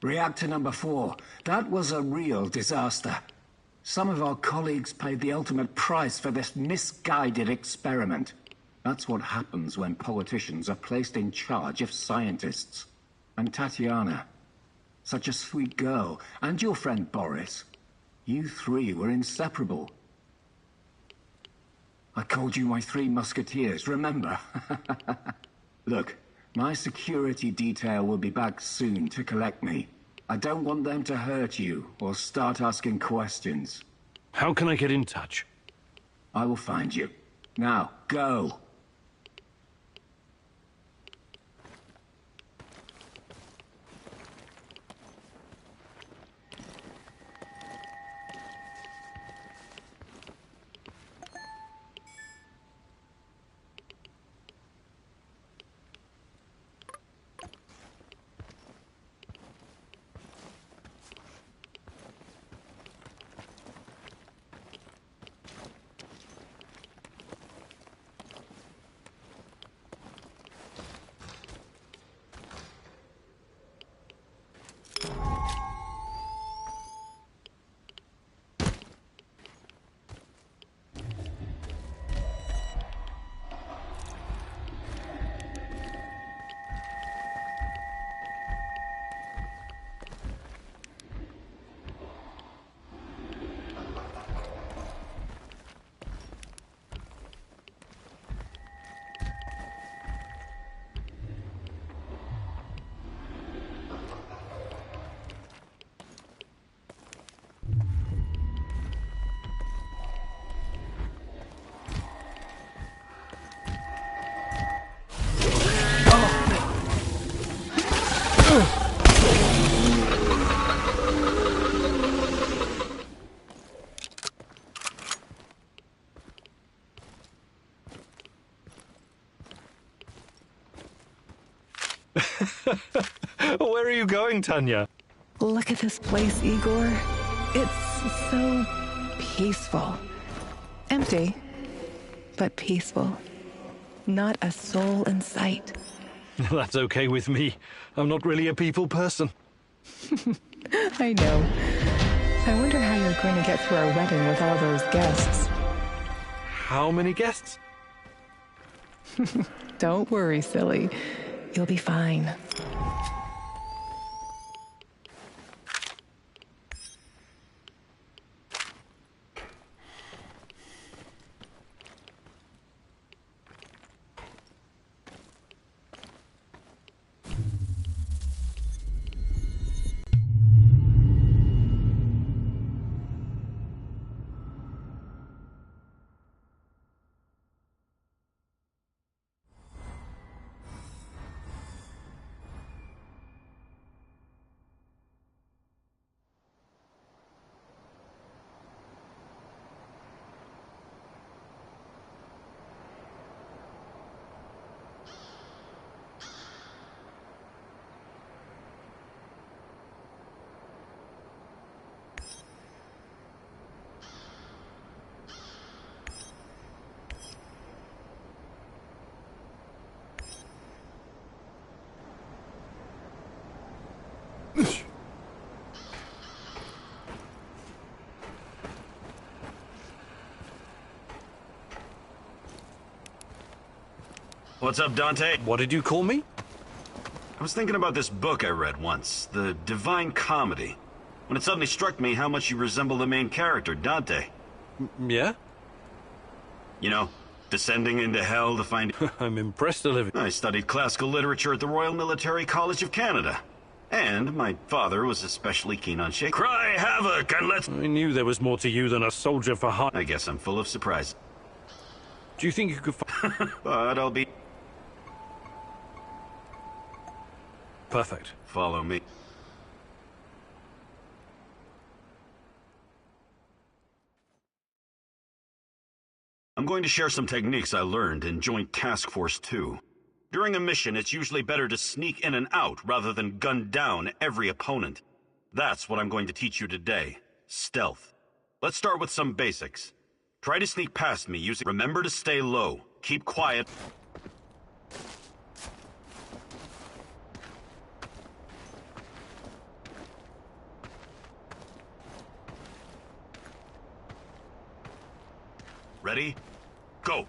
Reactor number 4. That was a real disaster. Some of our colleagues paid the ultimate price for this misguided experiment. That's what happens when politicians are placed in charge of scientists. And Tatiana, such a sweet girl, and your friend Boris, you three were inseparable. I called you my 3 musketeers, remember? Look, my security detail will be back soon to collect me. I don't want them to hurt you or start asking questions. How can I get in touch? I will find you. Now, go. Where are you going, Tanya? Look at this place, Igor. It's so peaceful. Empty, but peaceful. Not a soul in sight. That's okay with me. I'm not really a people person. I know. I wonder how you're going to get through our wedding with all those guests. How many guests? Don't worry, silly. You'll be fine. What's up, Dante? What did you call me? I was thinking about this book I read once, The Divine Comedy, when it suddenly struck me how much you resemble the main character, Dante. Yeah? You know, descending into hell to find... I'm impressed, Olivia. I studied classical literature at the Royal Military College of Canada. And my father was especially keen on Shakespeare. Cry havoc and let's... I knew there was more to you than a soldier for hire. I guess I'm full of surprise. Do you think you could find... But I'll be... Perfect. Follow me. I'm going to share some techniques I learned in Joint Task Force 2. During a mission, it's usually better to sneak in and out rather than gun down every opponent. That's what I'm going to teach you today. Stealth. Let's start with some basics. Try to sneak past me using... Remember to stay low. Keep quiet. Ready? Go!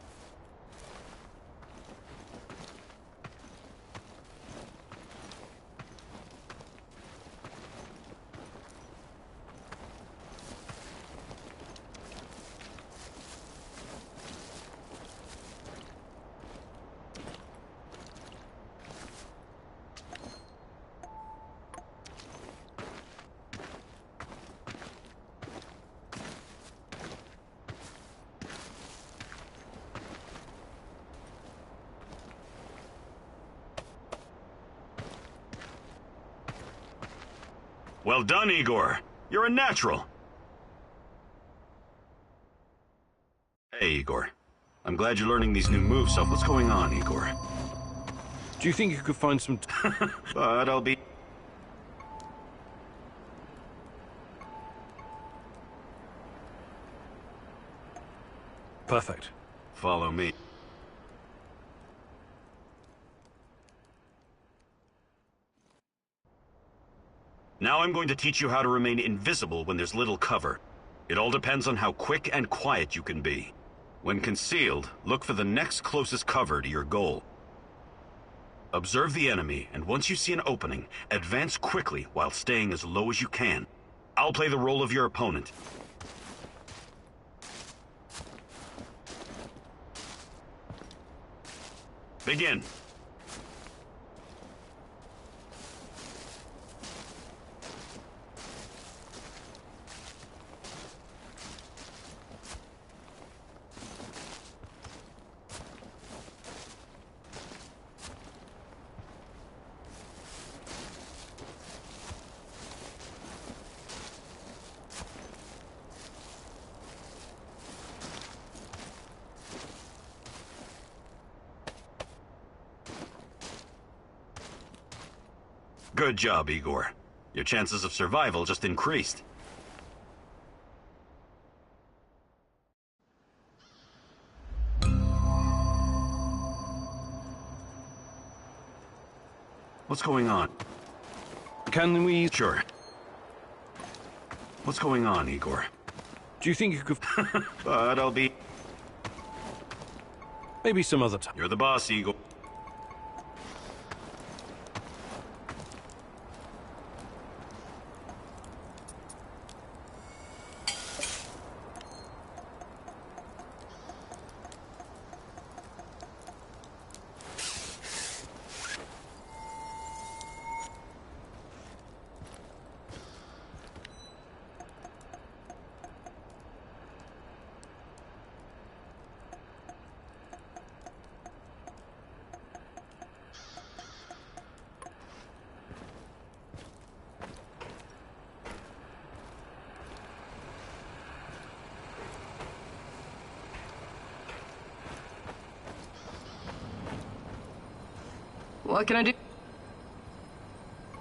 Well done, Igor. You're a natural. Hey, Igor. I'm glad you're learning these new moves, so what's going on, Igor? Do you think you could find some... But I'll be... Perfect. Follow me. Now I'm going to teach you how to remain invisible when there's little cover. It all depends on how quick and quiet you can be. When concealed, look for the next closest cover to your goal. Observe the enemy, and once you see an opening, advance quickly while staying as low as you can. I'll play the role of your opponent. Begin. Good job, Igor. Your chances of survival just increased. What's going on? Can we... Sure. What's going on, Igor? Do you think you could... But I'll be... Maybe some other time. You're the boss, Igor. What can I do?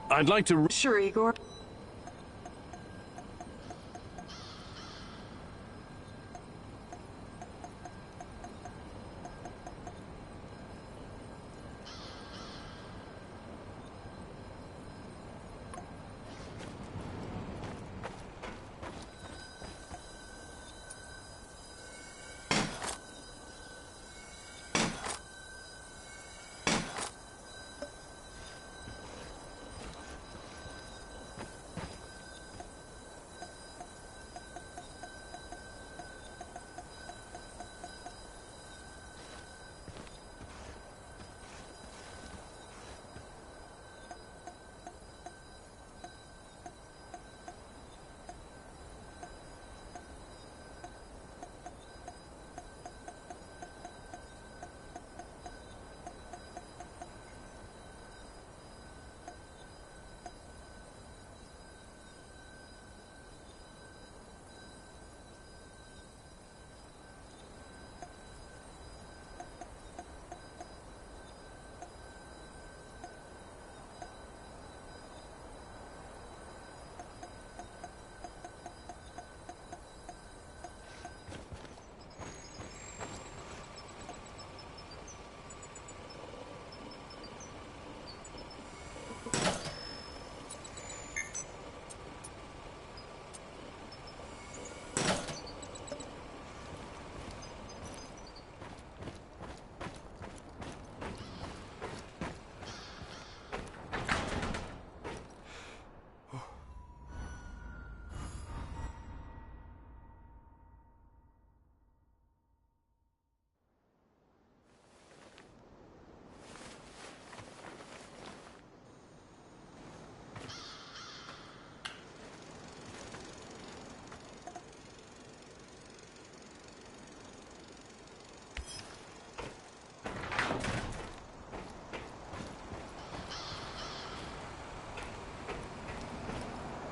I'd like to... Sure, Igor.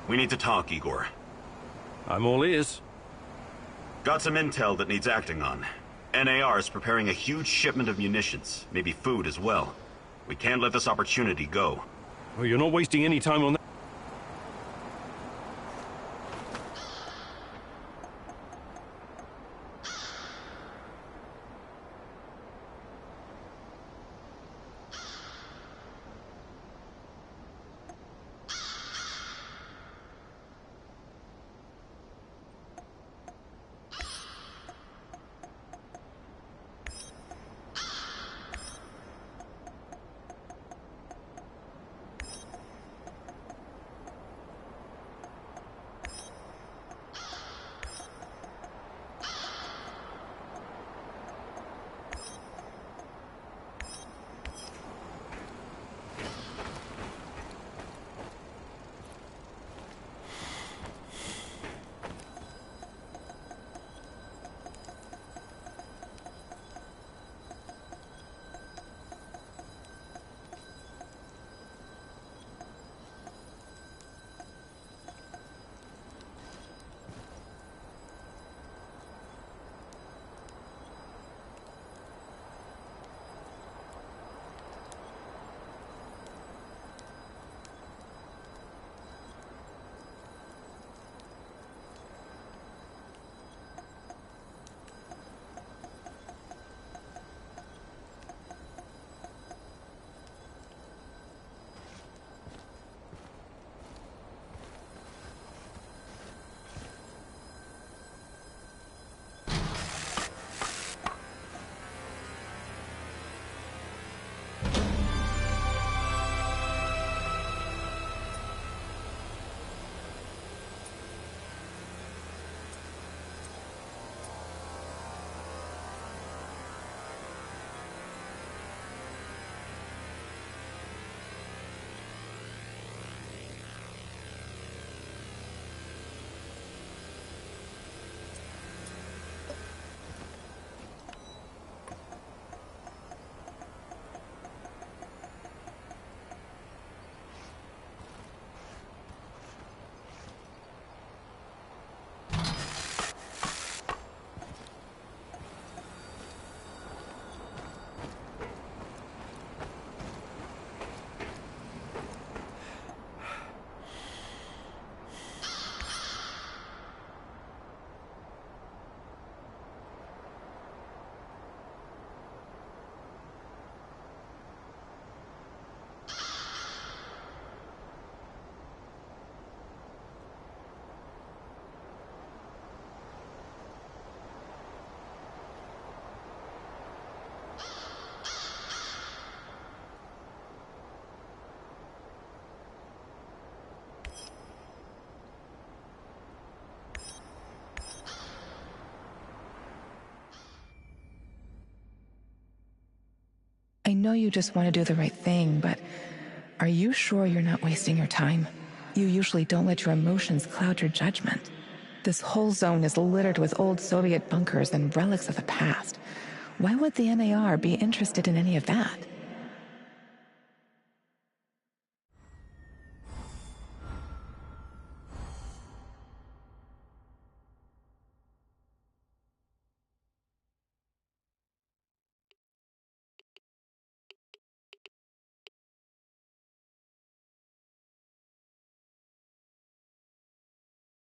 We need to talk, Igor. I'm all ears. Got some intel that needs acting on. NAR is preparing a huge shipment of munitions, maybe food as well. We can't let this opportunity go. Well, you're not wasting any time on that. I know you just want to do the right thing, but are you sure you're not wasting your time? You usually don't let your emotions cloud your judgment. This whole zone is littered with old Soviet bunkers and relics of the past. Why would the NAR be interested in any of that?